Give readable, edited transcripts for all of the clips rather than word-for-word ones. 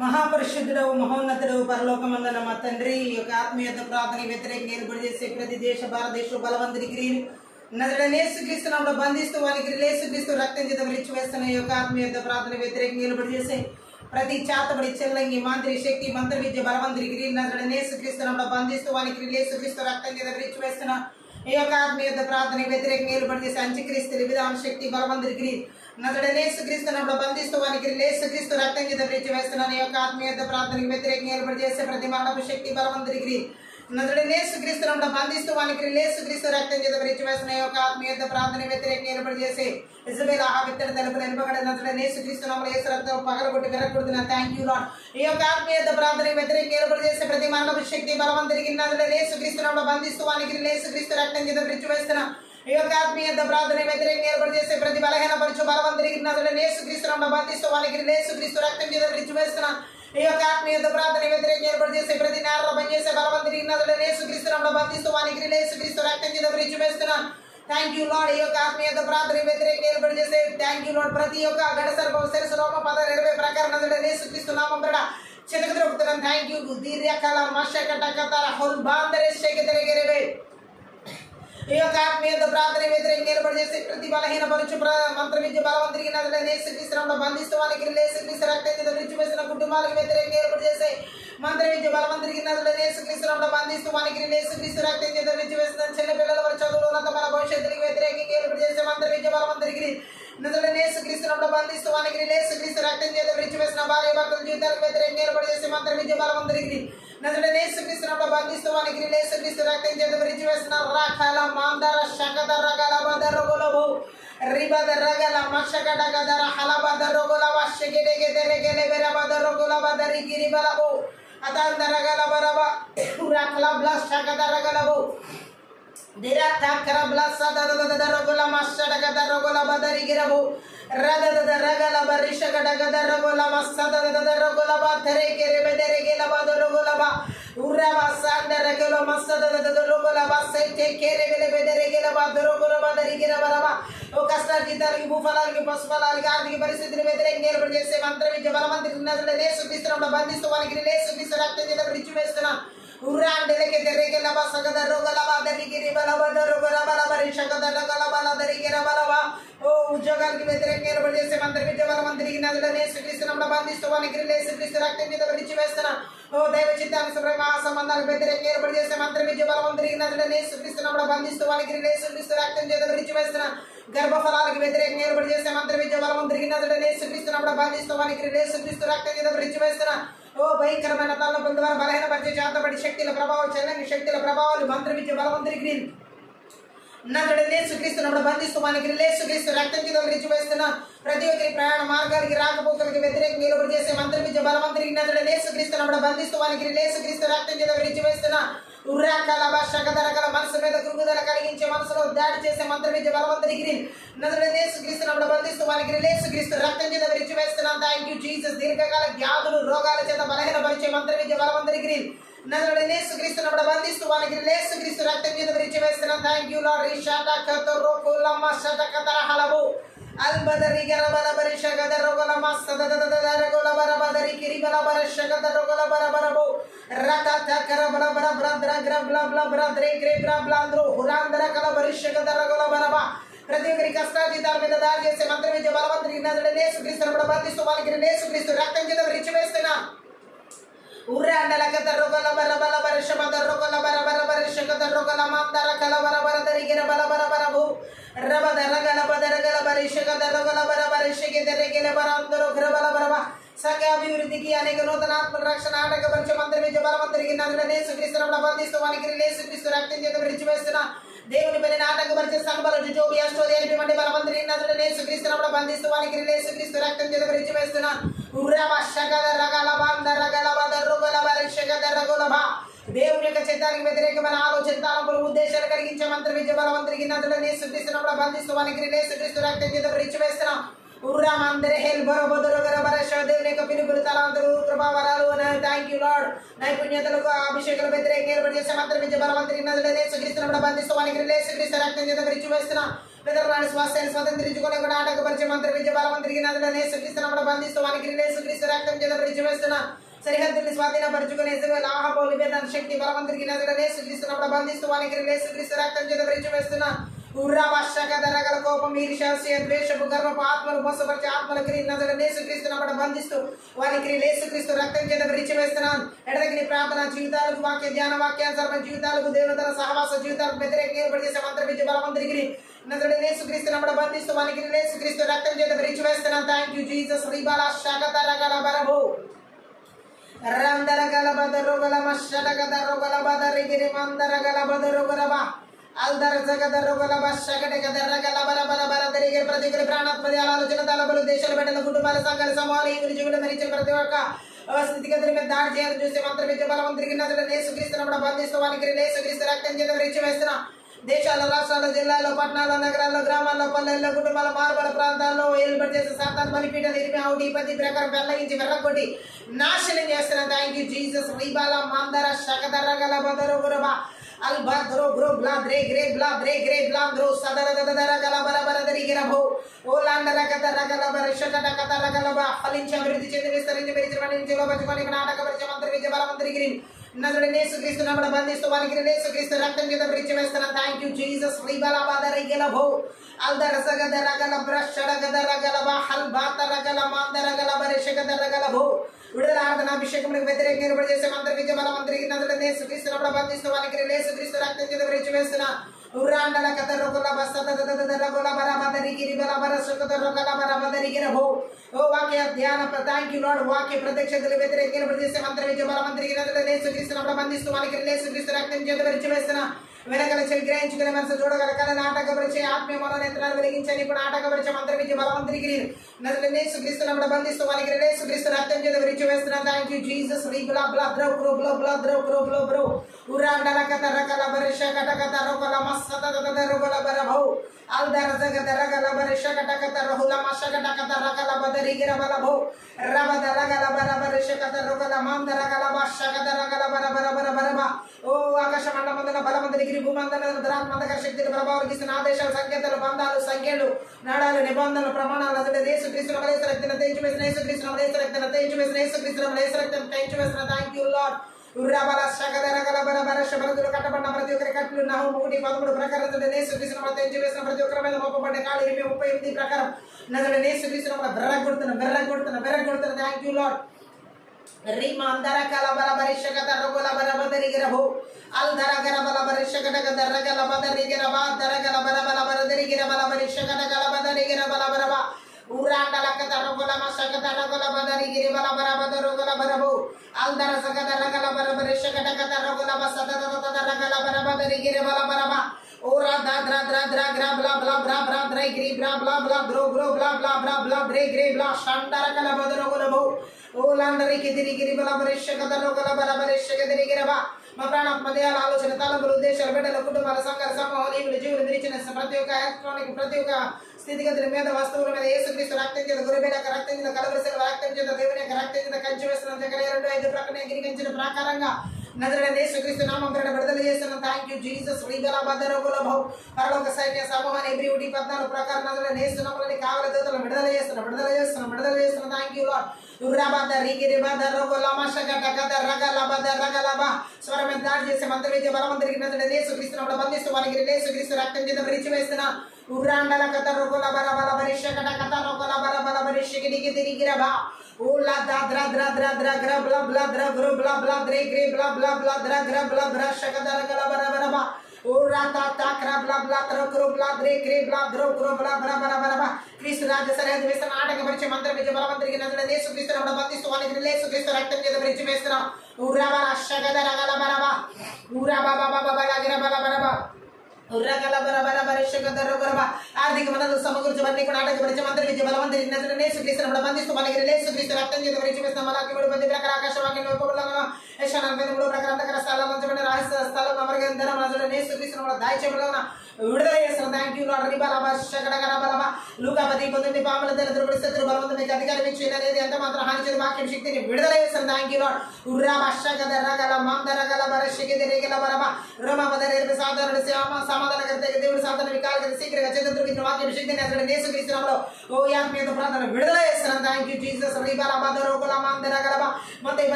మహాపరిశుద్ధుడవు మహోన్నతుడవు పరలోకమందున మా తండ్రి ఈ యొక్క ఆత్మీయత ప్రార్థన వ్యతిరేకంగా ఏర్పాటు చేసే ప్రతి దేశ భారతదేశ బలవంతుడికి యేసుక్రీస్తునామములో బంధిస్తూ వారికి యేసుక్రీస్తు రక్తం చేత విడిచివేస్తున్న ఈ యొక్క ఆత్మీయత ప్రార్థన వ్యతిరేకంగా ఏర్పాటు చేసే ప్రతి చాతబడి చెల్లంగి మాంత్రి శక్తి మంత్ర విద్య బలవంతుడికి యేసుక్రీస్తునామములో బంధిస్తూ వారికి యేసుక్రీస్తు రక్తం చేత విడిచివేస్తున్న ఈ యొక్క ఆత్మీయత ప్రార్థన వ్యతిరేకంగా ఏర్పాటు చేసే అంత్యక్రీస్తు విధాన శక్తి బలవంతుడికి యేసుక్రీస్తునామములో బంధిస్తూ వారికి యేసుక్రీస్తు రక్తం చేత విడిచివేస్తున్న ఈ యొక్క ఆత్మీయత ప్రార్థనకు వ్యతిరేకంగా ఏర్పాటు చేసే ప్రతి మరణపు శక్తి బలవంతుడికి యేసుక్రీస్తునామములో బంధిస్తూ వారికి యేసుక్రీస్తు రక్తం చేత విడిచివేస్తున్న ఈ యొక్క ఆత్మీయత ప్రార్థన వ్యతిరేకంగా ఏర్పాటు చేసే ఇజబెల్ విత్తడి తలుపులు ఎనపబడిన యేసుక్రీస్తునామములో యేసు రక్తం పగలగొట్టి విరగొడుతున్న థ్యాంక్ యూ లార్డ్. ఈ యొక్క ఆత్మీయత ప్రార్థన వ్యతిరేకంగా ఏర్పాటు చేసే ప్రతి మరణపు శక్తి బలవంతుడికి యేసుక్రీస్తునామములో బంధిస్తూ వారికి యేసుక్రీస్తు రక్తం చేత విడిచివేస్తున్న ఈ యొక్క ఆత్మీయత ప్రార్థన వ్యతిరేకంగా ఏర్పాటు చేసే ప్రతి బలహీనపరచు బలవంతుడికి యేసుక్రీస్తునామములో బంధిస్తూ వారికి యేసుక్రీస్తు రక్తం చేత విడిచివేస్తున్న ఈ యొక్క ఆత్మీయత ప్రార్థన వ్యతిరేకంగా ఏర్పాటు చేసే ప్రతి నేరలో పనిచేసే బలవంతుడికి యేసుక్రీస్తునామములో బంధిస్తూ వారికి యేసుక్రీస్తు రక్తం చేత విడిచివేస్తున్న థ్యాంక్ యూ లార్డ్. ఈ యొక్క ఆత్మీయత ప్రార్థన వ్యతిరేకంగా ఏర్పాటు చేసే థ్యాంక్ యూ లార్డ్. ప్రతి ఒక్క గడసర్ప శిరసు లోప 10-20 ప్రకారం యేసుక్రీస్తు నామమున చితక దొరుకుతున్నాను. థ్యాంక్ యూ దీర్ఘకాల మషకటకతర హోల్ బాందరే శేకెదరెగెరెవే. ఈ యొక్క ఆత్మీయత ప్రార్థన వ్యతిరేకంగా ఏర్పాటు చేసే ప్రతి బలహీనపరచు మంత్ర విద్య బలవంతుడికి యేసుక్రీస్తునామములో బంధిస్తూ వారికి యేసుక్రీస్తు రక్తం చేత విడిచివేసిన కుటుంబాలకు వ్యతిరేకంగా ఏర్పాటు చేసే మంత్ర విద్య బలవంతుడికి యేసుక్రీస్తునామములో బంధిస్తూ వారికి యేసుక్రీస్తు రక్తం చేత విడిచివేసిన చిన్న పిల్లల వారి చదువులు ఉన్నతమైన భవిష్యత్తులకు వ్యతిరేకంగా ఏర్పాటు చేసే మంత్ర విద్య బలవంతుడికి యేసుక్రీస్తునామములో బంధిస్తూ వారికి యేసుక్రీస్తు రక్తం చేత విడిచివేసిన భార్య భర్తల జీవితాలకు వ్యతిరేకంగా ఏర్పాటు చేసే మంత్ర విద్య బలవంతుడికి యేసుక్రీస్తునామములో బంధిస్తూ వారికి యేసుక్రీస్తు రక్తం చేత విడిచివేసిన రాఖల మాందర శకదర గలబదర గొలబు రిబదర గల మషకడగదర హలబదర గొలబ శకెడెగెదెరె గెలెబెరబదర గొలబదరి గిరిబలబు అతందర గలబరబ రాఖల బ్లస్ శకదర గలబు దిరతకర బ్లస్ దదదదర గొల మషడగదర గొలబదరి గిరబు రదదదర గలబ రిషకడగదర గొల మసదదదర గొలబ ధరె బెదరె గెలబదర గొలబ ఉరవ సందర గొల మసదదదర గొలబ సెటే కెరె బెదరె గెలబదర గొలబదరి గిరబరబ ఓ కష్టార్జితానికి భూఫలానికి పశుఫలానికి ఆర్థిక పరిస్థితులు వ్యతిరేకంగా ఏర్పాటు చేసే మంత్ర విద్య బలవంతుడికి యేసుక్రీస్తునామములో బంధిస్తూ వారికి యేసుక్రీస్తు రక్తం చేత విడిచివేస్తున్న ఉర్రాండెలకి దెర్రెగెల బసగదర గొలబ దరిగిరి బలబదర గొలబల రిషకదర గొలబల దరిగిర బలబ ఓ ఉద్యోగానికి వ్యతిరేకంగా ఏర్పాటు చేసే మంత్ర విద్య బలవంతుడికి యేసుక్రీస్తునామములో బంధిస్తూ వారికి యేసుక్రీస్తు రక్తం చేత విడిచివేస్తున్న ఓ దైవ చిత్తానుసార మహాసంబంధాలకు వ్యతిరేకంగా ఏర్పాటు చేసే మంత్ర విద్య బలవంతుడికి యేసుక్రీస్తునామములో బంధిస్తూ వారికి యేసుక్రీస్తు రక్తం చేత విడిచివేస్తున్న గర్భఫలాలకు వ్యతిరేకంగా ఏర్పాటు చేసే మంత్ర విద్య బలవంతుడికి యేసుక్రీస్తునామములో బంధిస్తూ వారికి యేసుక్రీస్తు రక్తం చేత విడిచివేస్తున్న ఓ భయంకరమైన తలనొప్పుల ద్వారా బలహీనపరిచే చేతబడి శక్తుల ప్రభావం చెల్లని శక్తుల ప్రభావాలు మంత్ర విద్య బలవంతుడికి యేసుక్రీస్తునామములో బంధిస్తూ వారికి యేసుక్రీస్తు రక్తం చేత విడిచివేస్తున్న ప్రతి ఒక్కరి ప్రయాణ మార్గానికి రాకపోకలకు వ్యతిరేకంగా ఏర్పాటు చేసే మంత్ర విద్య బలవంతుడికి యేసుక్రీస్తునామములో బంధిస్తూ వారికి యేసుక్రీస్తు రక్తం చేత విడిచివేస్తున్న ఉర్రాకల భాషకదరకల మనసు మీద కృంగుదల కలిగించే మనసులో దాడి చేసే మంత్ర విద్య బలవంతుడికి యేసుక్రీస్తునామములో బంధిస్తూ వారికి యేసుక్రీస్తు రక్తం చేత విడిచివేస్తున్నాను. Thank you Jesus. దీర్ఘకాల వ్యాధులు రోగాల చేత బలహీనపరిచే మంత్ర విద్య బలవంతుడికి యేసుక్రీస్తునామములో బంధిస్తూ వారికి యేసుక్రీస్తు రక్తం చేత విడిచివేస్తున్నాను. Thank you Lord. రిషాటకతరొకులమ శతకతర హలబు అల్బదరి గరబల బరిషగదర గొలమ సదదదదర గొలబర బదరి కిరిబల బరషగదర గొలబర బరబు రతతకర బరబర బ్రద్ర గ్రబ్ల బ్లబ్ర ద్రే గ్రే బ్రబ్లాంద్రు హురాందర కల బరిషగదర గొలబరబ ప్రతి ఒక్కరి కష్టార్జితాల మీద దాడి చేసే మంత్ర విద్య బలవంతుడికి యేసుక్రీస్తునామములో బంధిస్తూ వారికి యేసుక్రీస్తు రక్తం చేత విడిచివేస్తున్నా ఉర్రాండలకదర గొలబర బల బరిషబదర గొలబర బర బరిషగదర గొలమ అందర కల బరబర దరిగిర బల బరబరబు రబదర గలబదర గలబరిషగదర గొలబర బరిషగెదరె గెలబర అందరూ గ్రబల బరబ సంఘ అభివృద్ధికి అనేక నూతన ఆత్మ రక్షణ ఆటంకపరిచే మంత్ర విద్య బలవంతుడికి యేసుక్రీస్తునామములో బంధిస్తూ వారికి యేసుక్రీస్తు రక్తం చేత విడిచివేస్తున్న దేవుని పని ఆటంకపరిచే సంబల జోబి అష్టోదేవి వంటి బలవంతుడికి యేసుక్రీస్తునామములో బంధిస్తూ వారికి యేసుక్రీస్తు రక్తం చేత విడిచివేస్తున్న ఉర్రవ శగదర గలబందర గలబదర గొలబరిషగదర గొలబ దేవుని యొక్క చిత్తానికి వ్యతిరేకమైన ఆలోచన తలంపులు ఉద్దేశాలు కలిగించే మంత్ర విద్య బలవంతుడికి యేసుక్రీస్తునామములో బంధిస్తూ వారికి యేసుక్రీస్తు రక్తం చేత విడిచివేస్తున్నా ఉర్రామందరే హెల్ బరబదర గరబర దేవుని యొక్క పిలుపులు తలాంతరు కృపావరాలు. Thank you Lord. నైపుణ్యతలకు అభిషేకాలు వ్యతిరేకంగా ఏర్పాటు చేసే మంత్ర విద్య బలవంతుడికి యేసుక్రీస్తునామములో బంధిస్తూ వారికి యేసుక్రీస్తు రక్తం చేత విడిచివేస్తున్నా విదర్భాన్ని స్వాస్థ్యాన్ని స్వతంత్రించుకునే కూడా ఆటంకపరిచే మంత్ర విద్య బలవంతుడికి నదులను యేసుక్రీస్తునప్పుడు బంధిస్తూ వానికి యేసుక్రీస్తు రక్తం చేత పరిచయవేస్తున్నా సరిహద్దుల్ని స్వాధీనపరుచుకునే ఆహబోలు వేదన శక్తి బలవంతుడికి నదులను యేసుక్రీస్తునప్పుడు బంధిస్తూ వానికి యేసుక్రీస్తు రక్తం చేత పరిచయవేస్తున్నా ఉర్రాభాషగల కోపం ఈర్ష్య ద్వేషపు గర్వపు ఆత్మలు మోసపరిచే ఆత్మల క్రియ నదులను యేసుక్రీస్తునప్పుడు బంధిస్తూ వారికి యేసుక్రీస్తు రక్తం చేత పరిచయవేస్తున్నాను. ఎడదగిన ప్రార్థన జీవితాలకు వాక్య ధ్యాన వాక్యానుసరణ జీవితాలకు దేవతల సహవాస జీవితాలకు వ్యతిరేకంగా ఏర్పడి చేసే మంత్ర విద్య బలవంతుడికి నదులను యేసుక్రీస్తునప్పుడు బంధిస్తూ వానికి యేసుక్రీస్తు రక్తం చేత పరిచయవేస్తున్నాను. Thank you Jesus. రిబాలా షగతరగల బరబో రందరగల బదరుగల మషడగద రుగల బదరిగిరి మందరగల బదరుగలబా అల్దర జగదరుగల బషగడగదరగల బరబర బరదరిగిరి ప్రతిగురి ప్రాణాత్మది ఆలోచన తలబలు దేశాల బిడ్డల కుటుంబాల సంఘాల సమాలు ఈ జీవులు మరించిన ప్రతి ఒక్క స్థితిగతుల మీద దాడి చేయాలని చూసే మంత్ర విద్య బలవంతుడికి నదులను యేసుక్రీస్తునప్పుడు బంధిస్తూ వానికి యేసుక్రీస్తు రక్తం చేత పరిచయవేస్తున్నా. దేశాల రాష్ట్రాల జిల్లాల్లో పట్టణాల్లో నగరాల్లో గ్రామాల్లో పల్లెల్లో కుటుంబాల మార్బల ప్రాంతాల్లో ఏర్పాటు చేసే సాతాన్ బలిపీఠాలు ఇరిమి అవుటి పది ప్రకారం వెల్లగించి వెర్రగొట్టి నాశనం చేస్తున్నా. Thank you Jesus. రీబాల మందర శకదరగల బదరుగురబా అల్బద్రో బ్రో బ్లా ద్రే గ్రే బ్లా ద్రే గ్రే బ్లా ద్రో సదరగల బరబర దరిగిరబో ఓలాండర కదరగల బర శకట కదరగల బా ఫలించి అభివృద్ధి చెంది విస్తరించి పెరిచి పండించి లోపచుకొని నాటకపరిచే మంత్ర విద్య బలవంతుడికి నదులను యేసుక్రీస్తునప్పుడు బంధిస్తూ వారికి యేసుక్రీస్తు రక్తం చేత పరిచయవేస్తున్నా. Thank you Jesus. రీబాల బదరిగిరబో అల్దర సగదరగల బ్రషడగదరగల బా హల్బాతరగల మందరగల బర శకదరగల బో విడుదల ఆరాధన అభిషేకములకు వ్యతిరేకంగా ఏర్పాటు చేసే మంత్ర విద్య బలవంతుడికి నదులను యేసుక్రీస్తునప్పుడు బంధిస్తూ వారికి యేసుక్రీస్తు రక్తం చేత పరిచయవేస్తున్నా. ఉర్రాండల కదరొకల బసదదదదదరగల బరబదరిగిరి బలబర సుకదరగల బరబదరిగిరబో ఓ వాక్య ధ్యాన. Thank you lord. వాక్య ప్రత్యక్షతలు వ్యతిరేకంగా ఏర్పాటు చేసే మంత్ర విద్య బలవంతుడికి నదులను యేసుక్రీస్తునప్పుడు బంధిస్తూ వారికి యేసుక్రీస్తు రక్తం చేత పరిచయవేస్తున్నా. వెనకల చెవి గ్రహించుకునే మనసు చూడగల కళను ఆటంకపరిచే ఆత్మీయ మనోనేత్రాలు వెలిగించని ఇప్పుడు ఆటంకపరిచే మంత్ర విద్య బలవంతుడికి నదులను యేసుక్రీస్తునప్పుడు బంధిస్తూ వారికి యేసుక్రీస్తు రక్తం చేత పరిచయవేస్తున్నా. Thank you Jesus. రీబ్లా బ్లా ద్రో క్రో బ్లో బ్లా ద్రో క్రో బ్లో బ్రో ఉరాండల కతరకల బరిష కటకత రోకల మస్సదదద రోకల బరభౌ అల్దర జగదరగల బరిష కటకత రోహుల మషకటకత రకల బదరిగిర బలభౌ రబదరగల బరబరిష కత రోకల మందరగల బషకదరగల బరబర బరబరబ ఓ ఆకాశ మండమందన బలమందరికి భూమందన ధరాత్మక శక్తులు ప్రభావాలకు ఇస్తున్న ఆదేశాలు సంకేతాలు బంధాలు సంఖ్యలు నాడాలు నిబంధనలు ప్రమాణాలు అసలు యేసుక్రీస్తును వలె రక్తం తెంచివేసిన యేసుక్రీస్తును వలె రక్తం తెంచివేసిన యేసుక్రీస్తును వలె రక్తం తెంచివేసిన. Thank you Lord. ఉర్రాబల శకదరగల బరబర శబరదులు కట్టబడిన ప్రతి ఒక్కరి కట్లు నహూము 1:13 ప్రకారం యేసుక్రీస్తును తెంచివేసిన ప్రతి ఒక్కరి మీద మోపబడ్డ కాలు 38 ప్రకారం నదులను యేసుక్రీస్తును బెర్రగొడుతున్న. Thank you Lord. రీమాందర కలబల బరిషకత రొగల బరబదరిగిరబో అల్దర గరబల బరిషకట దరగల బదరిగిరబా దరగల బరబల బరదరిగిరబల బరిషకట గలబదరిగిరబల బరబ ఊరాండల కత రొగల మషకత రొగల బదరిగిరి బల బరబద రొగల బరబో అల్దర సగద రగల బరబరిషకట కత రొగల బసదదద రగల బరబదరిగిరి బల బరబ ఓరా దాద్ర ద్ర గ్రా బ్లా బ్లా బ్రా బ్రా ద్రై గ్రి బ్రా బ్లా బ్లా గ్రో గ్రో బ్లా బ్లా బ్లా బ్లా ద్రే గ్రే బ్లా షండర కల బదరొగలబో ఓలాండరికి తిరిగిరి బల బరిషకత రొగల బరబరిషక తిరిగిరబా మా ప్రాణాత్మదేయాల ఆలోచన తలంపులు ఉద్దేశాలు బిడ్డల కుటుంబాల సంఘాల సమూహాలు ఈవులు జీవులు విరిచిన ప్రతి ఒక్క ఎలక్ట్రానిక్ ప్రతి ఒక్క స్థితిగతుల మీద వస్తువుల మీద యేసుక్రీస్తు రక్తం చేత గురుబేల యొక్క రక్తం చేత కలవరిసిన రక్తం చేత దేవుని యొక్క రక్తం చేత కంచి వేస్తున్న జకర్యా 2:5 ప్రకటన గిరిగించిన ప్రకారంగా నజరేయుడైన యేసుక్రీస్తు నామం పేరిట విడుదల చేస్తున్న. Thank you Jesus. రీగల బదరగుల భౌ పరలోక సైన్య సమూహాన్ని ఎబ్రి 1:14 ప్రకారం నజరేయుడైన యేసు నామములోని కావలి దూతలను విడుదల చేస్తున్న. Thank you Lord. ఉర్రాబద రీగిరి బదరగుల మషగట కద రగల బద రగలబ స్వరమైన దాడి చేసే మంత్ర విద్య బలవంతుడికి నజరేయుడైన యేసుక్రీస్తు నామములో బంధిస్తూ వారికి యేసుక్రీస్తు రక్తం చేత పరిచయవేస్తున్న. ఉర్రాండల కత రొగల బరబల బరిషకట కత రొగల బరబల బరిషకిడికి తిరిగిరబా ఓలా దాద్ర ద్ర ద్ర ద్ర గ్ర బ్లా బ్లా ద్ర గ్రో బ్లా బ్లా ద్రే గ్రే బ్లా బ్లా బ్లా ద్ర గ్ర బ్లా బ్రా షకదరగల బరబరబ ఓరా తా తా క్ర బ్లా బ్లా త్ర గ్రో బ్లా ద్రే గ్రే బ్లా ద్రో గ్రో బ్లా బరబరబ క్రీస్తు రాజ్య సరిహద్దు వేస్తున్న ఆటంకపరిచే మంత్ర విద్య బలవంతుడికి నజరేయుడైన యేసుక్రీస్తు నామములో బంధిస్తూ వారికి యేసుక్రీస్తు రక్తం చేత పరిచయవేస్తున్న. ఉర్రాబల షకదరగల బరబ ఊరా బాబా బాబా బలగిర బలబరబ ఉర్రగల బరబర బరిషకత రొగరబ ఆర్థిక వనరులు సమకూర్చబడి కూడా ఆటంకపరిచే మంత్ర విద్య బలవంతుడికి నజరేయుడైన యేసుక్రీస్తు నామములో బంధిస్తూ వారికి యేసుక్రీస్తు రక్తం చేత పరిచయవేస్తున్న. మలాకి 3:10 ప్రకారం ఆకాశవాక్యం లోపల యెషయా 43 ప్రకారం అంధకార స్థలాల్లో ఉంచబడిన రహస్య స్థలంలో అమరగంధర నజరేయుడైన యేసుక్రీస్తు నామములో దాయిచేయబడిన విడుదల చేస్తున్న. Thank you Lord. రిబల బషకడగల బలబ లూకా 10:19 పాముల దరిద్రుడి శత్రు బలవంతునికి అధికారం ఇచ్చినది ఎంత మాత్రం హాని చేయదు వాక్యం శక్తిని విడుదల చేస్తున్న. Thank you Lord. ఉర్రా బషకద రగల మందరగల బర సమాధానకర్త దేవుడు సాధారణ వికాల శీఘ్రంగా చేతులు వాక్యం శక్తిని అసలు యేసుక్రీస్తునామములో ఓ ఆత్మీయత ప్రార్థన విడుదల చేస్తున్నాను. Thank you Jesus.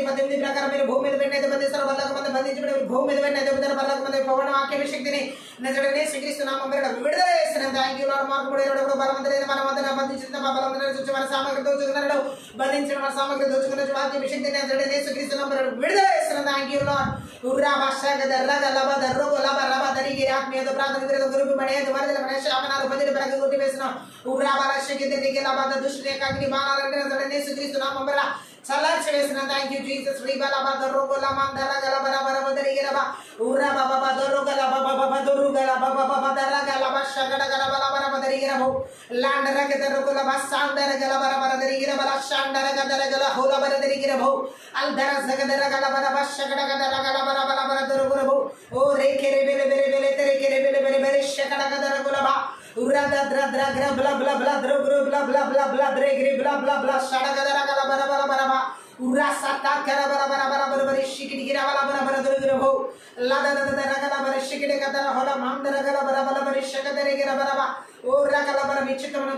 మంది ప్రకారం మీరు భూమి మీద వెన్నైతే బంధిస్తారు వాళ్ళకు మంది బంధించబడి భూమి మీద వెన్నైతే వాళ్ళకు మంది పవన వాక్య శక్తిని నజరుడైన యేసుక్రీస్తునామములో విడుదల చేస్తున్నాను. Thank you lord. మార్పు కూడా బలవంతుడైన మన వద్ద బంధించిన బలవంతుడైన చూచి మన సామగ్రి దోచుకున్నాడు బంధించిన మన సామగ్రి దోచుకున్న వాక్య శక్తిని నజరుడైన యేసుక్రీస్తునామములో విడుదల చేస్తున్నాను. Thank you lord. ఆత్మీయత ప్రార్థన గురుపు పడేది వరదల శాపనాలు బదిలి పరగ కొట్టి వేసిన దుష్టి అగ్ని బాణాలు యేసుక్రీస్తునామములో చల్లార్చి వేసిన. Thank you Jesus.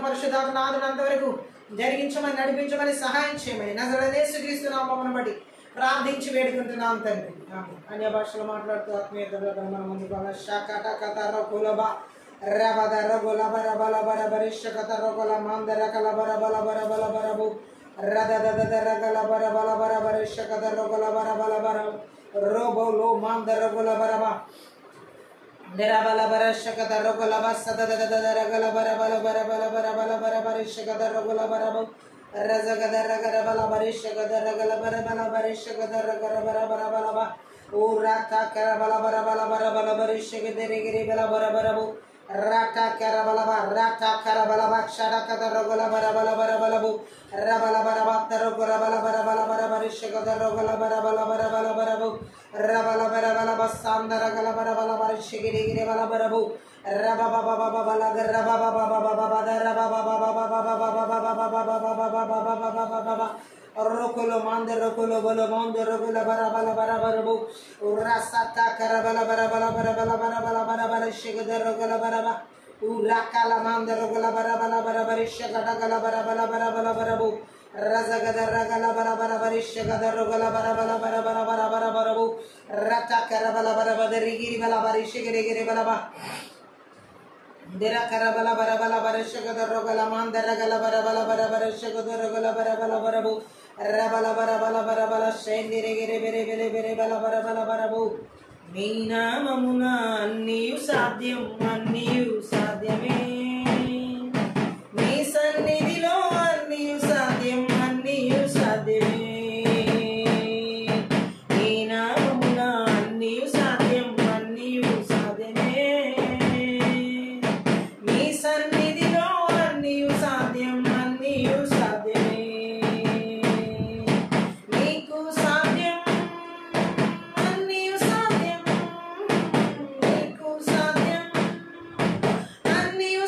పరిశుద్ధాత్మకు జరిగించమని నడిపించమని సహాయం చేయమని నజరుడైన యేసుక్రీస్తునామమును బట్టి ప్రార్థించి వేడుకుంటున్నాం తండ్రి. అన్య భాషలో మాట్లాడుతూ ఆత్మీయత మన ముందు Rokolo mande rokolo bolo mande rokolo bara bara bara bara bu urasata kara bara bara bara bara bara bara bara bara bara shigada rokolo bara ba urakala mande rokolo bara bara bara bara shigada kala bara bara bara bara bara bu razagada ragala bara bara bara shigada rokolo bara bara bara bara bara bara bara bu rata kara bara bara bara rigiri bara bara shigere gere bara ba Dera karabala bara bara bara shagada rogala manda ragala bara bara bara bara shagada rogala bara bara bara bu rabala bara bara bara bara shendire gere bere bere bere bara bara bara bara bu meena mamuna anniyu sadyame me sannidilo anniyu sadyame meena mamuna anniyu sadyame you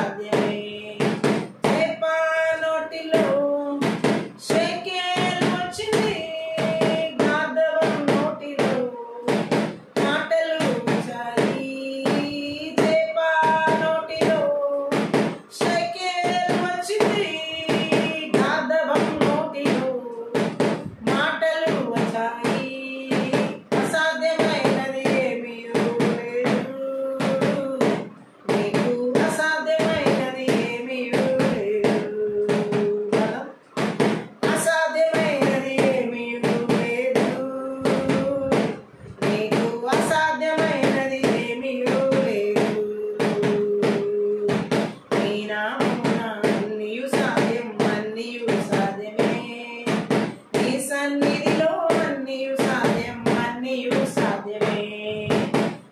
సాధ్యమే. చేప నోటిలో షేకేల్ వచ్చింది, గాధవం నోటిలో మాటలు వచ్చాయి. చేప నోటిలో షేకేల్ వచ్చింది, గాధవం నోటిలో మాటలు వచ్చాయి. అసాధ్యమైనది ఏమీ లేదు, నీకు అసాధ్యమైనది ఏమీ లేదు. అసాధ్యమైనది ఏమీ లేదు, నీకు అసాధ్యమైనది ఏమీ లేదు. నీ నామమున అన్నియు సాధ్యం, అన్నియు సాధ్యమే. నీ సన్నిధిలో అన్నియు సాధ్యం, అన్నియు సాధ్యమే.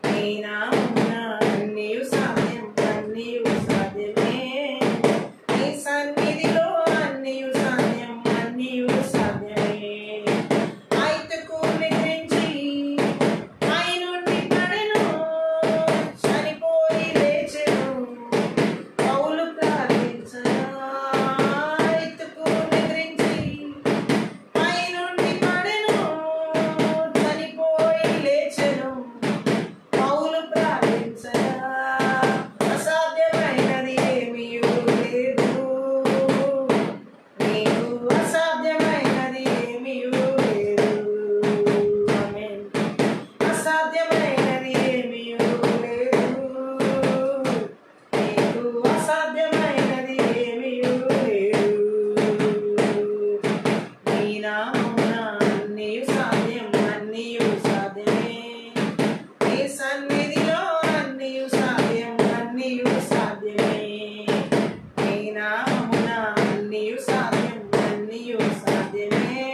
నీ నామమున అన్నియు సాధ్యం, అన్నియు సాధ్యమే. నీ సన్నిధిలో అన్నియు సాధ్యం, అన్నియు సాధ్యమే. ఐతుకు నిద్రించి పైనుండి పడెను, చనిపోయి లేచెను, పౌలు ప్రార్థించగా. ఐతుకు నిద్రించి పైనుండి పడెను, చనిపోయి లేచెను, పౌలు ప్రార్థించగా. అసాధ్యమైనది ఏమీ లేదు, నీకు అసాధ్యమైనది ఏమీ లేదు. ఆమేన్. అసాధ్యమైనది ఏమీ లేదు, నీకు అసాధ్యమైనది ఏమీ లేదు. నీ నామమున అన్నియు సాధ్యం, అన్నియు సాధ్యమే. నీ సన్నిధిలో అన్నియు సాధ్యం, అన్నియు సాధ్యమే. నీ నామమున అన్నియు సాధ్యం, అన్నియు సాధ్యమే.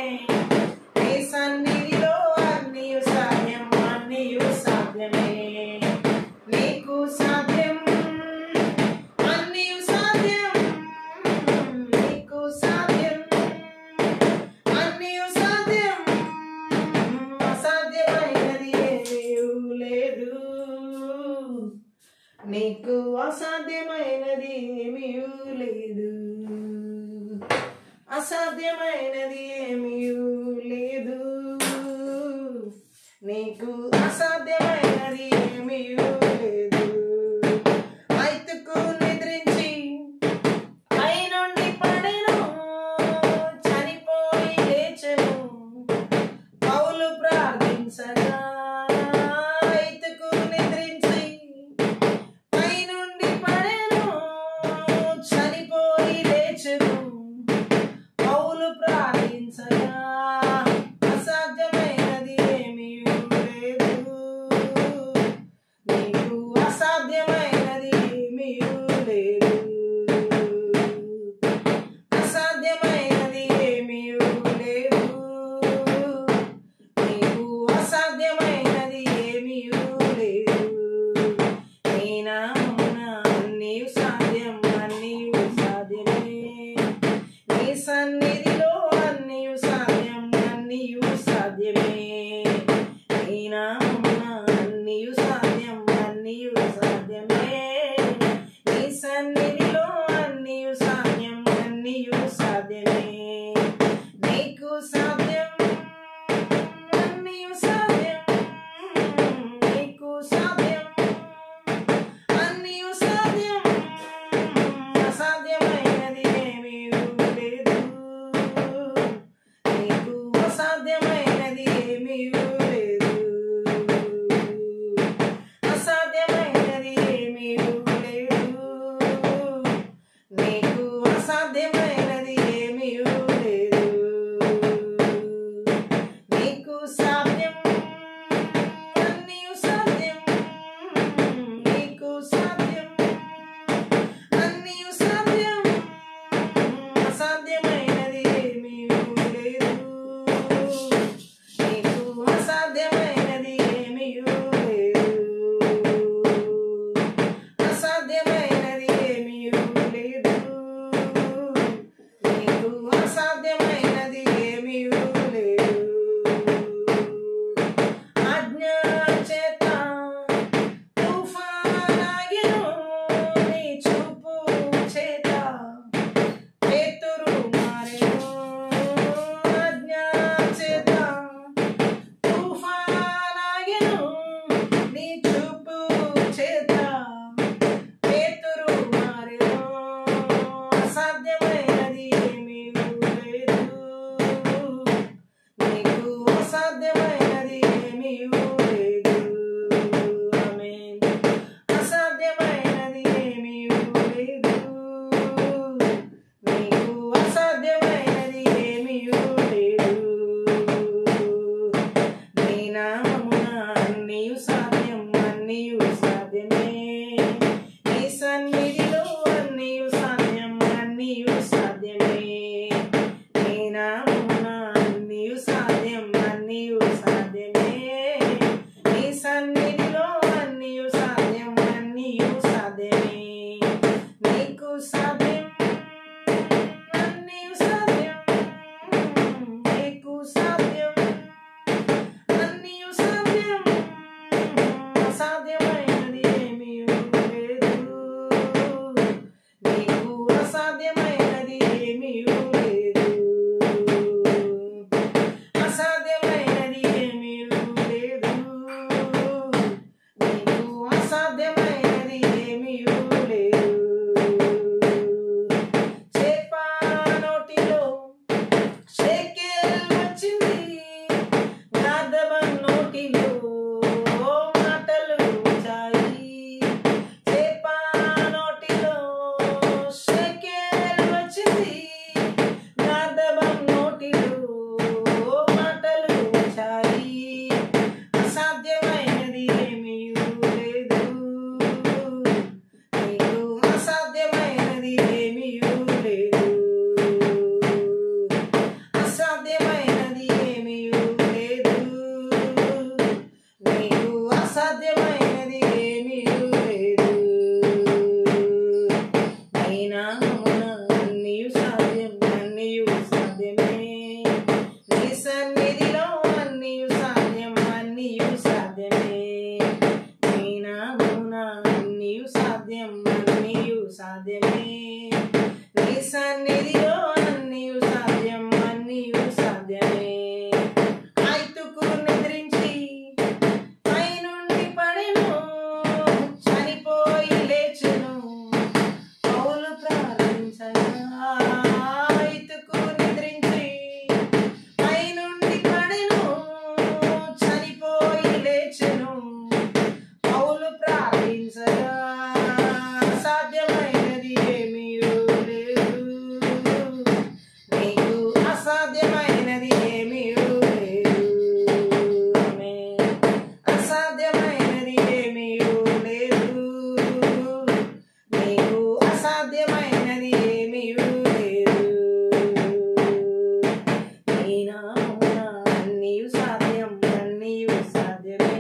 నీ సన్నిధిలో అన్నియు సాధ్యం, అన్నియు సాధ్యమే. నీకు సాధ్యం, అన్నియు సాధ్యం, నీకు సాధ్యం, అన్నియు సాధ్యం. అసాధ్యమైనది ఏమీ లేదు, నీకు అసాధ్యమైనది ఏమీ లేదు. అసాధ్యమైనది ఏమీ లేదు, నీకు అసాధ్యమైనది ఏమీ లేదు. ఐతుకు నిద్రించి పైనుండి పడెను, చనిపోయి లేచెను, పౌలు ప్రార్థించగా. ఐతుకు నిద్రించి పైనుండి పడెను, చనిపోయి లేచెను, పౌలు ప్రార్థించగా. అసాధ్యమైనది ఏమీ లేదు, నీకు అసాధ్యమైనది ఏమీ లేదు. అసాధ్యమైనది ఏమీ లేదు, నీకు అసాధ్యమైనది ఏమీ లేదు. నీ నామమున అన్నియు సాధ్యం, అన్నియు సాధ్యమే. నీ సన్నిధిలో అన్నియు సాధ్యం, అన్నియు సాధ్యమే. నీ నామమున అన్నియు సాధ్యం, అన్నియు సాధ్యమే. నీ సన్నిధిలో అన్నియు సాధ్యం, అన్నియు సాధ్యమే. నీకు సాధ్యం, అన్నియు సాధ్యం, నీకు సాధ్యం, అన్నియు సాధ్యం. అసాధ్యమైనది ఏమీ లేదు, నీకు అసాధ్యమైనది ఏమీ లేదు. అసాధ్యమైనది ఏమీ లేదు, నీకు అసాధ్యమైనది ఏమీ లేదు. నీకు సాధ్యం, అన్నియు సాధ్యం, నీకు సాధ్యం, అన్నియు సాధ్యం. అసాధ్యమైనది ఏమీ లేదు, నీకు అసాధ్యమైనది ఏమీ లేదు. అసాధ్యమైనది ఏమీ లేదు, అసాధ్యమైనది ఏమీ లేదు, అసాధ్యమైనది ఏమీ లేదు, నీకు అసాధ్యమైనది ఏమీ లేదు. చేప నోటిలో షేకెల్ వచ్చింది, గాదబన్ నోటిలో మాటలు వచ్చాయి. చేప నోటిలో షేకెల్ వచ్చింది, గాదబన్ నోటిలో మాటలు వచ్చాయి. అసాధ్యమైనది ఏమీ లేదు, నీకు అసాధ్యమైనది ఏమీ లేదు, అసాధ్యమైనది ఏమీ లేదు, నీకు అసాధ్యమైనది ఏమీ లేదు. నీ నామమున అన్నియు సాధ్యం, అన్నియు సాధ్యమే. నీ సన్నిధిలో అన్నియు సాధ్యం, అన్నియు సాధ్యమే. నీ నామమున అన్నియు సాధ్యం, అన్నియు సాధ్యమే. నీ సన్నిధిలో అన్నియు సాధ్యం, అన్నియు సాధ్యమే. ఐతుకు నిద్రించి పైనుండి పడెను, చనిపోయి లేచెను, పౌలు ప్రార్థించగా. ఐతుకు నిద్రించి పైనుండి పడెను, చనిపోయి లేచెను, పౌలు ప్రార్థించగా. అసాధ్యమైనది ఏమీ లేదు, నీకు అసాధ్యమైనది ఏమీ లేదు. ఆమేన్. అసాధ్యమైనది ఏమీ లేదు, నీకు అసాధ్యమైనది ఏమీ లేదు. నీ నామమున అన్నియు సాధ్యం, అన్నియు సాధ్యమే.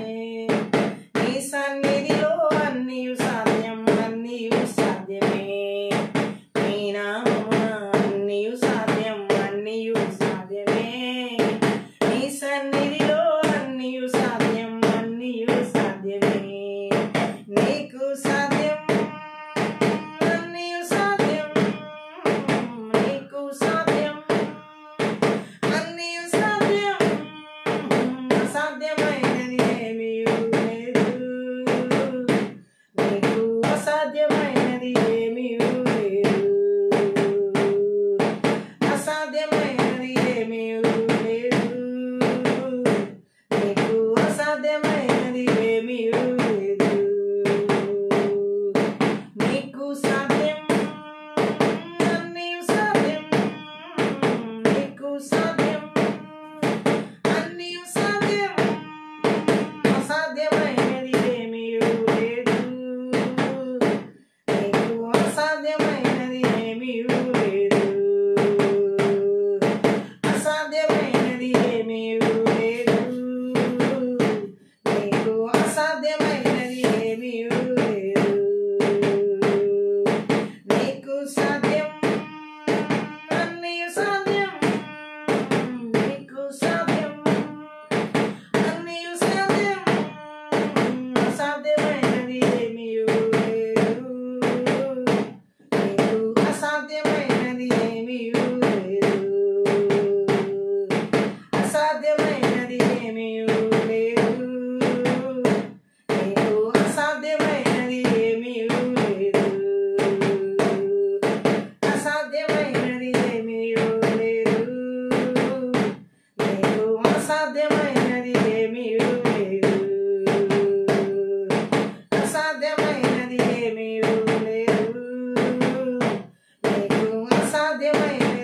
నీ సన్నిధిలో అన్నియు సాధ్యం, అన్నియు సాధ్యమే. నీ నామమున అన్నియు సాధ్యం, అన్నియు సాధ్యమే. నీ సన్నిధిలో అన్నియు సాధ్యం, అన్నియు సాధ్యమే. నీకు సాధ్యం, అన్నియు సాధ్యం, నీకు సాధ్యం, అన్నియు సాధ్యం. అసాధ్యమైనది ఏమీ లేదు, నీకు అసాధ్యమైనది ఏమీ లేదు, అసాధ్యమైనది ఏమీ లేదు, నీకు అసాధ్యమైనది ఏమీ లేదు. నీకు సాధ్యం, అన్నియు సాధ్యం, నీకు సాధ్యం, అన్నియు సాధ్యం. అసాధ్యమైనది ఏమీ లేదు, నీకు అసాధ్యమైనది ఏమీ లేదు, అసాధ్యమైనది ఏమీ లేదు, నీకు అసాధ్యమైనది ఏమీ లేదు. నీకు సాధ్యం, అన్నియు సాధ్యం, నీకు సాధ్యం, అన్నియు సాధ్యం. అసాధ్యమైనది ఏమీ లేదు, నీకు అసాధ్యమైనది ఏమీ లేదు, అసాధ్యమైనది ఏమీ లేదు, నీకు అసాధ్యమైనది ఏమీ లేదు, అసాధ్యమైనది ఏమీ లేదు, నీకు అసాధ్యమైనది ఏమీ లేదు, అసాధ్యమైనది ఏమీ లేదు, నీకు అసాధ్యమైనది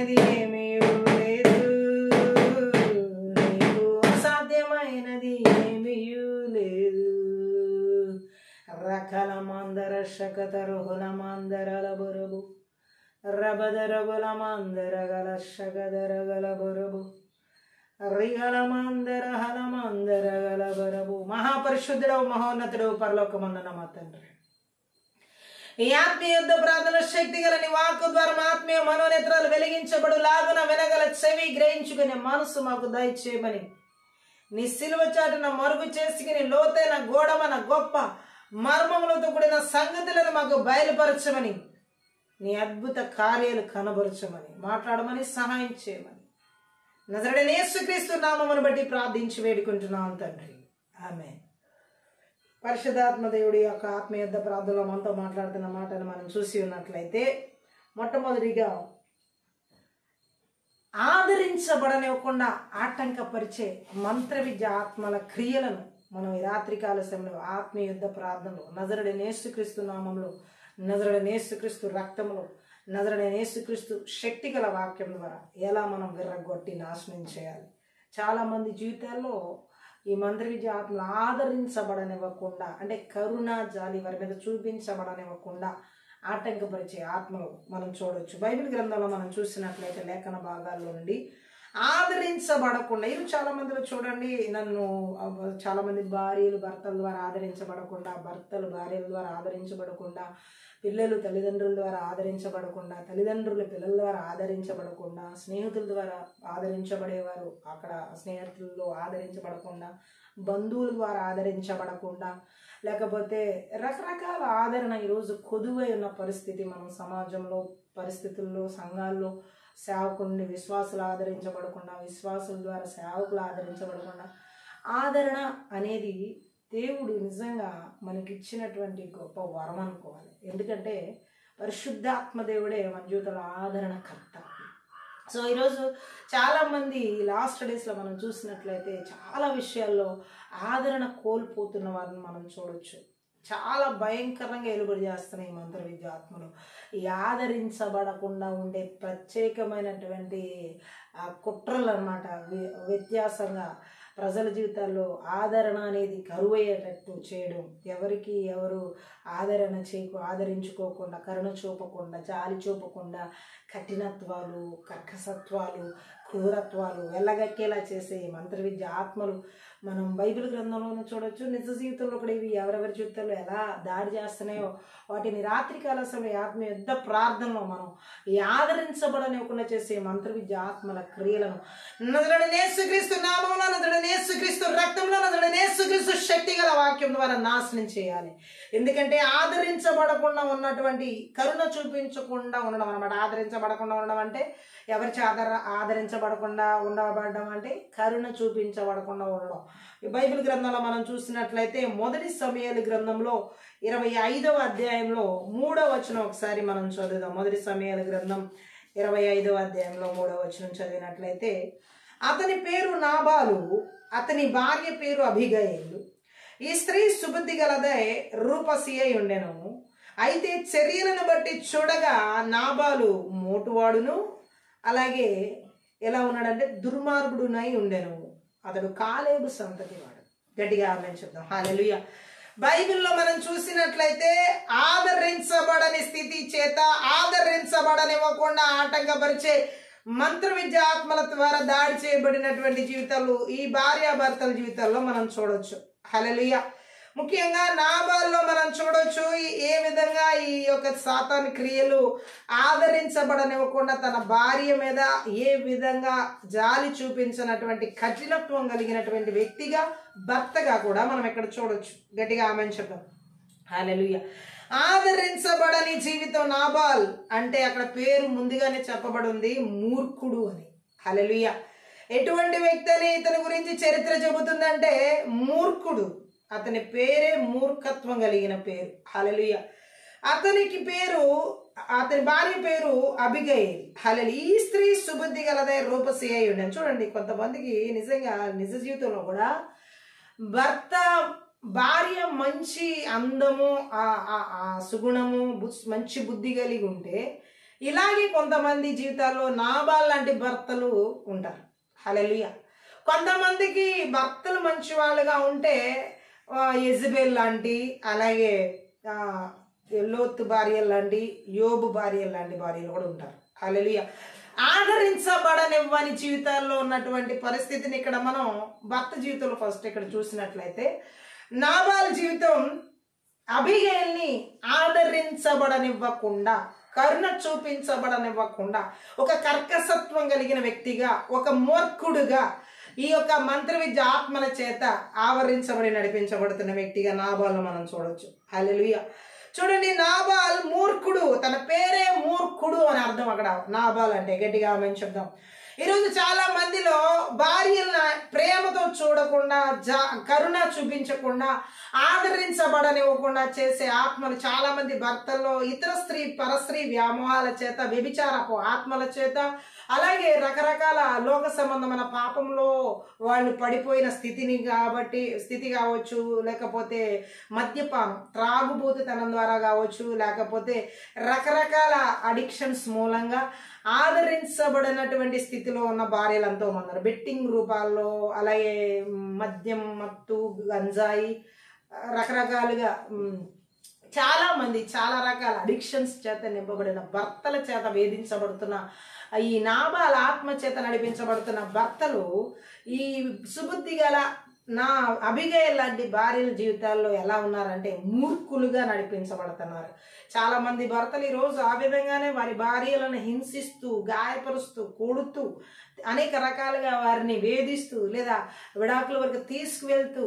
అసాధ్యమైనది ఏమీ లేదు, నీకు అసాధ్యమైనది ఏమీ లేదు. రకల మందర శకతరుహుల మందరల బొరబు రబదరబుల మందర గల శగదర గల బొరబు రిగల మందర హల మందర గల బొరబు. మహాపరిశుద్ధుడవు మహోన్నతుడవు పరలోకమందున్న మా తండ్రి, ఈ ఆత్మీయ యుద్ధ ప్రార్థన శక్తి గల నీ వాక్కు ద్వారా ఆత్మీయ మనోనేత్రాలు వెలిగించబడు లాగున వినగల చెవి గ్రహించుకునే మనసు మాకు దయచేయమని, నీ సిలువ చాటున మరుగు చేసుకుని లోతైన గోడమన గొప్ప మర్మములతో కూడిన సంగతులను మాకు బయలుపరచమని, నీ అద్భుత కార్యాలు కనబరచమని, మాట్లాడమని సహాయం చేయమని నజరేయుడైన యేసుక్రీస్తు నామమును బట్టి ప్రార్థించి వేడుకుంటున్నాం తండ్రి, ఆమేన్. పరిశుద్ధాత్మ దేవుడి యొక్క ఆత్మీయ యుద్ధ ప్రార్థనలో మనతో మాట్లాడుతున్న మాటను మనం చూసి ఉన్నట్లయితే, మొట్టమొదటిగా ఆదరించబడనివ్వకుండా ఆటంకపరిచే మంత్ర విద్య ఆత్మల క్రియలను మనం ఈ రాత్రికాల సమయంలో ఆత్మీయ యుద్ధ ప్రార్థనలో నజరేయుడైన యేసుక్రీస్తు నామంలో, నజరేయుడైన యేసుక్రీస్తు రక్తంలో, నజరేయుడైన యేసుక్రీస్తు శక్తి గల వాక్యం ద్వారా ఎలా మనం విర్రగొట్టి నాశనం చేయాలి. చాలామంది జీవితాల్లో ఈ మంత్ర విద్య ఆత్మలు ఆదరించబడనివ్వకుండా, అంటే కరుణ జాలి వారి మీద చూపించబడనివ్వకుండా ఆటంకపరిచే ఆత్మలు మనం చూడవచ్చు. బైబిల్ గ్రంథంలో మనం చూసినట్లయితే లేఖన భాగాల్లో నుండి ఆదరించబడకుండా, ఇది చాలా మందిలో చూడండి, చాలా మంది భార్యలు భర్తల ద్వారా ఆదరించబడకుండా, భర్తలు భార్యల ద్వారా ఆదరించబడకుండా, పిల్లలు తల్లిదండ్రుల ద్వారా ఆదరించబడకుండా, తల్లిదండ్రులు పిల్లల ద్వారా ఆదరించబడకుండా, స్నేహితుల ద్వారా ఆదరించబడేవారు అక్కడ స్నేహితుల్లో ఆదరించబడకుండా, బంధువుల ద్వారా ఆదరించబడకుండా, లేకపోతే రకరకాల ఆదరణ ఈరోజు కొదువై ఉన్న పరిస్థితి మనం సమాజంలో, పరిస్థితుల్లో, సంఘాల్లో సేవకుల్ని విశ్వాసులు ఆదరించబడకుండా, విశ్వాసుల ద్వారా సేవకులు ఆదరించబడకుండా, ఆదరణ అనేది దేవుడు నిజంగా మనకిచ్చినటువంటి గొప్ప వరం అనుకోవాలి. ఎందుకంటే పరిశుద్ధాత్మ దేవుడే మన జీవితంలో ఆదరణకర్త. సో ఈరోజు చాలామంది లాస్ట్ డేస్లో మనం చూసినట్లయితే చాలా విషయాల్లో ఆదరణ కోల్పోతున్న వారిని మనం చూడవచ్చు. చాలా భయంకరంగా ఎలుబడి చేస్తున్నాయి ఈ మంత్ర విద్య ఆత్మలు. ఈ ఆదరించబడకుండా ఉండే ప్రత్యేకమైనటువంటి కుట్రలు అన్నమాట. వ్యత్యాసంగా ప్రజల జీవితాల్లో ఆదరణ అనేది కరువయ్యేటట్టు చేయడం, ఎవరికి ఎవరు ఆదరించుకోకుండా, కరుణ చూపకుండా, జాలి చూపకుండా, కఠినత్వాలు, కర్కసత్వాలు, క్రూరత్వాలు వెళ్ళగక్కేలా చేసే మంత్ర విద్య ఆత్మలు మనం బైబిల్ గ్రంథంలోనూ చూడొచ్చు. నిజ జీవితంలో కూడా ఇవి ఎవరెవరి జీవితంలో ఎలా దాడి చేస్తున్నాయో వాటిని రాత్రికాల సమయ ఆత్మ యుద్ధ ప్రార్థనలో మనం ఈ ఆదరించబడనివ్వకుండా చేసే మంత్ర విద్య ఆత్మల క్రియలను నజరేయుడైన యేసుక్రీస్తు నామములో, నజరేయుడైన యేసుక్రీస్తు రక్తంలో, నజరేయుడైన యేసుక్రీస్తు శక్తి గల వాక్యం ద్వారా నాశనం చేయాలి. ఎందుకంటే ఆదరించబడకుండా ఉన్నటువంటి, కరుణ చూపించకుండా ఉండడం అన్నమాట. ఆదరించబడకుండా ఉండడం అంటే ఎవరి ఆదరించబడకుండా ఉండబడడం అంటే కరుణ చూపించబడకుండా ఉండడం. ఈ బైబిల్ గ్రంథంలో మనం చూసినట్లయితే మొదటి సమూయేలు గ్రంథంలో 25వ అధ్యాయంలో 3వ వచనం ఒకసారి మనం చదువుదాం. మొదటి సమూయేలు గ్రంథం 25వ అధ్యాయంలో 3వ వచనం చదివినట్లయితే, అతని పేరు నాబాలు, అతని భార్య పేరు అబిగయీలు. ఈ స్త్రీ సుబుద్ధి గలదై రూపసి అయి ఉండెను. అయితే చర్యలను బట్టి చూడగా నాబాలు మోటువాడును, అలాగే ఎలా ఉన్నాడంటే దుర్మార్గుడునై ఉండెను. అతడు కాలేబు సంతతి వాడు. గట్టిగా ఆమేన్ చెప్దాం. హల్లెలూయా. బైబిల్లో మనం చూసినట్లయితే ఆదరించబడని స్థితి చేత ఆదరించబడనివ్వకుండా ఆటంకపరిచే మంత్ర విద్య ఆత్మల ద్వారా దాడి చేయబడినటువంటి జీవితాలు ఈ భార్యాభర్తల జీవితాల్లో మనం చూడొచ్చు. హల్లెలూయా. ముఖ్యంగా నాబాల్లో మనం చూడొచ్చు ఏ విధంగా ఈ యొక్క సాతాను క్రియలు ఆదరించబడనివ్వకుండా తన భార్య మీద ఏ విధంగా జాలి చూపించినటువంటి కఠినత్వం కలిగినటువంటి వ్యక్తిగా, భర్తగా కూడా మనం ఇక్కడ చూడొచ్చు. గట్టిగా ఆమేన్ చెప్దాం. హల్లెలూయా. ఆదరించబడని జీవితం నాబాల్ అంటే అక్కడ పేరు ముందుగానే చెప్పబడి ఉంది, మూర్ఖుడు అని. హల్లెలూయా. ఎటువంటి వ్యక్తి అని ఇతని గురించి చరిత్ర చెబుతుందంటే మూర్ఖుడు. అతని పేరే మూర్ఖత్వం కలిగిన పేరు. హల్లెలూయా. అతని భార్య పేరు అబిగయీల్. హల్లెలూయా. ఈ స్త్రీ సుబుద్ధి గలదై రూపసి అయి ఉండేది. చూడండి, కొంతమందికి నిజంగా నిజ జీవితంలో కూడా భార్య మంచి అందము, సుగుణము, మంచి బుద్ధి కలిగి ఉంటే ఇలాగే కొంతమంది జీవితాల్లో నాబాల్ లాంటి భర్తలు ఉంటారు. హల్లెలూయా. కొంతమందికి భర్తలు మంచి వాళ్ళుగా ఉంటే యెజబెల్ లాంటి, అలాగే లోతు భార్యలు లాంటి, యోబు భార్యలు లాంటి భార్యలు కూడా ఉంటారు. హల్లెలూయా. ఆదరించబడనివ్వని జీవితాల్లో ఉన్నటువంటి పరిస్థితిని ఇక్కడ మనం భర్త జీవితంలో ఫస్ట్ ఇక్కడ చూసినట్లయితే, నాబాల్ జీవితం అబిగైల్ని ఆదరించబడనివ్వకుండా, కరుణ చూపించబడనివ్వకుండా, ఒక కర్కసత్వం కలిగిన వ్యక్తిగా, ఒక మూర్ఖుడుగా, ఈ యొక్క మంత్ర విద్య ఆత్మల చేత ఆవరించబడి నడిపించబడుతున్న వ్యక్తిగా నాబాల్ను మనం చూడొచ్చు. హల్లెలూయా. చూడండి, నాబాల్ మూర్ఖుడు, తన పేరే మూర్ఖుడు అని అర్థం అక్కడ. నాబాల్ అంటే గట్టిగా ఆమె చెప్దాం. ఈరోజు చాలా మందిలో భార్యలను ప్రేమతో చూడకుండా, కరుణ చూపించకుండా, ఆదరించబడనివ్వకుండా చేసే ఆత్మలు చాలా మంది భర్తల్లో ఇతర స్త్రీ పరస్త్రీ వ్యామోహాల చేత, వ్యభిచారపు ఆత్మల చేత, అలాగే రకరకాల లోక సంబంధమైన పాపంలో వాళ్ళు పడిపోయిన స్థితి కావచ్చు, లేకపోతే మద్యపానం త్రాగుబోతుతనం ద్వారా కావచ్చు, లేకపోతే రకరకాల అడిక్షన్స్ మూలంగా ఆదరించబడినటువంటి స్థితిలో ఉన్న భార్యలు ఎంతో మంది ఉన్నారు. బెట్టింగ్ రూపాల్లో, అలాగే మద్యం, మత్తు, గంజాయి, రకరకాలుగా చాలా మంది చాలా రకాల అడిక్షన్స్ చేత నింపబడిన భర్తల చేత వేధించబడుతున్న ఈ నాబాల్ ఆత్మ చేత నడిపించబడుతున్న భర్తలు ఈ సుబుద్ధి గల నా అబిగైల్ లాంటి భార్యల జీవితాల్లో ఎలా ఉన్నారంటే మూర్ఖులుగా నడిపించబడుతున్నారు. చాలా మంది భర్తలు ఈరోజు ఆ విధంగానే వారి భార్యలను హింసిస్తూ, గాయపరుస్తూ, కొడుతూ, అనేక రకాలుగా వారిని వేధిస్తూ, లేదా విడాకుల వరకు తీసుకువెళ్తూ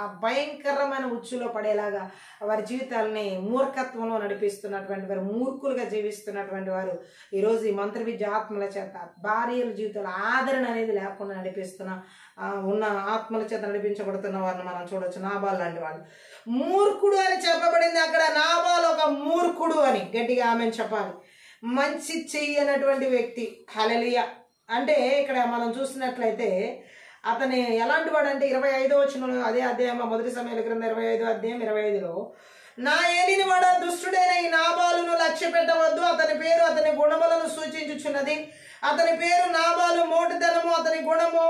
ఆ భయంకరమైన ఉచ్చులో పడేలాగా వారి జీవితాలని మూర్ఖత్వంలో నడిపిస్తున్నటువంటి వారు, మూర్ఖులుగా జీవిస్తున్నటువంటి వారు ఈరోజు ఈ మంత్ర విద్య ఆత్మల చేత భార్యల జీవితాల ఆదరణ అనేది లేకుండా ఉన్న ఆత్మల చేత నడిపించబడుతున్న వారిని మనం చూడొచ్చు. నాబాల్ లాంటి వాళ్ళు మూర్ఖుడు అని చెప్పబడింది అక్కడ. నాబాల్ ఒక మూర్ఖుడు అని గట్టిగా ఆమె చెప్పాలి. మంచి చెయ్యనటువంటి వ్యక్తి. హల్లెలూయా. అంటే ఇక్కడ మనం చూసినట్లయితే అతని ఎలాంటి వాడు అంటే 25వ వచనంలో, అదే అధ్యాయం, మొదటి సమయాల గ్రంథం 25వ అధ్యాయం 25లో, నా ఏలిన వాడ దుష్టుడైన ఈ నాబాలును లక్ష్య పెట్టవద్దు, అతని పేరు అతని గుణములను సూచించుచున్నది. అతని పేరు నాబాలు, మోటుతనము అతని గుణము,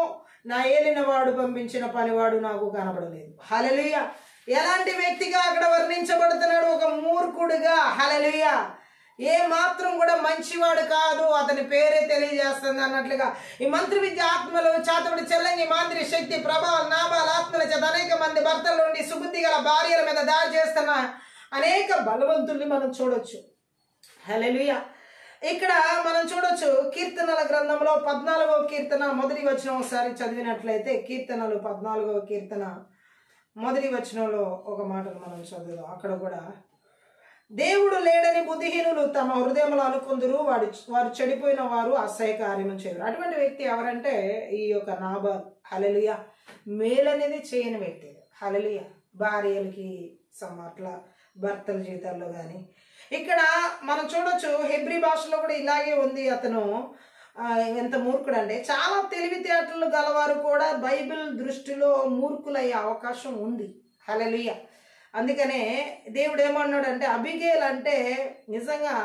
నా ఏలిన వాడు పంపించిన పనివాడు నాకు కనబడలేదు. హల్లెలూయా. ఎలాంటి వ్యక్తిగా అక్కడ వర్ణించబడుతున్నాడు? ఒక మూర్ఖుడుగా. హల్లెలూయా. ఏ మాత్రం కూడా మంచివాడు కాదు, అతని పేరే తెలియజేస్తుంది అన్నట్లుగా ఈ మంత్ర విద్య ఆత్మలు, చాతబడి చెల్లంగి మాంత్రి శక్తి ప్రభావం నాబాల్ ఆత్మల చేత అనేక మంది భర్తల నుండి సుబుద్ధి గల భార్యల మీద దాడి చేస్తున్న అనేక బలవంతుల్ని మనం చూడొచ్చు. హల్లెలూయా. ఇక్కడ మనం చూడొచ్చు కీర్తనల గ్రంథంలో 14వ కీర్తన మొదటి వచనం ఒకసారి చదివినట్లయితే, కీర్తనలు 14వ కీర్తన మొదటి వచనంలో ఒక మాటను మనం చదువుదాం. అక్కడ కూడా, దేవుడు లేడని బుద్ధిహీనులు తమ హృదయంలో అనుకుందురు, వారు చెడిపోయిన వారు అసహ్య కార్యము చేయరు. అటువంటి వ్యక్తి ఎవరంటే ఈ యొక్క నాబాల్. హల్లెలూయా. మేలనేది చేయని వ్యక్తి. హల్లెలూయా. భార్యలకి అట్లా భర్తల జీవితాల్లో కానీ ఇక్కడ మనం చూడొచ్చు. హెబ్రీ భాషలో కూడా ఇలాగే ఉంది. అతను ఎంత మూర్ఖుడు అంటే, చాలా తెలివితేటలు గలవారు కూడా బైబిల్ దృష్టిలో మూర్ఖులయ్యే అవకాశం ఉంది. హల్లెలూయా. అందుకనే దేవుడు ఏమన్నాడంటే, అబిగైల్ అంటే నిజంగా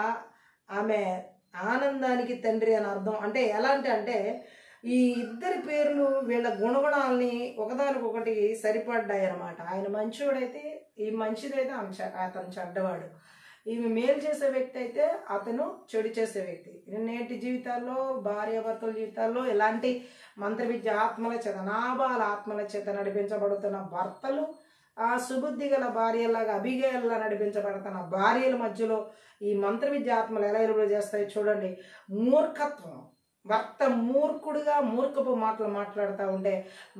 ఆమె ఆనందానికి తండ్రి అని అర్థం. అంటే ఎలాంటి అంటే ఈ ఇద్దరి పేర్లు వీళ్ళ గుణగుణాలని ఒకదానికొకటి సరిపడ్డాయి అన్నమాట. ఆయన మంచివాడైతే ఈ మంచిదైతే అతను చెడ్డవాడు, ఈమె మేలు చేసే వ్యక్తి అయితే అతను చెడు చేసే వ్యక్తి. నేటి జీవితాల్లో, భార్యాభర్తల జీవితాల్లో ఇలాంటి మంత్ర విద్య ఆత్మల చేత, నాబాల్ ఆత్మల చేత నడిపించబడుతున్న భర్తలు, ఆ సుబుద్ధి గల భార్యలాగా అబిగైల్లా నడిపించబడుతున్న భార్యల మధ్యలో ఈ మంత్ర విద్య ఆత్మలు ఎలా ఎలుబడి చేస్తాయి చూడండి. మూర్ఖత్వం. భర్త మూర్ఖుడుగా మూర్ఖపు మాటలు మాట్లాడుతూ ఉంటే,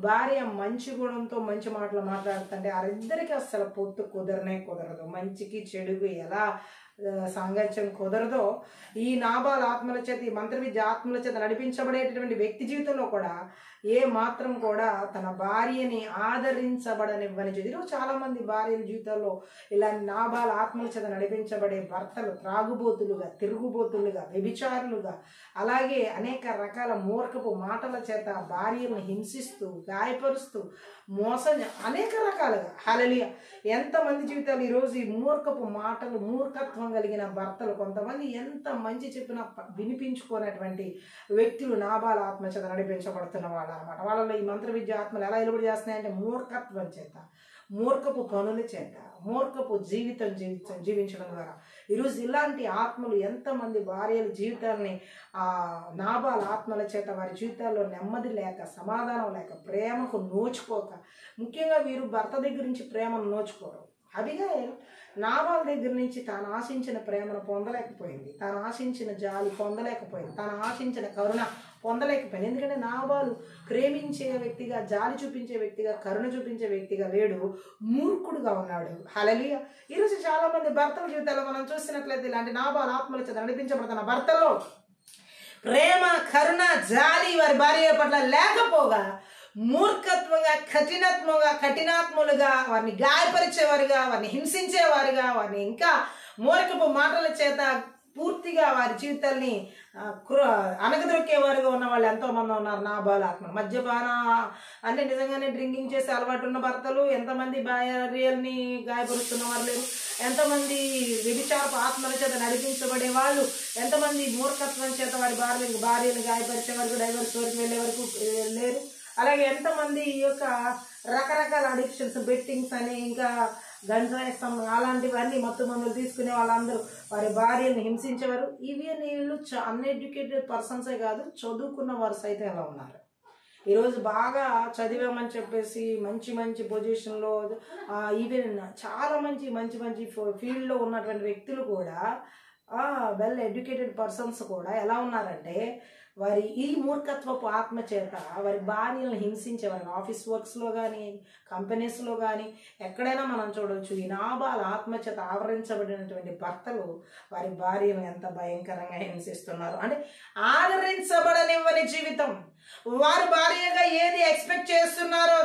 భార్య మంచి గుణంతో మంచి మాటలు మాట్లాడుతుంటే వారిద్దరికి అసలు పొత్తు కుదరదు. మంచికి చెడుకు ఎలా సాంగత్యం కుదరదో, ఈ నాబాల్ ఆత్మల చేత, ఈ మంత్ర విద్య ఆత్మల చేత నడిపించబడేటటువంటి వ్యక్తి జీవితంలో కూడా ఏ మాత్రం కూడా తన భార్యని ఆదరించబడనివ్వని జీవితం. చాలా మంది భార్యల జీవితాల్లో ఇలాంటి నాబాల్ ఆత్మల చేత నడిపించబడే భర్తలు త్రాగుబోతులుగా, తిరుగుబోతులుగా, వ్యభిచారులుగా, అలాగే అనేక రకాల మూర్ఖపు మాటల చేత భార్యలను హింసిస్తూ, గాయపరుస్తూ, మోసం, అనేక రకాలుగా. హల్లెలూయా. ఎంతమంది జీవితాలు ఈరోజు ఈ మూర్ఖపు మాటలు, మూర్ఖత్వం కలిగిన భర్తలు కొంతమంది ఎంత మంచి చెప్పినా వినిపించుకోనటువంటి వ్యక్తులు నాబాల ఆత్మ చేత నడిపించబడుతున్న వాళ్ళు అనమాట. వాళ్ళలో ఈ మంత్ర విద్య ఆత్మలు ఎలా ఎలుబడి చేస్తున్నాయంటే మూర్ఖత్వం చేత, మూర్ఖపు పనుల చేత, మూర్ఖపు జీవితం జీవించడం ద్వారా. ఈరోజు ఇలాంటి ఆత్మలు ఎంతమంది భార్యల జీవితాలని నాబాల ఆత్మల చేత వారి జీవితాల్లో నెమ్మది లేక, సమాధానం లేక, ప్రేమకు నోచుకోక, ముఖ్యంగా వీరు భర్త దగ్గర నుంచి ప్రేమను నోచుకోరు. అబిగయీల్ నాబాల్ దగ్గర నుంచి తాను ఆశించిన ప్రేమను పొందలేకపోయింది, తాను ఆశించిన జాలి పొందలేకపోయింది, తాను ఆశించిన కరుణ పొందలేకపోయింది. ఎందుకంటే నాబాలు ప్రేమించే వ్యక్తిగా, జాలి చూపించే వ్యక్తిగా, కరుణ చూపించే వ్యక్తిగా లేడు, మూర్ఖుడుగా ఉన్నాడు. హల్లెలూయా. ఈరోజు చాలా మంది భర్తల జీవితాల్లో మనం చూసినట్లయితే ఇలాంటి నాబాల ఆత్మల చేత నడిపించబడుతున్న భర్తలో ప్రేమ, కరుణ, జాలి వారి భార్య పట్ల లేకపోగా మూర్ఖత్వంగా, కఠినాత్ములుగా, వారిని గాయపరిచేవారుగా, వారిని హింసించేవారుగా, వారిని ఇంకా మూర్ఖపు మాటల చేత పూర్తిగా వారి జీవితాల్ని అనగదొక్కేవారుగా ఉన్న వాళ్ళు ఎంతో మంది ఉన్నారు. నాబాల ఆత్మ మద్యపాన అంటే నిజంగానే డ్రింకింగ్ చేసే అలవాటు ఉన్న భర్తలు ఎంతమంది భార్యల్ని గాయపరుస్తున్న వారు లేరు, ఎంతమంది వ్యభిచారపు ఆత్మల చేత నడిపించబడే వాళ్ళు, ఎంతమంది మూర్ఖత్వం చేత వారి భార్యను గాయపరిచే వరకు, డైవర్స్ వరకు వెళ్ళే వరకు లేరు. అలాగే ఎంతమంది ఈ యొక్క రకరకాల అడిక్షన్స్, బెట్టింగ్స్ అని, ఇంకా గంజాయిసం అలాంటివన్నీ మత్తు మందులు తీసుకునే వాళ్ళందరూ వారి భార్యను హింసించేవారు. ఇవి వీళ్ళు అన్ఎడ్యుకేటెడ్ పర్సన్సే కాదు, చదువుకున్న వారు సైతం ఎలా ఉన్నారు. ఈరోజు బాగా చదివామని చెప్పేసి మంచి మంచి పొజిషన్లో, ఈవెన్ చాలా మంచి ఫీల్డ్లో ఉన్నటువంటి వ్యక్తులు కూడా, వెల్ ఎడ్యుకేటెడ్ పర్సన్స్ కూడా ఎలా ఉన్నారంటే వారి ఈ మూర్ఖత్వపు ఆత్మ చేత వారి భార్యలను హింసించేవారు. ఆఫీస్ వర్క్స్లో కానీ, కంపెనీస్లో కానీ ఎక్కడైనా మనం చూడవచ్చు. ఈ నాబాల ఆత్మ చేత ఆవరించబడినటువంటి భర్తలు వారి భార్యను ఎంత భయంకరంగా హింసిస్తున్నారు అంటే, ఆదరించబడనివ్వని జీవితం. వారు భార్యగా ఏది ఎక్స్పెక్ట్ చేస్తున్నారో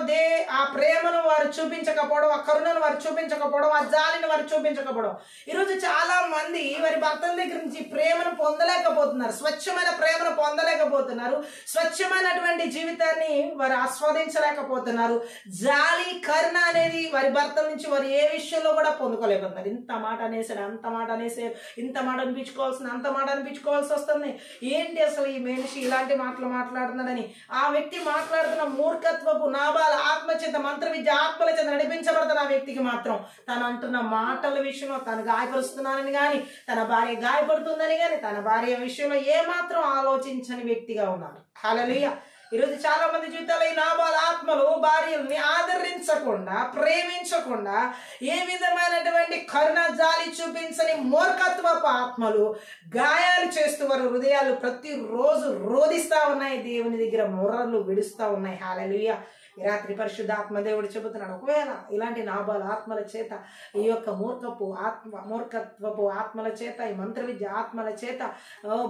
ఆ ప్రేమను వారు చూపించకపోవడం, ఆ కరుణను వారు చూపించకపోవడం, ఆ జాలిని వారు చూపించకపోవడం. ఈరోజు చాలా మంది వారి భర్తల దగ్గర నుంచి ప్రేమను పొందలేకపోతున్నారు, స్వచ్ఛమైన ప్రేమను పొందలేకపోతున్నారు, స్వచ్ఛమైనటువంటి జీవితాన్ని వారు ఆస్వాదించలేకపోతున్నారు. జాలి, కరుణ అనేది వారి భర్తల నుంచి వారు ఏ విషయంలో కూడా పొందుకోలేకపోతున్నారు. ఇంత మాట అనేసాడు, అంత మాట అనేసాడు, ఇంత మాట అనిపించుకోవాల్సింది, అంత మాట అనిపించుకోవాల్సి వస్తుంది. ఏంటి అసలు ఈ మనిషి ఇలాంటి మాటలు మాట్లాడుతున్నాడని ఆ వ్యక్తి మాట్లాడుతున్న మూర్ఖత్వపు నాబాల ఆత్మ చేత, మంత్ర విద్య ఆత్మల చేత నడిపించబడుతున్న ఆ వ్యక్తికి మాత్రం తను అంటున్న మాటల విషయంలో తాను గాయపరుస్తున్నానని కానీ, తన భార్య గాయపడుతుందని కానీ, తన భార్య విషయంలో ఏమాత్రం ఆలోచించని వ్యక్తిగా ఉన్నారు. హల్లెలూయా. ఈరోజు చాలా మంది జీవితాల్లో ఈ నాబాల ఆత్మలు భార్యల్ని ఆదరించకుండా, ప్రేమించకుండా, ఏ విధమైనటువంటి కరుణ, జాలి చూపించని మూర్ఖత్వపు ఆత్మలు గాయాలు చేస్తూ వారు హృదయాలు ప్రతిరోజు రోధిస్తా ఉన్నాయి, దేవుని దగ్గర మొర్రలు విడుస్తూ ఉన్నాయి. హల్లెలూయా. ఈ రాత్రి పరిశుద్ధాత్మ దేవుడు చెబుతున్నాడు, ఒకవేళ ఇలాంటి నాబాల ఆత్మల చేత, ఈ యొక్క మూర్ఖత్వపు ఆత్మల చేత, ఈ మంత్ర విద్య ఆత్మల చేత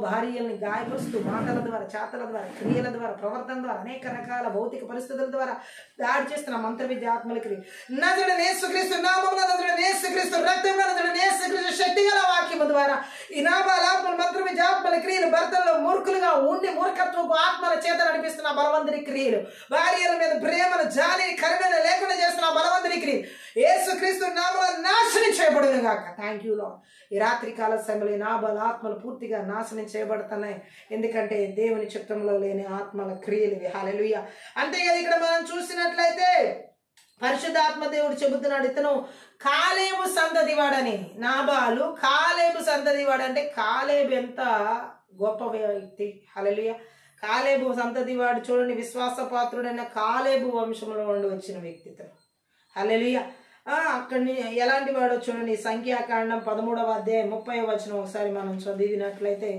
భార్యల్ని గాయపరుస్తూ మాటల ద్వారా, చేతల ద్వారా, క్రియల ద్వారా, ప్రవర్తన ద్వారా, అనేక రకాల భౌతిక పరిస్థితుల ద్వారా దాడి చేస్తున్న మంత్ర విద్య ఆత్మలకి నజరుడైన యేసుక్రీస్తు నామమున, నజరుడైన యేసుక్రీస్తు రక్తమున, నజరుడైన యేసుక్రీస్తు శక్తిగల వాక్యము ద్వారా ఈ నాబాల ఆత్మల, మంత్ర విద్య ఆత్మల క్రియలు, భర్తల్లో మూర్ఖులుగా ఉండి మూర్ఖత్వపు ఆత్మల చేత నడిపిస్తున్న బలవంతుని క్రియలు, భార్యల మీద ప్రేమను, జాలిని, కరుణను లేకుండా చేస్తున్న బలవంతుని క్రియలు యేసుక్రీస్తు నామమున నాశనం చేయబడును గాక. Thank you Lord. ఈ రాత్రి కాల సమయంలో నాబాల ఆత్మలు పూర్తిగా నాశనం చేయబడుతున్నాయి, ఎందుకంటే దేవుని చిత్తంలో లేని ఆత్మల క్రియలు. హల్లెలూయా. అంతేకాదు ఇక్కడ మనం చూసినట్లయితే పరిశుద్ధాత్మ దేవుడు చెబుతున్నాడు, ఇతను కాలేబు సంతతి వాడని. నాబాలు కాలేబు సంతతి వాడంటే కాలేబు ఎంత గొప్ప వ్యక్తి. హల్లెలూయా. కాలేబు సంతతి వాడు చూడండి, విశ్వాసపాత్రుడైన కాలేబు వంశంలో నుండి వచ్చిన వ్యక్తిత్వం. హల్లెలూయా. అక్కడిని ఎలాంటి వాడో చూడండి, సంఖ్యాకాండం 13వ అధ్యాయం 30వ వచనం ఒకసారి మనం చదివినట్లయితే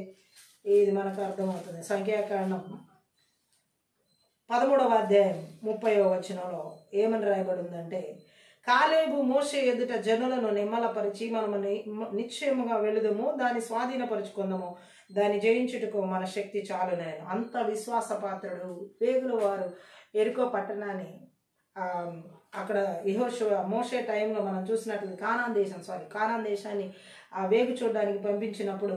ఇది మనకు అర్థమవుతుంది. సంఖ్యాకాండం 13వ అధ్యాయం 30వ వచనంలో ఏమని రాయబడి ఉందంటే, కాలేబు మోషే ఎదుట జనులను నిమ్మలపరిచి, మనము నిశ్చయముగా వెళుదము, దాన్ని స్వాధీనపరుచుకుందాము, దాన్ని జయించుటకు మన శక్తి చాలునని. అంత విశ్వాసపాత్రుడు. వేగుల వారు ఎరుకో పట్టణాన్ని, అక్కడ యెహోషువ మోషే టైంలో మనం చూసినట్లు కానాన్ దేశాన్ని వేగు చూడడానికి పంపించినప్పుడు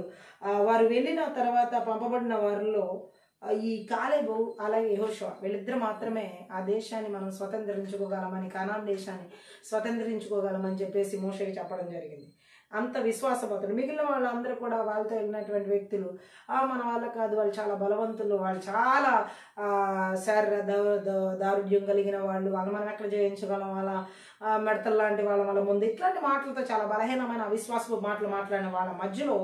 వారు వెళ్ళిన తర్వాత పంపబడిన వారిలో ఈ కాలేబు అలాగే యెహోషువ వీళ్ళిద్దరు మాత్రమే ఆ దేశాన్ని మనం స్వతంత్రించుకోగలమని, కానాన్ దేశాన్ని స్వతంత్రించుకోగలమని చెప్పేసి మోషేకి చెప్పడం జరిగింది. అంత విశ్వాసపాత్రుడు. మిగిలిన వాళ్ళందరూ కూడా వాళ్ళతో వెళ్ళినటువంటి వ్యక్తులు మన వాళ్ళ కాదు, వాళ్ళు చాలా బలవంతులు, వాళ్ళు చాలా దారుఢ్యం కలిగిన వాళ్ళు, వాళ్ళు మనం ఎక్కడ జయించగలం, వాళ్ళ మెడతలు లాంటి వాళ్ళ ముందు ఇట్లాంటి మాటలతో చాలా బలహీనమైన అవిశ్వాసపు మాటలు మాట్లాడిన వాళ్ళ మధ్యలో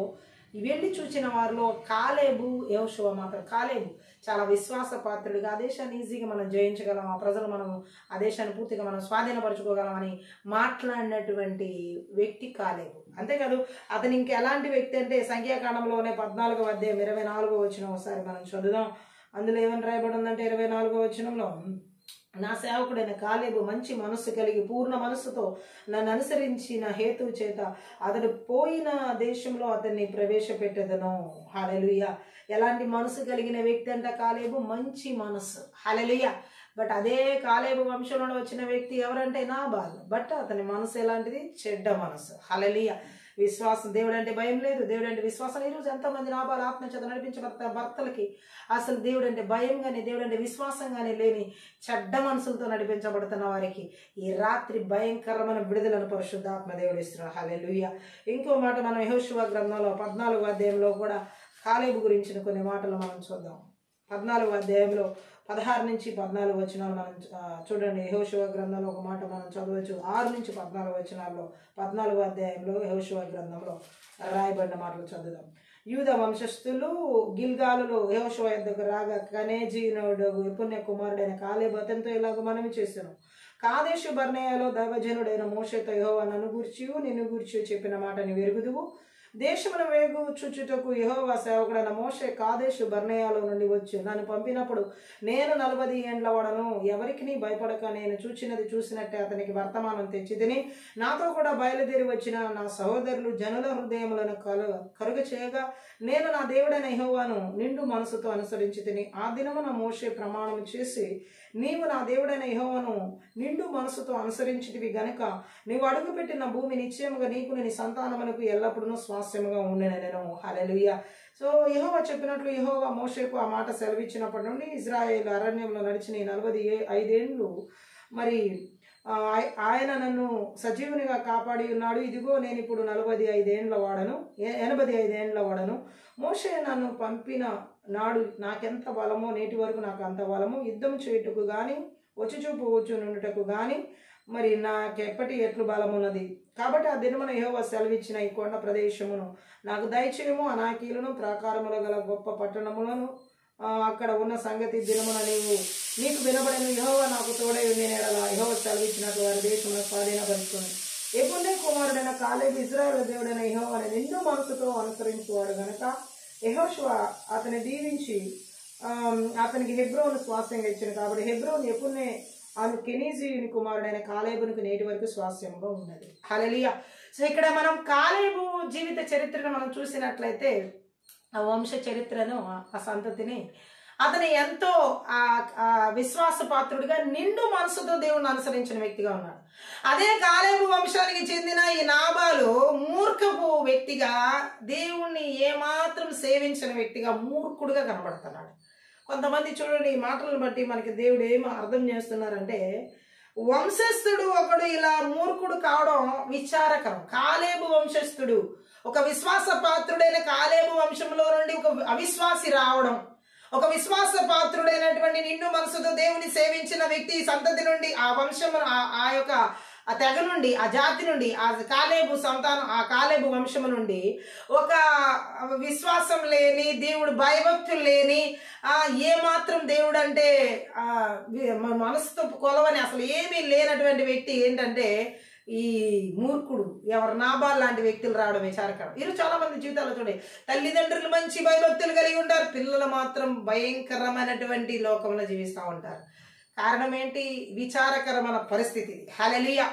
వెళ్ళి చూసిన వారిలో కాలేబు యెహోషువ మాత్రం. కాలేబు చాలా విశ్వాసపాత్రుడిగా ఆ దేశాన్ని ఈజీగా మనం జయించగలం, ఆ ప్రజలు మనం ఆ దేశాన్ని పూర్తిగా మనం స్వాధీనపరచుకోగలం అని మాట్లాడినటువంటి వ్యక్తి కాలేబు. అంతేకాదు అతను ఇంకెలాంటి వ్యక్తి అంటే సంఖ్యాకాండంలోనే 14వ అధ్యాయం 24వ వచనం ఒకసారి మనం చదువుదాం. అందులో ఏమని రాయబడి ఉందంటే 24వ వచనంలో, నా సేవకుడైన కాలేబు మంచి మనస్సు కలిగి పూర్ణ మనస్సుతో నన్ను అనుసరించిన హేతువు చేత అతడు పోయిన దేశంలో అతన్ని ప్రవేశపెట్టెదను. హల్లెలూయా. ఎలాంటి మనసు కలిగిన వ్యక్తి అంట కాలేబు? మంచి మనస్సు. హల్లెలూయా. బట్ అదే కాలేబు వంశంలో వచ్చిన వ్యక్తి ఎవరంటే నాబాలు. బట్ అతని మనసు ఎలాంటిది? చెడ్డ మనసు. హల్లెలూయా. విశ్వాసం, దేవుడు అంటే భయం లేదు, దేవుడు అంటే విశ్వాసం. ఈరోజు ఎంతోమంది నాబాలు ఆత్మచేత నడిపించబడతారు భర్తలకి అసలు దేవుడు అంటే భయం కానీ, దేవుడు అంటే విశ్వాసం కానీ లేని చెడ్డ మనసులతో నడిపించబడుతున్న వారికి ఈ రాత్రి భయంకరమైన విడుదలను పరిశుద్ధాత్మ దేవుడు ఇస్తున్నారు. హల్లెలూయా. ఇంకో మాట మనం యెహోషువ గ్రంథంలో 14వ అధ్యాయంలో కూడా కాలేబు గురించిన కొన్ని మాటలు మనం చూద్దాం. 14వ అధ్యాయంలో 16 నుంచి 14 వచనాలు మనం చూడండి. యెహోషువ గ్రంథంలో ఒక మాట మనం చదవచ్చు. 6 నుంచి 14 వచనాల్లో 14వ అధ్యాయంలో యెహోషువ గ్రంథంలో రాయబడిన మాటలు చదువుదాం. యూదా వంశస్థులు గిల్గాలులో యెహోషువ యొద్దకు రాగా కనేజీనుడు యెఫున్నె కుమారుడైన కాలేబు అతనితో ఇలాగ మనవి చేశాను. కాదేషు బర్నేయలో దైవజనుడైన మోషేతో యెహోవా నన్ను గూర్చి నిన్ను గూర్చి చెప్పిన మాటని వెరుగుదువు. దేశమును వేగు చూచుటకు యెహోవా సేవకుడైన మోషే కాదేషు బర్నేయాలో నుండి వచ్చి నన్ను పంపినప్పుడు నేను 40 ఏండ్ల వాడను. ఎవరికి భయపడక నేను చూచినది చూసినట్టే అతనికి వర్తమానం తెచ్చి తిని నాతో కూడా బయలుదేరి వచ్చిన నా సహోదరులు జనుల హృదయములను కరుగ చేయగా నేను నా దేవుడైన యెహోవాను నిండు మనసుతో అనుసరించి తిని ఆ దినమున మోషే ప్రమాణం చేసి, నీవు నా దేవుడైన యెహోవాను నిండు మనసుతో అనుసరించితివి గనుక నీవు అడుగుపెట్టిన భూమి నిశ్చయముగా నీకు నీ సంతానమునకు ఎల్లప్పుడూ స్వాస్థ్యముగా ఉండెనెను. హల్లెలూయా. సో యెహోవా చెప్పినట్లు యెహోవా మోషేకు ఆ మాట సెలవిచ్చినప్పటి నుండి ఇశ్రాయేలు అరణ్యంలో నడిచిన 45 ఏండ్లు మరి ఆయన నన్ను సజీవునిగా కాపాడి ఉన్నాడు. ఇదిగో నేను ఇప్పుడు 85 ఏండ్ల వాడను. మోషే నన్ను పంపిన నాడు నాకెంత బలమో నేటి వరకు నాకు అంత బలము. యుద్ధం చేయుటకు గాని వచ్చుచూపు నుండుటకు గాని మరి నాకెప్పటి ఎట్లు బలమున్నది. కాబట్టి ఆ దినమున యెహోవా సెలవిచ్చిన ఈ కొండ ప్రదేశమును నాకు దయచేయము. అనాకీలను ప్రాకారముల గల గొప్ప పట్టణములను అక్కడ ఉన్న సంగతి దినమున నీకు వినబడను. యెహోవా నాకు తోడై ఉంది నేడలా యెహోవా సెలవిచ్చినట్లు వారి దేశమును స్వాధీనపరుచుకుని యెఫున్నె కుమారుడైన కాలేబు ఇశ్రాయేలు దేవుడైన యెహోవాను నిండు మనసుతో అనుసరించువాడు గనుక యెహోషువ అతని దీవించి అతనికి హెబ్రోను స్వాస్థ్యంగా ఇచ్చాను. కాబట్టి హెబ్రోను యెఫున్నె అను కెనీజీయుని కుమారుడైన కాలేబునికి నేటి వరకు స్వాస్థ్యంగా ఉన్నది. హల్లెలూయా. సో ఇక్కడ మనం కాలేబు జీవిత చరిత్రను మనం చూసినట్లయితే ఆ వంశ చరిత్రను, ఆ సంతతిని, అతను ఎంతో విశ్వాసపాత్రుడిగా నిండు మనసుతో దేవుణ్ణి అనుసరించిన వ్యక్తిగా ఉన్నాడు. అదే కాలేబు వంశానికి చెందిన ఈ నాబాలు మూర్ఖపు వ్యక్తిగా, దేవుణ్ణి ఏమాత్రం సేవించిన వ్యక్తిగా, మూర్ఖుడుగా కనబడుతున్నాడు. కొంతమంది చూడండి, ఈ మాటలను బట్టి మనకి దేవుడు ఏమో అర్థం చేస్తున్నారంటే, వంశస్థుడు ఒకడు ఇలా మూర్ఖుడు కావడం విచారకరం. కాలేబు వంశస్థుడు, ఒక విశ్వాస పాత్రుడైన కాలేబు వంశంలో నుండి ఒక అవిశ్వాసి రావడం, ఒక విశ్వాస పాత్రుడైనటువంటి నిండు మనసుతో దేవుని సేవించిన వ్యక్తి సంతతి నుండి, ఆ వంశము ఆ యొక్క ఆ తెగ నుండి, ఆ జాతి నుండి, ఆ కాలేబు సంతానం, ఆ కాలేబు వంశము నుండి ఒక విశ్వాసం లేని, దేవుడు భయభక్తులు లేని, ఏమాత్రం దేవుడు అంటే మనసుతో కొలవని అసలు ఏమీ లేనటువంటి వ్యక్తి ఏంటంటే ఈ మూర్ఖుడు, ఎవరు నాబాల్ లాంటి వ్యక్తులు రావడం విచారకరం. ఈరోజు చాలా మంది జీవితాల్లో చూడండి, తల్లిదండ్రులు మంచి భయభక్తులు కలిగి ఉంటారు, పిల్లలు మాత్రం భయంకరమైనటువంటి లోకంలో జీవిస్తూ ఉంటారు. కారణం ఏంటి? విచారకరమైన పరిస్థితి. హల్లెలూయా.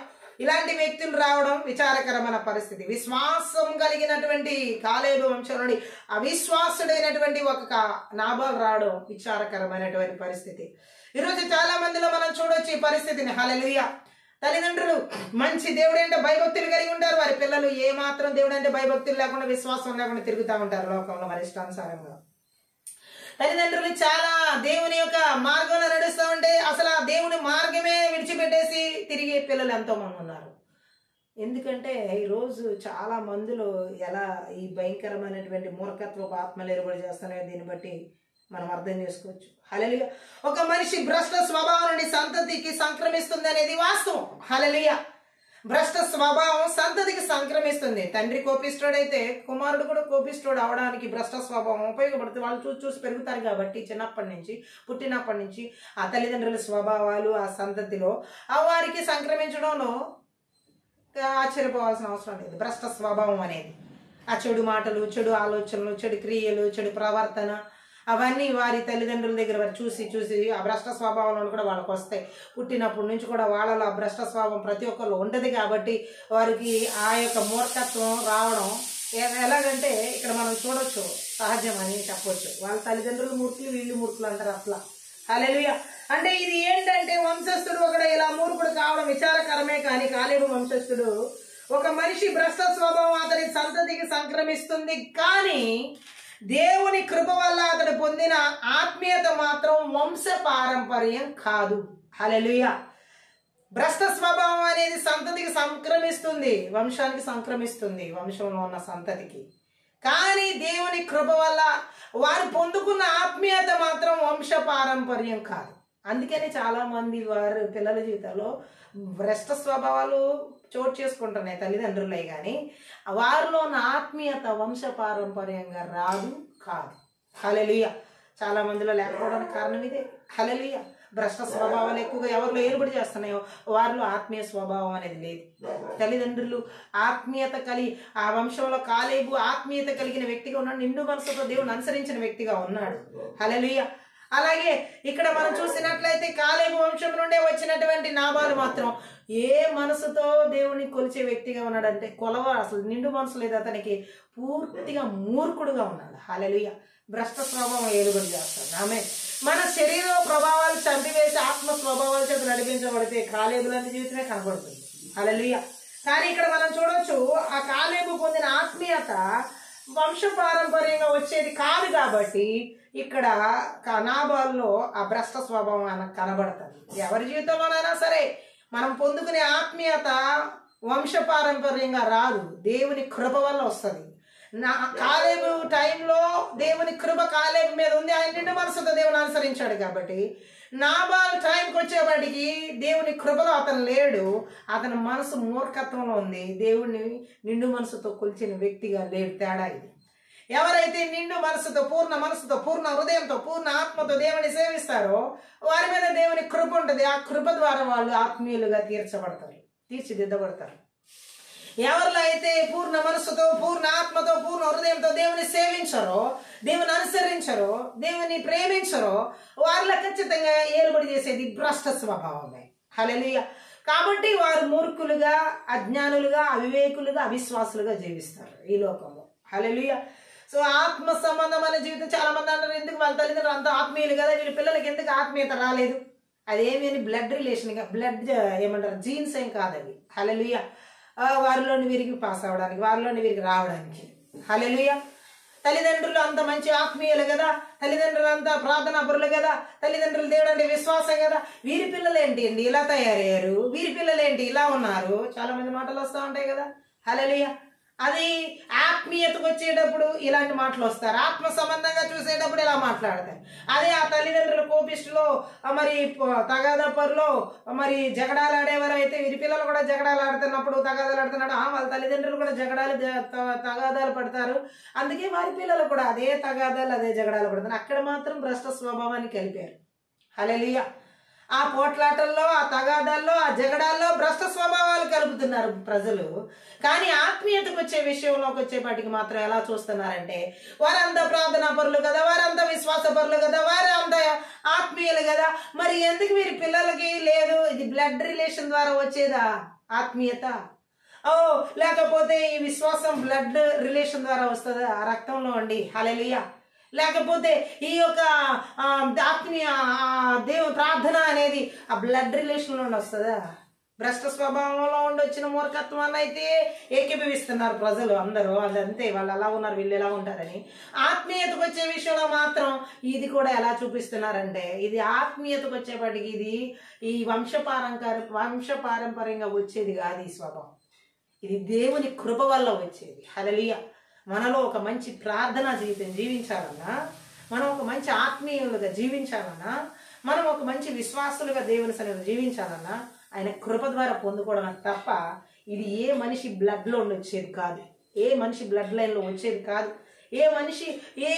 ఇలాంటి వ్యక్తులు రావడం విచారకరమైన పరిస్థితి. విశ్వాసం కలిగినటువంటి కాలేబు వంశం నుండి అవిశ్వాసుడైనటువంటి ఒక నాబాల్ రావడం విచారకరమైనటువంటి పరిస్థితి. ఈరోజు చాలా మందిలో మనం చూడొచ్చు ఈ పరిస్థితిని. హల్లెలూయా. తల్లిదండ్రులు మంచి దేవుడు అంటే భయభక్తులు కలిగి ఉంటారు, వారి పిల్లలు ఏమాత్రం దేవుడు అంటే భయభక్తులు లేకుండా, విశ్వాసం లేకుండా తిరుగుతూ ఉంటారు లోకంలో మరి ఇష్టానుసారంగా. తల్లిదండ్రులు చాలా దేవుని యొక్క మార్గంలో నడుస్తూ ఉంటే అసలు ఆ దేవుని మార్గమే విడిచిపెట్టేసి తిరిగే పిల్లలు ఎంతో మంది ఉన్నారు. ఎందుకంటే ఈరోజు చాలా మందిలో ఎలా ఈ భయంకరమైనటువంటి మూర్ఖత్వపు ఆత్మలు ఎరుబడి చేస్తున్నాయో దీన్ని బట్టి మనం అర్థం చేసుకోవచ్చు. హల్లెలూయా. ఒక మనిషి భ్రష్ట స్వభావం నుండి సంతతికి సంక్రమిస్తుంది అనేది వాస్తవం. హల్లెలూయా. భ్రష్ట స్వభావం సంతతికి సంక్రమిస్తుంది. తండ్రి కోపిష్ఠుడైతే కుమారుడు కూడా కోపిష్ఠుడు అవడానికి భ్రష్ట స్వభావం ఉపయోగపడుతుంది. వాళ్ళు చూసి చూసి పెరుగుతారు కాబట్టి చిన్నప్పటి నుంచి పుట్టినప్పటి నుంచి ఆ తల్లిదండ్రుల స్వభావాలు ఆ సంతతిలో ఆ వారికి సంక్రమించడంలో ఆశ్చర్యపోవాల్సిన అవసరం లేదు. భ్రష్ట స్వభావం అనేది ఆ చెడు మాటలు, చెడు ఆలోచనలు, చెడు క్రియలు, చెడు ప్రవర్తన అవన్నీ వారి తల్లిదండ్రుల దగ్గర వారు చూసి చూసి ఆ భ్రష్ట స్వభావంలో కూడా వాళ్ళకి వస్తాయి. పుట్టినప్పటి నుంచి కూడా వాళ్ళలో ఆ భ్రష్ట స్వభావం ప్రతి ఒక్కరు ఉండదు కాబట్టి వారికి ఆ యొక్క మూర్ఖత్వం రావడం ఎలాగంటే ఇక్కడ మనం చూడొచ్చు, సహజం అని చెప్పొచ్చు. వాళ్ళ తల్లిదండ్రులు మూర్ఖులు, వీళ్ళు మూర్ఖులు అంటారు అట్లా. హల్లెలూయా. అంటే ఇది ఏంటంటే వంశస్థుడు ఒకడు ఇలా మూర్ఖుడు కావడం విచారకరమే. కానీ కాలేబు వంశస్థుడు ఒక మనిషి భ్రష్ట స్వభావం అతని సంతతికి సంక్రమిస్తుంది, కానీ దేవుని కృప వల్ల అతడు పొందిన ఆత్మీయత మాత్రం వంశ పారంపర్యం కాదు. హల్లెలూయా. భ్రష్ట స్వభావం అనేది సంతతికి సంక్రమిస్తుంది, వంశానికి సంక్రమిస్తుంది, వంశంలో ఉన్న సంతతికి. కానీ దేవుని కృప వల్ల వారు పొందుకున్న ఆత్మీయత మాత్రం వంశ పారంపర్యం కాదు. అందుకని చాలా మంది వారి పిల్లల జీవితంలో భ్రష్ట స్వభావాలు చోటు చేసుకుంటున్నాయి తల్లిదండ్రులే, కానీ వారిలో ఉన్న ఆత్మీయత వంశ పారంపర్యంగా రాదు కాదు. హల్లెలూయా. చాలా మందిలో లేకపోవడానికి కారణం ఇదే. హల్లెలూయా. భ్రష్ట స్వభావాలు ఎక్కువగా ఎవరిలో ఏర్పడి చేస్తున్నాయో వారిలో ఆత్మీయ స్వభావం అనేది లేదు. తల్లిదండ్రులు ఆత్మీయత కలిగి ఆ వంశంలో కాలేబు ఆత్మీయత కలిగిన వ్యక్తిగా ఉన్నాడు, నిండు మనసుతో దేవుని అనుసరించిన వ్యక్తిగా ఉన్నాడు. హల్లెలూయా. అలాగే ఇక్కడ మనం చూసినట్లయితే కాలేబు వంశం నుండే వచ్చినటువంటి నాబాలు మాత్రం ఏ మనసుతో దేవుని కొలిచే వ్యక్తిగా ఉన్నాడంటే అసలు నిండు మనసు లేదు అతనికి, పూర్తిగా మూర్ఖుడుగా ఉన్నాడు. హల్లెలూయా. భ్రష్ట స్వభావం ఏలుబడి చేస్తాడు. ఆమె మన శరీర ప్రభావాలు చంపివేసి ఆత్మ స్వభావాల చేత నడిపించబడితే కాలేబులాంటి జీవితమే కనబడుతుంది. హల్లెలూయా. కానీ ఇక్కడ మనం చూడొచ్చు ఆ కాలేబు పొందిన ఆత్మీయత వంశ పారంపర్యంగా వచ్చేది కాదు కాబట్టి ఇక్కడ నాబాల్లో ఆ భ్రష్ట స్వభావం కనబడుతుంది. ఎవరి జీవితంలోనైనా సరే మనం పొందుకునే ఆత్మీయత వంశ పారంపర్యంగా రాదు, దేవుని కృప వల్ల వస్తుంది. కాలేబు టైంలో దేవుని కృప కాలేబు మీద ఉంది, ఆయన నిండు మనసుతో దేవుని అనుసరించాడు కాబట్టి. నాబాల్ టైంకి వచ్చేవాడికి దేవుని కృపలో అతను లేడు, అతని మనసు మూర్ఖత్వంలో ఉంది, దేవుణ్ణి నిండు మనసుతో కొలిచిన వ్యక్తిగా లేడు. తేడా ఇది. ఎవరైతే నిండు మనసుతో, పూర్ణ మనసుతో, పూర్ణ హృదయంతో, పూర్ణ ఆత్మతో దేవుని సేవిస్తారో వారి మీద దేవుని కృప ఉంటుంది. ఆ కృప ద్వారా వాళ్ళు ఆత్మీయులుగా తీర్చిదిద్దబడతారు. ఎవరిలో అయితే పూర్ణ మనసుతో, పూర్ణ ఆత్మతో, పూర్ణ హృదయంతో దేవుని సేవించరో, దేవుని అనుసరించరో, దేవుని ప్రేమించరో వారిలో ఖచ్చితంగా ఏలుబడి చేసేది భ్రష్ట స్వభావమే. హల్లెలూయా. కాబట్టి వారు మూర్ఖులుగా, అజ్ఞానులుగా, అవివేకులుగా, అవిశ్వాసులుగా జీవిస్తారు ఈ లోకంలో. హల్లెలూయా. సో ఆత్మ సంబంధమైన జీవితం చాలా మంది అంటారు, ఎందుకు వాళ్ళ తల్లిదండ్రులు అంత ఆత్మీయులు కదా, వీళ్ళ పిల్లలకి ఎందుకు ఆత్మీయత రాలేదు? అదేమి అని బ్లడ్ రిలేషన్, బ్లడ్ ఏమంటారు, జీన్స్ ఏం కాదవి. హల్లెలూయా. వారిలోని వీరికి పాస్ అవ్వడానికి, వారిలోని వీరికి రావడానికి. హల్లెలూయా. తల్లిదండ్రులు అంత మంచి ఆత్మీయులు కదా, తల్లిదండ్రులు అంతా ప్రార్థనా పరులు కదా, తల్లిదండ్రులు దేవుడు అంటే విశ్వాసం కదా, వీరి పిల్లలు ఏంటి అండి ఇలా తయారయ్యారు, వీరి పిల్లలు ఏంటి ఇలా ఉన్నారు, చాలా మంది మాటలు వస్తూ ఉంటాయి కదా. హల్లెలూయా. అది ఆత్మీయతకు వచ్చేటప్పుడు ఇలాంటి మాటలు వస్తారు, ఆత్మ సంబంధంగా చూసేటప్పుడు ఇలా మాట్లాడతారు. అదే ఆ తల్లిదండ్రుల కోపిష్టిలో మరి తగాదా పరులో మరి జగడాలు ఆడేవారు అయితే వీరి పిల్లలు కూడా జగడాలు ఆడుతున్నప్పుడు, తగాదాలు ఆడుతున్నాడు, వాళ్ళ తల్లిదండ్రులు కూడా తగాదాలు పడతారు, అందుకే వారి పిల్లలు కూడా అదే తగాదాలు అదే జగడాలు పడతారు. అక్కడ మాత్రం భ్రష్ట స్వభావాన్ని కలిపారు. హల్లెలూయా. ఆ పోట్లాటల్లో, ఆ తగాదాల్లో, ఆ జగడాల్లో భ్రష్ట స్వభావాలు కలుపుతున్నారు ప్రజలు. కానీ ఆత్మీయతకు వచ్చే విషయంలోకి వచ్చేపాటికి మాత్రం ఎలా చూస్తున్నారంటే వారంతా ప్రార్థనా పరులు కదా, వారంతా విశ్వాస పరులు కదా, వారంతా ఆత్మీయులు కదా, మరి ఎందుకు వీరి పిల్లలకి లేదు? ఇది బ్లడ్ రిలేషన్ ద్వారా వచ్చేదా ఆత్మీయత? లేకపోతే ఈ విశ్వాసం బ్లడ్ రిలేషన్ ద్వారా వస్తుందా? ఆ రక్తంలో అండి. హల్లెలూయా. లేకపోతే ఈ యొక్క ఆత్మీయ దేవుని ప్రార్థన అనేది ఆ బ్లడ్ రిలేషన్లో వస్తుందా? భ్రష్ట స్వభావంలో ఉండి వచ్చిన మూర్ఖత్వాన్ని అయితే ఏకీభవిస్తున్నారు ప్రజలు అందరూ, అదంతే, వాళ్ళు అలా ఉన్నారు, వీళ్ళు ఎలా ఉంటారని. ఆత్మీయతకు వచ్చే విషయంలో మాత్రం ఇది కూడా ఎలా చూపిస్తున్నారంటే ఇది ఆత్మీయతకు వచ్చేపాటికి ఇది ఈ వంశ పారంపర్యంగా వచ్చేది కాదు ఈ స్వభావం. ఇది దేవుని కృప వల్ల వచ్చేది. హల్లెలూయా. మనలో ఒక మంచి ప్రార్థనా జీవితం జీవించాలన్నా, మనం ఒక మంచి ఆత్మీయులుగా జీవించాలన్నా, మనం ఒక మంచి విశ్వాసులుగా దేవుని సన్నిధిలో జీవించాలన్నా ఆయన కృప ద్వారా పొందుకోవడం తప్ప ఇది ఏ మనిషి బ్లడ్లో వచ్చేది కాదు, ఏ మనిషి బ్లడ్ లైన్లో వచ్చేది కాదు, ఏ మనిషి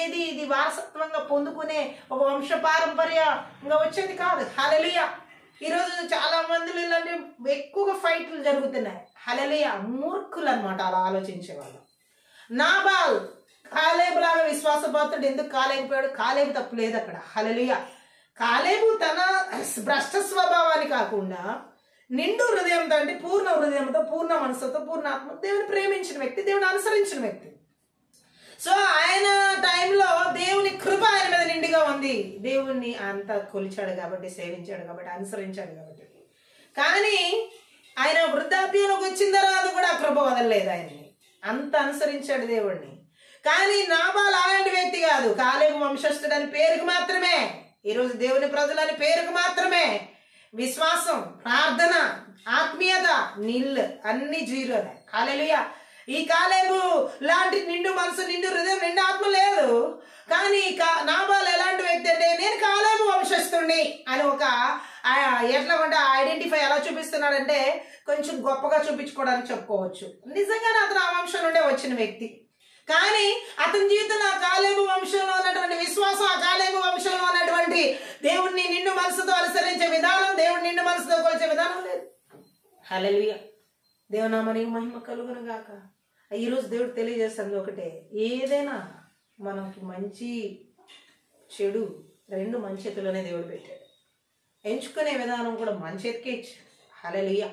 ఇది వారసత్వంగా పొందుకునే ఒక వంశపారంపర్యంగా వచ్చేది కాదు. హల్లెలూయా. ఈరోజు చాలా మందిలో ఇలాంటి ఎక్కువగా ఫైట్లు జరుగుతున్నాయి. హల్లెలూయా. మూర్ఖులు అనమాట అలా ఆలోచించే వాళ్ళు. నాబాల్ కాలేబు లాగా విశ్వాసపాత్రుడు ఎందుకు కాలేకపోయాడు? కాలేబు తప్పు లేదు అక్కడ. హల్లెలూయా. కాలేబు తన భ్రష్ట స్వభావాన్ని కాకుండా నిండు హృదయంతో, అంటే పూర్ణ హృదయంతో, పూర్ణ మనసుతో, పూర్ణ ఆత్మ దేవుని ప్రేమించిన వ్యక్తి, దేవుని అనుసరించిన వ్యక్తి. సో ఆయన టైంలో దేవుని కృప ఆయన మీద నిండిగా ఉంది. దేవుణ్ణి అంత కొలిచాడు కాబట్టి, సేవించాడు కాబట్టి, అనుసరించాడు కాబట్టి. కానీ ఆయన వృద్ధాప్యంలోకి వచ్చిన తర్వాత కూడా ఆ కృప వదలలేదు ఆయన్ని, అంత అనుసరించాడు దేవుణ్ణి. కానీ నాబాల్ అలాంటి వ్యక్తి కాదు. కాలేబు వంశస్థుడని పేరుకు మాత్రమే, ఈరోజు దేవుని ప్రజలని పేరుకు మాత్రమే. విశ్వాసం, ప్రార్థన, ఆత్మీయత నిల్ అన్ని జీరోనే. హల్లెలూయా. ఈ కాలేబు లాంటి నిండు మనసు, నిండు హృదయం, నిండు ఆత్మ లేదు. కానీ నాబాల్ ఎలాంటి వ్యక్తి అంటే నేను కాలేబు వంశస్థుడిని అని ఒక ఎట్లా అంటే ఐడెంటిఫై ఎలా చూపిస్తున్నాడంటే కొంచెం గొప్పగా చూపించుకోవడానికి చెప్పుకోవచ్చు. నిజంగానే అతను ఆ వంశం నుండే వచ్చిన వ్యక్తి. కానీ అతని జీవితంలో ఆ కాలేబు వంశంలో ఉన్నటువంటి విశ్వాసం, ఆ కాలేబు వంశంలో ఉన్నటువంటి దేవుణ్ణి నిండు మనసుతో అనుసరించే విధానం, దేవుని నిండు మనసుతో కొలిచే విధానం లేదు. హల్లెలూయా. దేవునామనికి మహిమ కలుగును గాక. ఈరోజు దేవుడు తెలియజేస్తుంది ఒకటే, ఏదైనా మనకి మంచి చెడు రెండు మన చేతిలోనే దేవుడు పెట్టాడు. ఎంచుకునే విధానం కూడా మన చేతికే ఇచ్చాడు. హల్లెలూయా.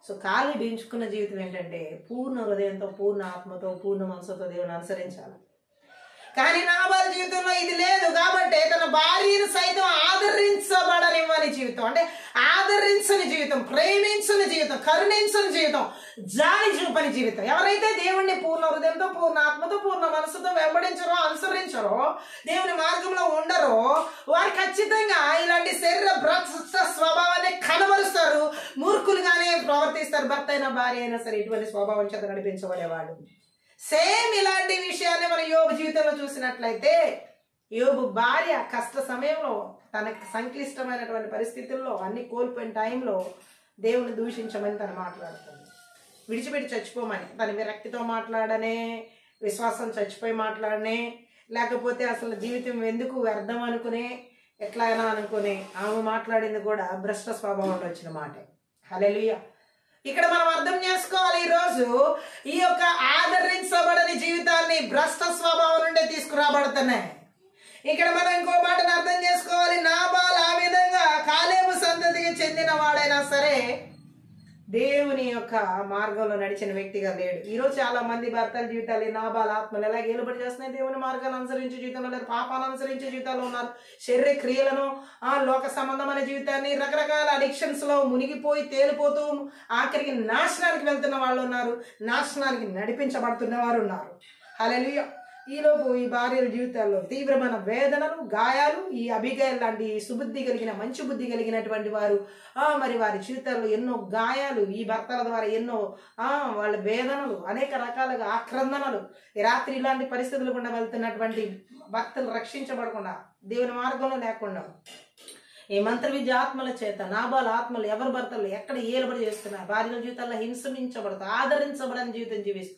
సో కాలేబు ఎంచుకున్న జీవితం ఏంటంటే పూర్ణ హృదయంతో, పూర్ణ ఆత్మతో, పూర్ణ మనసుతో దేవుని అనుసరించాలి. కానీ నాబాల్ జీవితంలో ఇది లేదు కాబట్టి తన భార్యను సైతం ఆదరించబడనివ్వని జీవితం, అంటే ఆదరించని జీవితం, ప్రేమించని జీవితం, కరుణించని జీవితం, జాలి చూపని జీవితం. ఎవరైతే దేవుణ్ణి పూర్ణ హృదయంతో, పూర్ణ ఆత్మతో, పూర్ణ మనసుతో వెంబడించరో, అనుసరించరో, దేవుని మార్గంలో ఉండరో వారు ఖచ్చితంగా ఇలాంటి శరీర భ్రష్ట స్వభావాన్ని కనబరుస్తారు, మూర్ఖులుగానే ప్రవర్తిస్తారు. భర్త అయినా భార్య అయినా సరే ఇటువంటి స్వభావం చేత నడిపించబడేవాడు. సేమ్ ఇలాంటి విషయాన్ని మనం యోబు జీవితంలో చూసినట్లయితే, యోబు భార్య కష్ట సమయంలో, తనకి సంక్లిష్టమైనటువంటి పరిస్థితుల్లో, అన్ని కోల్పోయిన టైంలో దేవుని దూషించమని తను మాట్లాడుతుంది. విడిచిపెట్టి చచ్చిపోమని, తన విరక్తితో మాట్లాడనే, విశ్వాసం చచ్చిపోయి మాట్లాడనే, లేకపోతే అసలు జీవితం ఎందుకు వ్యర్థం అనుకునే, ఎట్లయినా అనుకునే ఆమె మాట్లాడింది కూడా భ్రష్ట స్వభావంలో వచ్చిన మాటే. హల్లెలూయా. ఇక్కడ మనం అర్థం చేసుకోవాలి, ఈరోజు ఈ యొక్క ఆదరించబడని జీవితాన్ని భ్రష్ట స్వభావం నుండే తీసుకురాబడుతున్నాయి. ఇక్కడ మనం ఇంకో మాటను అర్థం చేసుకోవాలి, నాబాల్ ఆ విధంగా కాలేబు సంతతికి చెందిన వాడైనా సరే దేవుని యొక్క మార్గంలో నడిచిన వ్యక్తిగా లేడు. ఈరోజు చాలా మంది భర్తల జీవితాలు నాబాల్ ఆత్మలు ఎలా ఏలుబడి చేస్తున్నాయి, దేవుని మార్గాన్ని అనుసరించే జీవితంలో లేరు, పాపాలను అనుసరించే జీవితాల్లో ఉన్నారు. శరీర క్రియలను, లోక సంబంధమైన జీవితాన్ని, రకరకాల అడిక్షన్స్ లో మునిగిపోయి తేలిపోతూ ఆఖరికి నాశనానికి వెళ్తున్న వాళ్ళు ఉన్నారు, నాశనానికి నడిపించబడుతున్న వారు ఉన్నారు. హల్లెలూయా. ఈలోపు ఈ భార్యల జీవితాల్లో తీవ్రమైన వేదనలు, గాయాలు, ఈ అబిగైల్ లాంటి సుబుద్ధి కలిగిన, మంచి బుద్ధి కలిగినటువంటి వారు మరి వారి జీవితాల్లో ఎన్నో గాయాలు, ఈ భర్తల ద్వారా ఎన్నో వాళ్ళ వేదనలు, అనేక రకాలుగా ఆక్రందనలు, రాత్రి ఇలాంటి పరిస్థితులు గుండా వెళ్తున్నటువంటి భర్తలు రక్షించబడకుండా, దేవుని మార్గంలో లేకుండా ఈ మంత్ర విద్య ఆత్మల చేత నాబాల్ ఆత్మలు ఎవరి భర్తలు ఎక్కడ ఏలుబడి చేస్తున్నారు, భార్యల జీవితాల్లో హింసించబడుతూ ఆదరించబడని జీవితం జీవిస్తూ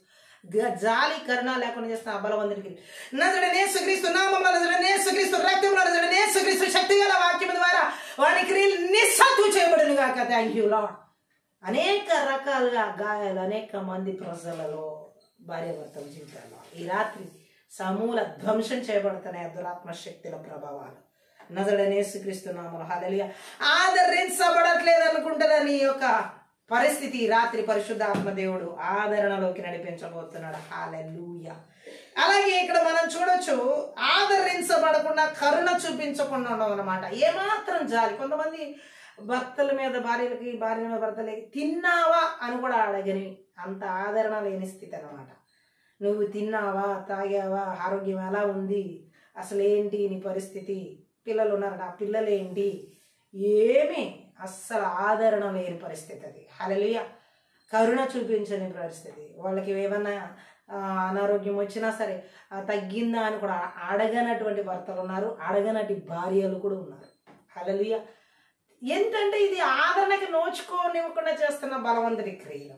జాలి కరుణ లేకుండా చేస్తున్న ఆ బలవంతుడికి నజరేయుడైన యేసుక్రీస్తు నామములో, నజరేయుడైన యేసుక్రీస్తు రక్తములో, నజరేయుడైన యేసుక్రీస్తు శక్తిగల వాక్యము ద్వారా వారి క్రియలు నిస్సాతు చేయబడును గాక. Thank you lord. అనేక రకాలుగా గాయాలు అనేక మంది ప్రజలలో, భార్య భర్తల జీవితాల్లో ఈ రాత్రి సమూల ధ్వంసం చేయబడుతున్నాయి దురాత్మ శక్తుల ప్రభావాలు. నజరేయుడైన యేసుక్రీస్తు నామములో. హల్లెలూయా. ఆదరించబడట్లేదు అనుకుంటున్న నీ యొక్క పరిస్థితి రాత్రి పరిశుద్ధాత్మ దేవుడు ఆదరణలోకి నడిపించబోతున్నాడు. హల్లెలూయా. అలాగే ఇక్కడ మనం చూడొచ్చు, ఆదరించబడకుండా, కరుణ చూపించకుండా ఉండవు అన్నమాట. ఏమాత్రం జాలి. కొంతమంది భర్తల మీద భార్యలకి, భార్య మీద భర్తలకి తిన్నావా అని కూడా అడగని అంత ఆదరణ లేని స్థితి అన్నమాట. నువ్వు తిన్నావా, తాగావా, ఆరోగ్యం ఎలా ఉంది, అసలు ఏంటి నీ పరిస్థితి, పిల్లలు ఉన్నారట, ఆ పిల్లలేంటి, ఏమీ అస్సలు ఆదరణ లేని పరిస్థితి అది. హల్లెలూయా. కరుణ చూపించని పరిస్థితి. వాళ్ళకి ఏమన్నా అనారోగ్యం వచ్చినా సరే తగ్గిందా అని కూడా అడగనటువంటి భర్తలు ఉన్నారు, అడగనటి భార్యలు కూడా ఉన్నారు. హల్లెలూయా. ఏంటంటే ఇది ఆదరణకి నోచుకోనివ్వకుండా చేస్తున్న బలవంతుడి క్రియలు.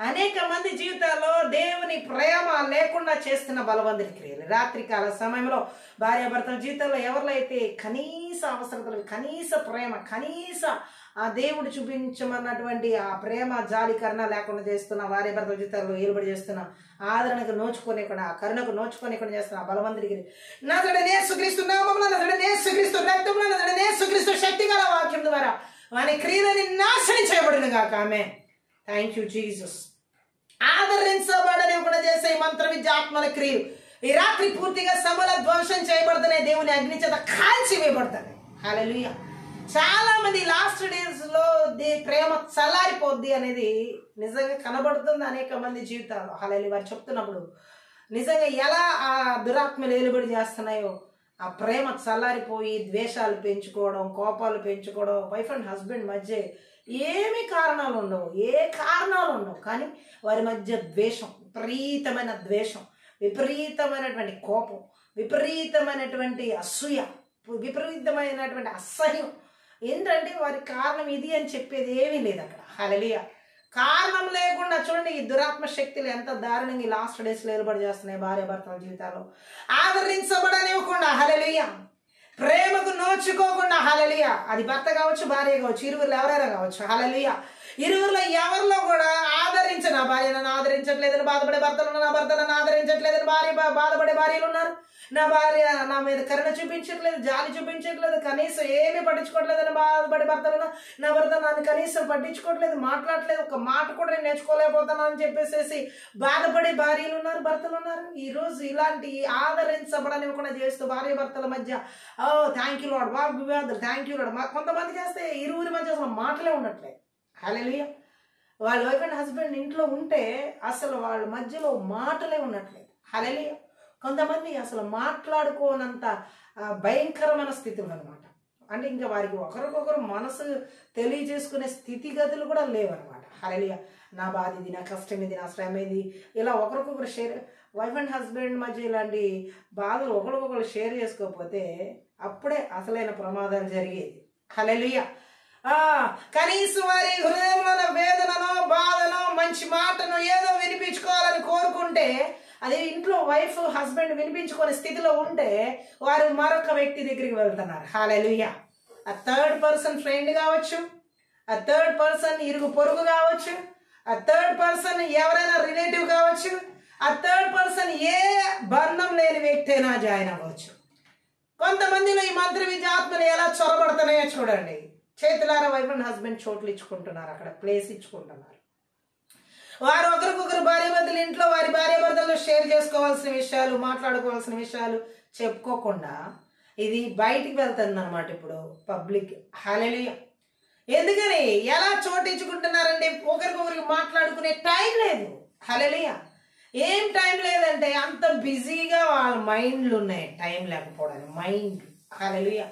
అనేక మంది జీవితాల్లో దేవుని ప్రేమ లేకుండా చేస్తున్న బలవంతుడి క్రియలు. రాత్రికాల సమయంలో భార్యాభర్తల జీవితంలో ఎవరిలో అయితే కనీస అవసరతలు, కనీస ప్రేమ, కనీస ఆ దేవుడు చూపించమన్నటువంటి ఆ ప్రేమ జాలికరణ లేకుండా చేస్తున్న భార్యాభర్తల జీవితాల్లో ఏలుబడి చేస్తున్న, ఆదరణకు నోచుకోనికుండా, ఆ కరుణకు నోచుకోనికుండా చేస్తున్న బలవంతుడికి నజరేయుడైన యేసుక్రీస్తు నామములో, నజరేయుడైన యేసుక్రీస్తు రక్తములో, నజరేయుడైన యేసుక్రీస్తు శక్తిగల వాక్యం ద్వారా వాని క్రియలని నాశనం చేయబడును గాక. ఆమేన్. Thank you Jesus. ఆదరించబడనివ్వకుండా చేసే మంత్ర విద్యాత్మల క్రియలు ఈ రాత్రి పూర్తిగా సమల ధ్వంసం చేయబడుతున్నాయి, దేవుని అగ్ని చేత కాల్చి వేయబడుతున్నాయి. హల్లెలూయా. చాలా మంది లాస్ట్ డేస్ లో ప్రేమ చల్లారిపోద్ది అనేది నిజంగా కనబడుతుంది అనేక మంది జీవితాలు. హల్లెలూయా. వారు చెప్తున్నప్పుడు నిజంగా ఎలా ఆ దురాత్మలు ఏలుబడి చేస్తున్నాయో, ఆ ప్రేమ చల్లారిపోయి ద్వేషాలు పెంచుకోవడం, కోపాలు పెంచుకోవడం, వైఫ్ అండ్ హస్బెండ్ మధ్య ఏమి కారణాలు ఉండవు, ఏ కారణాలు ఉండవు, కానీ వారి మధ్య ద్వేషం, విపరీతమైన ద్వేషం, విపరీతమైనటువంటి కోపం, విపరీతమైనటువంటి అసూయ, విపరీతమైనటువంటి అసహ్యం. ఏంటంటే వారి కారణం ఇది అని చెప్పేది ఏమీ లేదు అక్కడ. హల్లెలూయా. కారణం లేకుండా చూడండి ఈ దురాత్మ శక్తులు ఎంత దారుణంగా ఈ లాస్ట్ డేస్ లో ఏర్పాటు చేస్తున్నాయి భార్యాభర్తల జీవితాల్లో. ఆదరించబడనివ్వకుండా, హల్లెలూయా, ప్రేమకు నోచుకోకుండా, హల్లెలూయా, అది భర్త కావచ్చు, భార్య కావచ్చు, ఇరువురులో ఎవరైనా కావచ్చు, హల్లెలూయా, ఇరువురులో ఎవరిలో కూడా నా భార్య నన్ను ఆదరించట్లేదని బాధపడే భర్తలు ఉన్నారు, నా భర్త నన్ను ఆదరించట్లేదని బాధపడే భార్యలు ఉన్నారు, నా భార్య నా మీద కరుణ చూపించట్లేదు, జాలి చూపించట్లేదు, కనీసం ఏమీ పట్టించుకోవట్లేదని బాధపడే భర్తలు ఉన్నారు, నా భర్త నన్ను కనీసం పట్టించుకోవట్లేదు, మాట్లాడలేదు, ఒక మాట కూడా నేను నేర్చుకోలేకపోతాను అని చెప్పేసి బాధపడే భార్యలు ఉన్నారు, భర్తలు ఉన్నారు. ఈ రోజు ఇలాంటి ఆదరించబడనివ్వకుండా చేస్తూ భార్య భర్తల మధ్య థ్యాంక్ యూ లార్డ్, వాగ్వివాదాలు, థ్యాంక్ యూ లార్డ్, కొంతమంది చేస్తే ఇరువురి మధ్య అసలు మాటలే ఉండట్లేదు. హల్లెలూయా. వాళ్ళ వైఫ్ అండ్ హస్బెండ్ ఇంట్లో ఉంటే అసలు వాళ్ళ మధ్యలో మాటలే ఉండట్లేదు. హల్లెలూయా. కొంతమంది అసలు మాట్లాడుకోనంత భయంకరమైన స్థితులు అనమాట. అంటే ఇంకా వారికి ఒకరికొకరు మనసు తెలియజేసుకునే స్థితిగతులు కూడా లేవన్నమాట. హల్లెలూయా. నా బాధ ఇది, నా కష్టం ఇది, నా శ్రమ ఇది, ఇలా ఒకరికొకరు షేర్, వైఫ్ అండ్ హస్బెండ్ మధ్య ఇలాంటి బాధలు ఒకరికొకరు షేర్ చేసుకోకపోతే అప్పుడే అసలైన ప్రమాదాలు జరిగేది. హల్లెలూయా. కనీసం వారి హృదయంలో వేదననో బాధనో మంచి మాటను ఏదో వినిపించుకోవాలని కోరుకుంటే అది ఇంట్లో వైఫ్ హస్బెండ్ వినిపించుకునే స్థితిలో ఉంటే వారు మరొక వ్యక్తి దగ్గరికి వెళ్తున్నారు. హల్లెలూయా. ఆ థర్డ్ పర్సన్ ఫ్రెండ్ కావచ్చు, ఆ థర్డ్ పర్సన్ ఇరుగు పొరుగు కావచ్చు, ఆ థర్డ్ పర్సన్ ఎవరైనా రిలేటివ్ కావచ్చు, ఆ థర్డ్ పర్సన్ ఏ బంధం లేని వ్యక్తి అయినా జాయిన్ అవ్వచ్చు. కొంతమందిలో ఈ మంత్ర విద్యాత్మలు ఎలా చొరబడుతున్నాయో చూడండి. చేతులారా వైఫ్ అండ్ హస్బెండ్ చోట్లు ఇచ్చుకుంటున్నారు, అక్కడ ప్లేస్ ఇచ్చుకుంటున్నారు. వారు ఒకరికొకరు భార్యాభర్తలు ఇంట్లో వారి భార్యాభర్తలు షేర్ చేసుకోవాల్సిన విషయాలు, మాట్లాడుకోవాల్సిన విషయాలు చెప్పుకోకుండా ఇది బయటికి వెళ్తుంది అనమాట ఇప్పుడు పబ్లిక్. హల్లెలూయా. ఎందుకని ఎలా చోటు ఇచ్చుకుంటున్నారంటే ఒకరికొకరికి మాట్లాడుకునే టైం లేదు. హల్లెలూయా. ఏం టైం లేదంటే అంత బిజీగా వాళ్ళ మైండ్లు ఉన్నాయి, టైం లేకపోవడానికి మైండ్. హల్లెలూయా.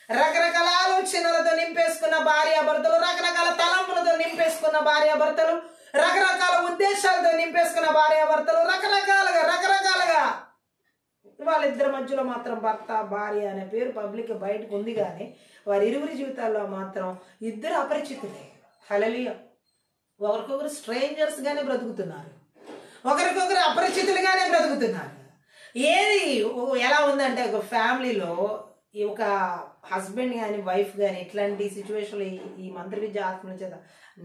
రకరకాల ఆలోచనలతో నింపేసుకున్న భార్యాభర్తలు, రకరకాల తలంపులతో నింపేసుకున్న భార్యాభర్తలు, రకరకాల ఉద్దేశాలతో నింపేసుకున్న భార్యాభర్తలు, రకరకాలుగా వాళ్ళిద్దరి మధ్యలో మాత్రం భర్త భార్య అనే పేరు పబ్లిక్ బయటకు ఉంది, కానీ వారి ఇరువురి జీవితాల్లో మాత్రం ఇద్దరు అపరిచితులే. హల్లెలూయా. ఒకరికొకరు స్ట్రేంజర్స్ గానే బ్రతుకుతున్నారు, ఒకరికొకరు అపరిచితులుగానే బ్రతుకుతున్నారు. ఏది ఎలా ఉందంటే ఒక ఫ్యామిలీలో ఒక హస్బెండ్ కానీ వైఫ్ కానీ ఇట్లాంటి సిచ్యువేషన్లో ఈ మంత్ర విద్య ఆత్మల చేత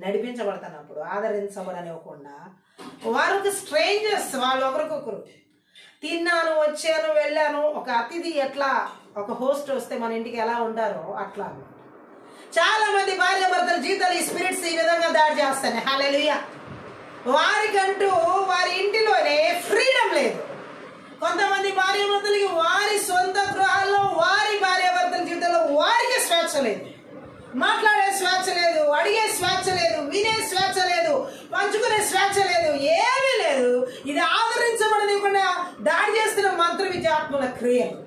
నడిపించబడుతున్నప్పుడు ఆదరించబడనివ్వకుండా వారు ఒక స్ట్రేంజర్స్, వాళ్ళు ఒకరికొకరు తిన్నాను, వచ్చాను, వెళ్ళాను. ఒక అతిథి ఎట్లా ఒక హోస్ట్ వస్తే మన ఇంటికి ఎలా ఉంటారో అట్లా. చాలా మంది భార్యాభర్తల జీవితాలు ఈ స్పిరిట్స్ ఈ విధంగా దాడి చేస్తాయి. హల్లెలూయా. వారికంటూ వారి ఇంటిలోనే ఫ్రీడమ్ లేదు. కొంతమంది భార్యాభర్తలకి వారి సొంత గృహాల్లో వారి భార్యాభర్తల జీవితంలో వారికి స్వేచ్ఛ లేదు, మాట్లాడే స్వేచ్ఛ లేదు, అడిగే స్వేచ్ఛ లేదు, వినే స్వేచ్ఛ లేదు, పంచుకునే స్వేచ్ఛ లేదు, ఏమీ లేదు. ఇది ఆదరించబడనివ్వకుండా దాడి చేస్తున్న మంత్ర విద్యాత్మల క్రియలు.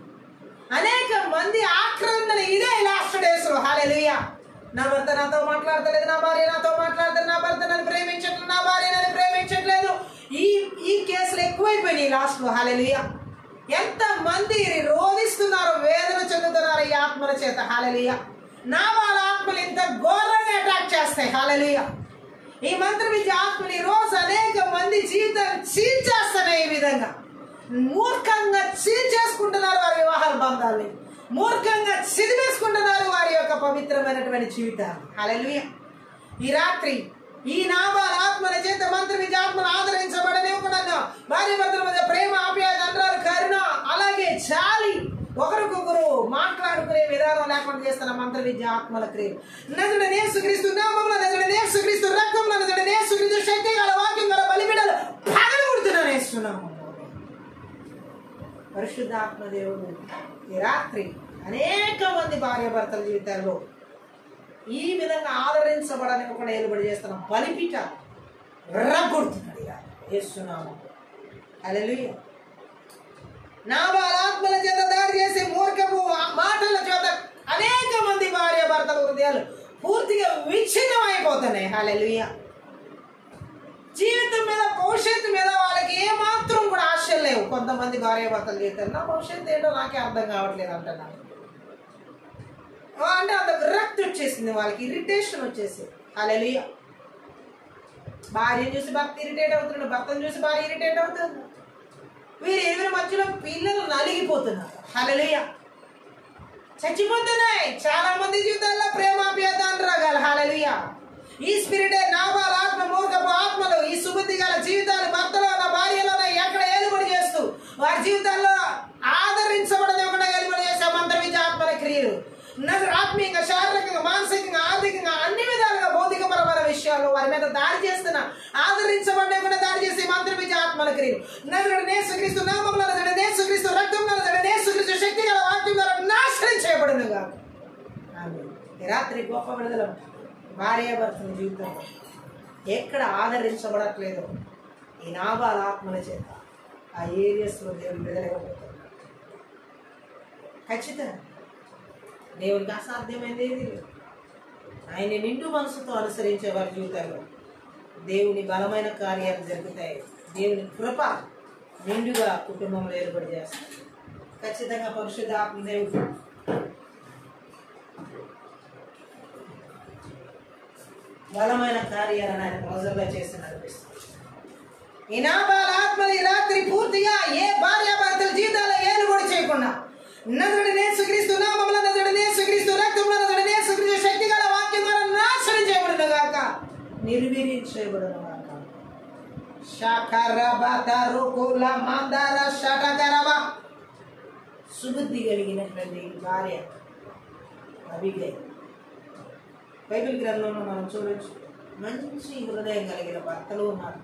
అనేక మంది ఆక్రందన ఇదే లాస్ట్ డేస్ లో. హల్లెలూయా. నా భర్త నాతో మాట్లాడతలేదు, నా భార్య నాతో మాట్లాడతలేదు, నా భర్త నన్ను ప్రేమించట్లేదు, ఎక్కువైపోయినాయి లాస్ట్లో. హల్లెలూయా. ఎంతమంది రోధిస్తున్నారో, వేదన చెందుతున్నారో ఈ ఆత్మల చేత. హల్లెలూయా. నాబాల ఆత్మలు ఇంత ఘోరంగా అటాక్ చేస్తాయి. హల్లెలూయా. ఈ మంత్ర విద్య ఆత్మలు ఈ రోజు అనేక మంది జీవితాలు చీల్చేస్తున్నాయి. ఈ విధంగా మూర్ఖంగా చీల్చేసుకుంటున్నారు వారి వివాహ బంధాలని, మూర్ఖంగా చిదివేసుకుంటున్నారు వారి యొక్క పవిత్రమైనటువంటి జీవితాలు. హల్లెలూయా. ఈ రాత్రి ఈ నాబాల ఆత్మల చేత మంత్ర విద్య ఆత్మలు ఆదరించబడనివ్వకుండా భార్య భర్తల మధ్య ప్రేమ, ఆప్యాయత, అంటారు కరుణ, అలాగే జాలి, ఒకరికొకరు మాట్లాడుకునే విధానం లేకుండా చేస్తున్న మంత్ర విద్య ఆత్మల క్రియలు నజరుడైన యేసుక్రీస్తు నామములో, నజరుడైన యేసుక్రీస్తు రక్తంలో, నజరుడైన యేసుక్రీస్తు శక్తి గల వాక్యం గల బలిపీఠాలు పగలగొడుతున్నాను యేసునామములో. పరిశుద్ధాత్మ దేవుడు ఈ రాత్రి అనేక మంది భార్య భర్తల జీవితాల్లో ఈ విధంగా ఆదరించబడని ఒక ఏలుబడి చేస్తున్న బలిపీఠ రగ్గొడుతున్నాడు యేసునామములో. హల్లెలూయా. నాబాల ఆత్మల చేత దాడి చేసే మూర్ఖపు మాటల చేత అనేక మంది భార్య భర్తల హృదయాలు పూర్తిగా విచ్ఛిన్నం అయిపోతున్నాయి. హల్లెలూయా. జీవితం మీద, భవిష్యత్తు మీద వాళ్ళకి ఏమాత్రం కూడా ఆశలు లేవు. కొంతమంది భార్య భర్తలు చేస్తారు, నా భవిష్యత్తు ఏంటో నాకే అర్థం కావట్లేదు అంటున్నారు. అంటే అంత విరక్తి వచ్చేసింది వాళ్ళకి, ఇరిటేషన్ వచ్చేసింది. హల్లెలూయా. భార్యను చూసి భర్త ఇరిటేట్ అవుతున్నాడు, భర్తను చూసి భార్య ఇరిటేట్ అవుతుంది. వీరి ఇరువురి మధ్యలో పిల్లలు నలిగిపోతున్నారు. హల్లెలూయా. చచ్చిపోతున్నాయి చాలా మంది జీవితాల్లో ప్రేమాప్యాయత అనురాగాలు. హల్లెలూయా. ఈ స్పిరిటే నాబాల ఆత్మ, మూర్ఖపు ఆత్మలు ఈ సుబుద్ధి గల జీవితాలు భర్తలోన, భార్యలోన ఎక్కడ ఏలుబడి చేస్తూ వారి జీవితాల్లో ఆదరించబడని ఒకటి ఏలుబడి చేసే మంత్ర విద్య ఆత్మల క్రియలు ఆత్మీయంగా, శారీరకంగా, మానసికంగా, ఆర్థికంగా, అన్ని విధాలుగా భౌతికపరమైన విషయాలు వారి మీద దాడి చేస్తున్న, ఆదరించబడే కూడా దాడి చేసే మంత్ర విద్య ఆత్మల క్రియలు నజరుడైన యేసుక్రీస్తు నామములో, నజరుడైన యేసుక్రీస్తు రక్తంలో, నజరుడైన యేసుక్రీస్తు శక్తి గల వాక్యం ద్వారా నాశనం చేయబడును గాక. ఆమేన్. ఈ రాత్రి గొప్ప విడుదల. భార్యాభర్తల జీవితంలో ఎక్కడ ఆదరించబడట్లేదో ఈ నాబాల ఆత్మల చేత ఆ ఏరియాస్లో దేవుడు విడుదలైపోతున్నాడు. ఖచ్చితంగా దేవుడికి అసాధ్యమైనది ఏది లేదు. ఆయన నిండు మనసుతో అనుసరించే వారి జీవితాల్లో దేవుని బలమైన కార్యాలు జరుగుతాయి. దేవుని కృప నిండుగా కుటుంబంలో ఏర్పడి చేస్తారు. ఖచ్చితంగా పరిశుద్ధ ఆత్మ దేవుడు బలమైన కార్యాలను ఆయన రోజుల్లో చేసి నడిపిస్తారు. ఈ నాబాల ఆత్మలు ఈ రాత్రి పూర్తిగా ఏ భార్యాభర్తల జీవితాల్లో ఏలుబడి చేయకుండా నజరుడైన యేసుక్రీస్తు నామములో, నజరుడైన యేసుక్రీస్తు రక్తంలో, నజరుడైన యేసుక్రీస్తు శక్తి గల వాక్యం ద్వారా నాశనం చేయబడును గాక, నిర్వీర్యం చేయబడును గాక. షకరబతరుకుల మందర షటకరబ. సుబుద్ధి కలిగినటువంటి భార్య అబిగైల్ బైబిల్ గ్రంథంలో మనం చూడొచ్చు. మంచి హృదయం కలిగిన భర్తలు ఉన్నారు,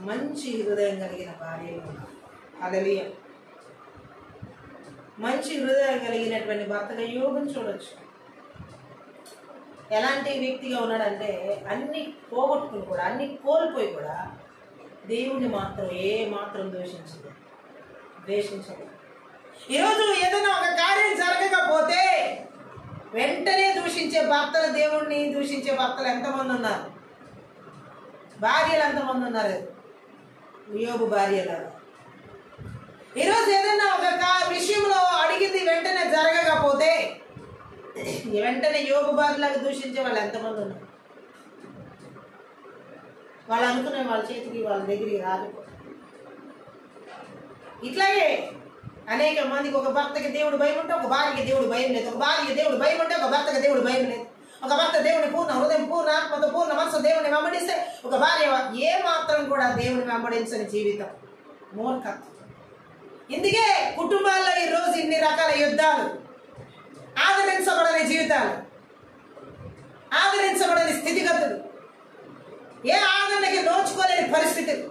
మంచి హృదయం కలిగిన భార్యలు ఉన్నారు. హల్లెలూయా. మంచి హృదయం కలిగినటువంటి భర్తగా యోగం చూడొచ్చు. ఎలాంటి వ్యక్తిగా ఉన్నాడంటే అన్ని పోగొట్టుకుని కూడా, అన్ని కోల్పోయి కూడా దేవుడిని మాత్రం ఏ మాత్రం ద్వేషించదు. ఈరోజు ఏదైనా ఒక కార్యం జరగకపోతే వెంటనే దూషించే భర్తలు, దేవుణ్ణి దూషించే భర్తలు ఎంతమంది ఉన్నారు? భార్యలు ఎంతమంది ఉన్నారు? యోబు భార్యలు. ఈరోజు ఏదైనా ఒక విషయంలో అడిగింది వెంటనే జరగకపోతే వెంటనే యోబు భార్యలాగా దూషించే వాళ్ళు ఎంతమంది ఉన్నారు? వాళ్ళు అనుకునే వాళ్ళ చేతికి, వాళ్ళ దగ్గరికి రాదు. ఇట్లాగే అనేక మందికి ఒక భర్తకి దేవుడు భయం ఉంటే ఒక భార్యకి దేవుడు భయం లేదు, ఒక భార్యకి దేవుడు భయం ఉంటే ఒక భర్తకి దేవుడు భయం లేదు. ఒక భర్త దేవుని పూర్ణ హృదయం, పూర్ణ ఆత్మతో, పూర్ణ మనసు దేవుని వెంబడిస్తే ఒక భార్య ఏ మాత్రం కూడా దేవుని వెంబడించని జీవితం మూర్ఖత్వం. ఇందుకే కుటుంబాల్లో ఈరోజు ఇన్ని రకాల యుద్ధాలు, ఆదరించబడని జీవితాలు, ఆదరించబడని స్థితిగతులు, ఏ ఆదరణకి నోచుకోలేని పరిస్థితులు,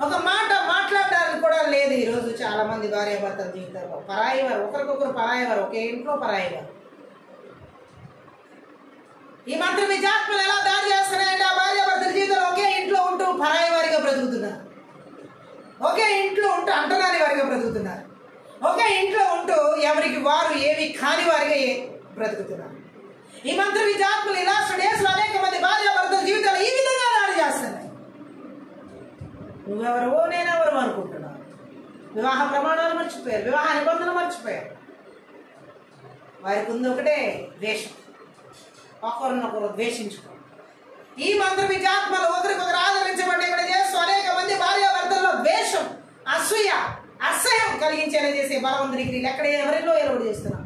ఒక మాట మాట్లాడడానికి కూడా లేదు. ఈరోజు చాలా మంది భార్యాభర్తల జీవితాల్లో పరాయివారు, ఒకరికొకరు పరాయివారు, ఒకే ఇంట్లో పరాయివారు. ఈ మంత్ర విజాత్మలు ఎలా దాడి చేస్తున్నాయంటే ఆ భార్యాభర్తల జీవితంలో ఒకే ఇంట్లో ఉంటూ పరాయి వారిగా బ్రతుకుతున్నారు, ఒకే ఇంట్లో ఉంటూ అంటరాని వారిగా బ్రతుకుతున్నారు, ఒకే ఇంట్లో ఉంటూ ఎవరికి వారు ఏవి కాని వారిగా బ్రతుకుతున్నారు. ఈ మంత్ర విజాత్మలు ఇలా డేస్లో అనేక మంది భార్యాభర్తల జీవితాలు ఈ విధంగా దాడి చేస్తున్నాయి. నువ్వెవరో నేనెవరు అనుకుంటున్నావు. వివాహ ప్రమాణాలు మర్చిపోయారు, వివాహ నిబంధనలు మర్చిపోయారు. వారికి ఉంది ఒకటే ద్వేషం, ఒకరినొకరు ద్వేషించుకో. ఈ మంత్ర విద్యాత్మలు ఒకరికొకరు ఆదరించబడి ఇక్కడ చేస్తూ అనేక మంది భార్యాభర్తల్లో ద్వేషం, అసూయ, అసహ్యం కలిగించేలా చేసే బలవంతుని క్రియలు ఎక్కడ ఎవరిలో ఎలువడి చేస్తున్నాం.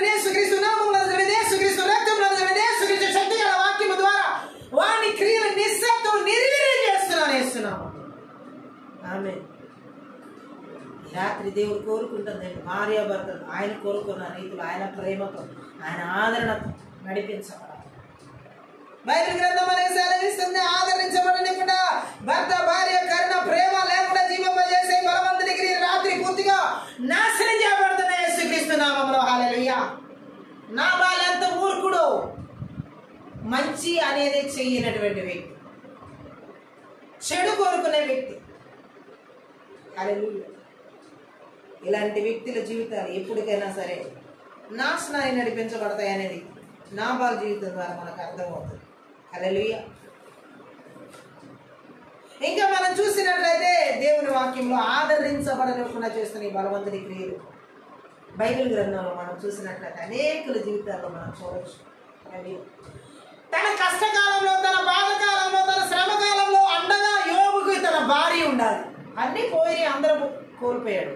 యేసుక్రీస్తు నామములో, యేసుక్రీస్తు రక్తంలో, యేసుక్రీస్తు శక్తి గల వాక్యము ద్వారా వాని క్రియలు నిశ్శబ్దం నిర్వీర్యం చేస్తున్నాము. ఆమేన్. ఈ రాత్రి దేవుడు కోరుకుంటుంది భార్యాభర్తలు ఆయన కోరుకున్న రీతిలో, ఆయన ప్రేమతో, ఆయన ఆదరణతో నడిపించబడాలి. బైబిల్ గ్రంథం అనేది సెలవిస్తుంది, ఆదరించబడకుండా భర్త భార్య కరుణ ప్రేమ లేకుండా జీవింపజేసే బలవంతునికి రాత్రి పూర్తిగా నాశనం చేయబడుతున్న యేసుక్రీస్తు నామములో. హల్లెలూయా. నాబాలు ఎంత మూర్ఖుడు, మంచి అనేది చెయ్యనటువంటి వ్యక్తి, చెడు కోరుకునే వ్యక్తి. హల్లెలూయా. ఇలాంటి వ్యక్తుల జీవితాలు ఎప్పటికైనా సరే నాశనాన్ని నడిపించబడతాయి అనేది నాబాలు జీవితం ద్వారా మనకు అర్థమవుతుంది. హల్లెలూయా. ఇంకా మనం చూసినట్లయితే దేవుని వాక్యంలో ఆదరించబడలేకుండా చేస్తున్న ఈ బలవంతుని క్రియలు బైబిల్ గ్రంథంలో మనం చూసినట్లయితే అనేకుల జీవితాల్లో మనం చూడవచ్చు. తన కష్టకాలంలో, తన బాధకాలంలో, తన శ్రమకాలంలో అండగా యోబుకు తన భార్య ఉండాలి. అన్నీ పోయి అందరూ కోల్పోయాడు.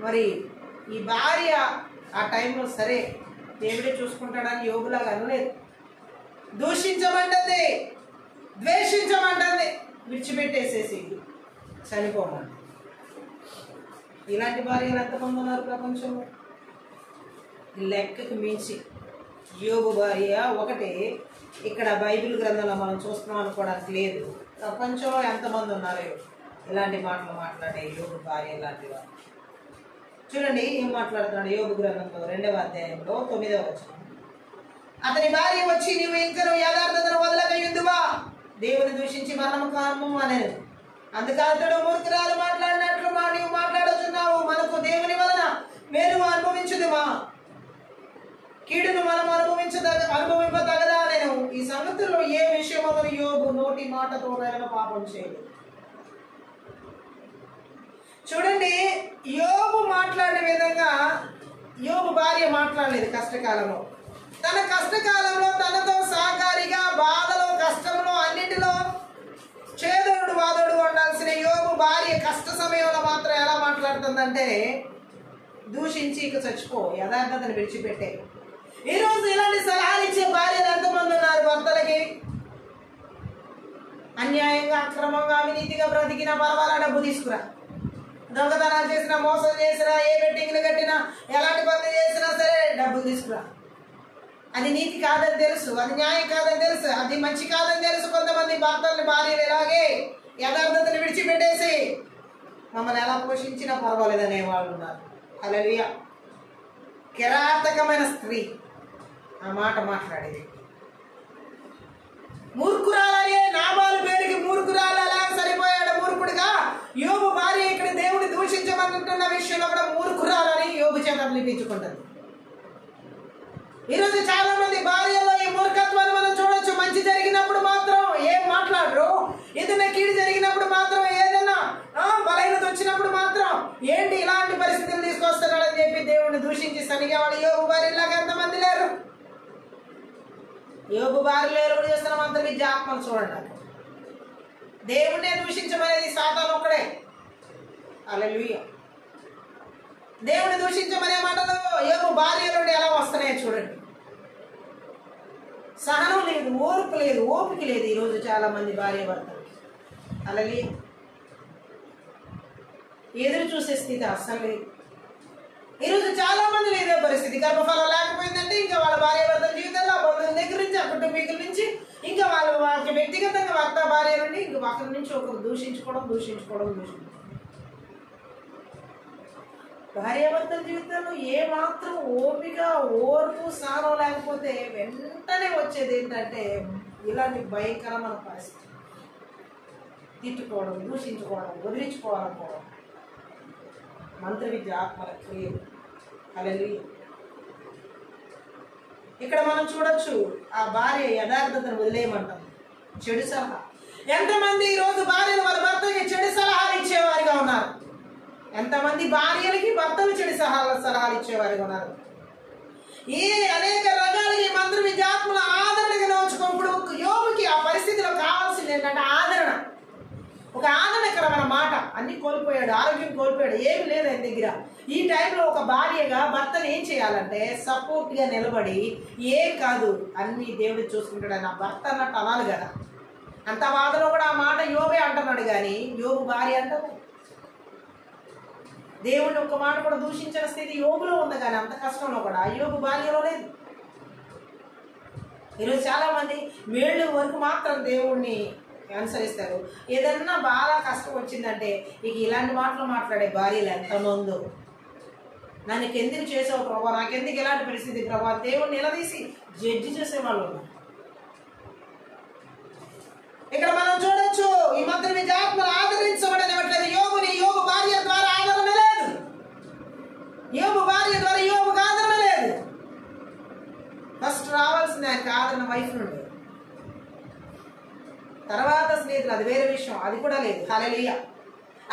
మరి ఈ భార్య ఆ టైంలో సరే దేవుడే చూసుకుంటాడని యోబులాగా అనలేదు. దూషించమంటుంది, ద్వేషించమంటుంది, విడిచిపెట్టేసేసి చనిపోమండి. ఇలాంటి భార్యలు ఎంతమంది ఉన్నారు ప్రపంచంలో? లెక్కకు మించి. యోబు భార్య ఒకటే ఇక్కడ బైబిల్ గ్రంథంలో మనం చూస్తున్నాం అనుకోవడానికి లేదు. ప్రపంచంలో ఎంతమంది ఉన్నారో ఇలాంటి మాటలు మాట్లాడే యోబు భార్య లాంటి వారు. చూడండి ఏం మాట్లాడుతున్నాడు యోబు గ్రంథంలో 2వ అధ్యాయంలో 9వ వచనం. అతని భార్య వచ్చి, నీవు ఇంకా యథార్థతను వదలకయుందువా? దేవుని దూషించి మరణము కారణము అనేది. అందుకు అతడు, మూర్ఖురాలు మాట్లాడినట్లు నీవు మాట్లాడుతున్నావు. మనకు దేవుని వలన మేలు అనుభవించుదుమా? కీడును మనం అనుభవింపదగదా? నేను ఈ సంగతుల్లో ఏ విషయమో యోబు నోటి మాటతో పాపం చేయలేదు. చూడండి, యోబు మాట్లాడే విధంగా యోబు భార్య మాట్లాడలేదు. కష్టకాలంలో, తన కష్టకాలంలో తనతో సహకారిగా బాధలో, కష్టంలో, అన్నిటిలో చేదోడు వాదోడు ఉండాల్సిన యోబు భార్య కష్ట సమయంలో మాత్రం ఎలా మాట్లాడుతుందంటే, దూషించి ఇక చచ్చిపో, యథార్థతను విడిచిపెట్టే. ఈరోజు ఇలాంటి సలహాలు ఇచ్చే భార్యలు ఎంతమంది ఉన్నారు? భర్తలకి అన్యాయంగా, అక్రమంగా, అవినీతిగా బ్రతికినా పర్వాలా, డబ్బు తీసుకురా. దొంగతనాలు చేసినా, మోసం చేసినా, ఏ బెట్టింగ్లు కట్టినా, ఎలాంటి పనులు చేసినా సరే డబ్బులు తీసుకురా. అది నీతి కాదని తెలుసు, అది న్యాయం కాదని తెలుసు, అది మంచి కాదని తెలుసు. కొంతమంది భర్తల్ని భార్యలు ఇలాగే యథార్థతను విడిచిపెట్టేసి మమ్మల్ని ఎలా పోషించినా పర్వాలేదనే వాళ్ళు ఉన్నారు. హల్లెలూయా. కిరాతకమైన స్త్రీ ఆ మాట మాట్లాడేది. మూర్ఖురాలనే నాబాలు పేరుకి మూర్ఖురాలు ఎలా సరిపోయాడు మూర్ఖుడిగా? యోబు భార్య ఇక్కడ దేవుని దూషించమంటున్న విషయంలో కూడా మూర్ఖురాలని యోబు చేత పిలిపించుకుంటుంది. ఈరోజు చాలా మంది భార్యలో ఈ మూర్ఖత్వాన్ని మనం చూడొచ్చు. మంచి జరిగినప్పుడు మాత్రం ఏం మాట్లాడరు, ఏదైనా కీడు జరిగినప్పుడు మాత్రం, ఏదైనా బలహీనత వచ్చినప్పుడు మాత్రం ఏంటి ఇలాంటి పరిస్థితులు తీసుకొస్తున్నాడని చెప్పి దేవుడిని దూషించి సనిగేవాడు. యోబు భార్య ఇలాగ ఎంతమంది లేరు? యోబు భార్యలో ఎరువుడు చేస్తున్న మంత్ర విద్య ఆత్మలు చూడండి. దేవుణ్ణే దూషించమనేది సాతాను ఒక్కడే. హల్లెలూయా. దేవుని దూషించమనే మాటలు యోబు భార్య నుండి ఎలా వస్తున్నాయో చూడండి. సహనం లేదు, ఓర్పు లేదు, ఓపిక లేదు ఈరోజు చాలా మంది భార్య భర్తలు. అలాగే ఎదురు చూసే స్థితి అస్సలు లేదు. ఈరోజు చాలా మంది ఇదే పరిస్థితి. గర్భఫలం లేకపోయిందంటే ఇంకా వాళ్ళ భార్య భర్తల జీవితంలో బంధువుల దగ్గర నుంచి, ఆ కుటుంబీకుల నుంచి, ఇంకా వాళ్ళకి వ్యక్తిగతంగా భర్త భార్య నుండి ఇంకా ఒకరి నుంచి ఒకరు దూషించుకోవడం. భార్యాభర్తల జీవితంలో ఏ మాత్రం ఓపిక, ఓర్పు, సహనం లేకపోతే వెంటనే వచ్చేది ఏంటంటే ఇలాంటి భయంకరమైన పరిస్థితి. తిట్టుకోవడం, దూషించుకోవడం, వదిలించుకోవాలనుకోవడం. మంత్ర విద్య ఆత్మల క్రియలు. హల్లెలూయా. ఇక్కడ మనం చూడొచ్చు, ఆ భార్య యథార్థతను వదిలేయమంటాం. చెడు సలహా. ఎంతమంది ఈరోజు భార్యలు వాళ్ళ భర్తకి చెడు సలహాలు ఇచ్చేవారిగా ఉన్నారు? ఎంతమంది భార్యలకి భర్తలు చెడు సలహాలు ఇచ్చేవారిగా ఉన్నారు? ఈ అనేక రకాలుగా ఈ మంత్ర విద్యాత్మల ఆదరణగా నోచుకున్నప్పుడు యోగుకి ఆ పరిస్థితిలో కావాల్సింది ఏంటంటే ఆదరణ. ఒక ఆదరణకరమైన మాట. అన్ని కోల్పోయాడు, ఆరోగ్యం కోల్పోయాడు, ఏమి లేదు ఆయన దగ్గర. ఈ టైంలో ఒక భార్యగా భర్తను ఏం చేయాలంటే సపోర్ట్గా నిలబడి, ఏం కాదు అన్ని దేవుడు చూసుకుంటాడు నా భర్త అన్నట్టు అనాలి కదా. అంత బాధలో కూడా ఆ మాట యోగే అంటున్నాడు, కానీ యోగు భార్య అంటారు. దేవుడిని ఒక్క మాట కూడా దూషించిన స్థితి యోగులో ఉంది, కానీ అంత కష్టంలో కూడా యోగు భార్యలో లేదు. ఈరోజు చాలా మంది మేళ్ళు వరకు మాత్రం దేవుణ్ణి అనుసరిస్తారు. ఏదన్నా బాగా కష్టం వచ్చిందంటే ఇక ఇలాంటి మాటలు మాట్లాడే భార్యలు ఎంతమందో. నన్ను ఎందుకు చేసావు ప్రభా, నాకెందుకు ఇలాంటి పరిస్థితి ప్రభా, దేవుణ్ణి నిలదీసి జడ్జి చేసేవాళ్ళు ఉన్నారు. ఇక్కడ మనం చూడొచ్చు ఈ మంత్ర విద్యాత్మలు ఆదరించబడనివ్వట్లేదు. యోగు భార్య ద్వారా ఆదరణ లేదు. యోగు భార్య ద్వారా యోగుకు ఆదరణ లేదు. ఫస్ట్ రావాల్సింది ఆయనకు ఆదరణ వైఫ్ నుండి, తర్వాత స్నేహితులు, అది వేరే విషయం, అది కూడా లేదు. హల్లెలూయా.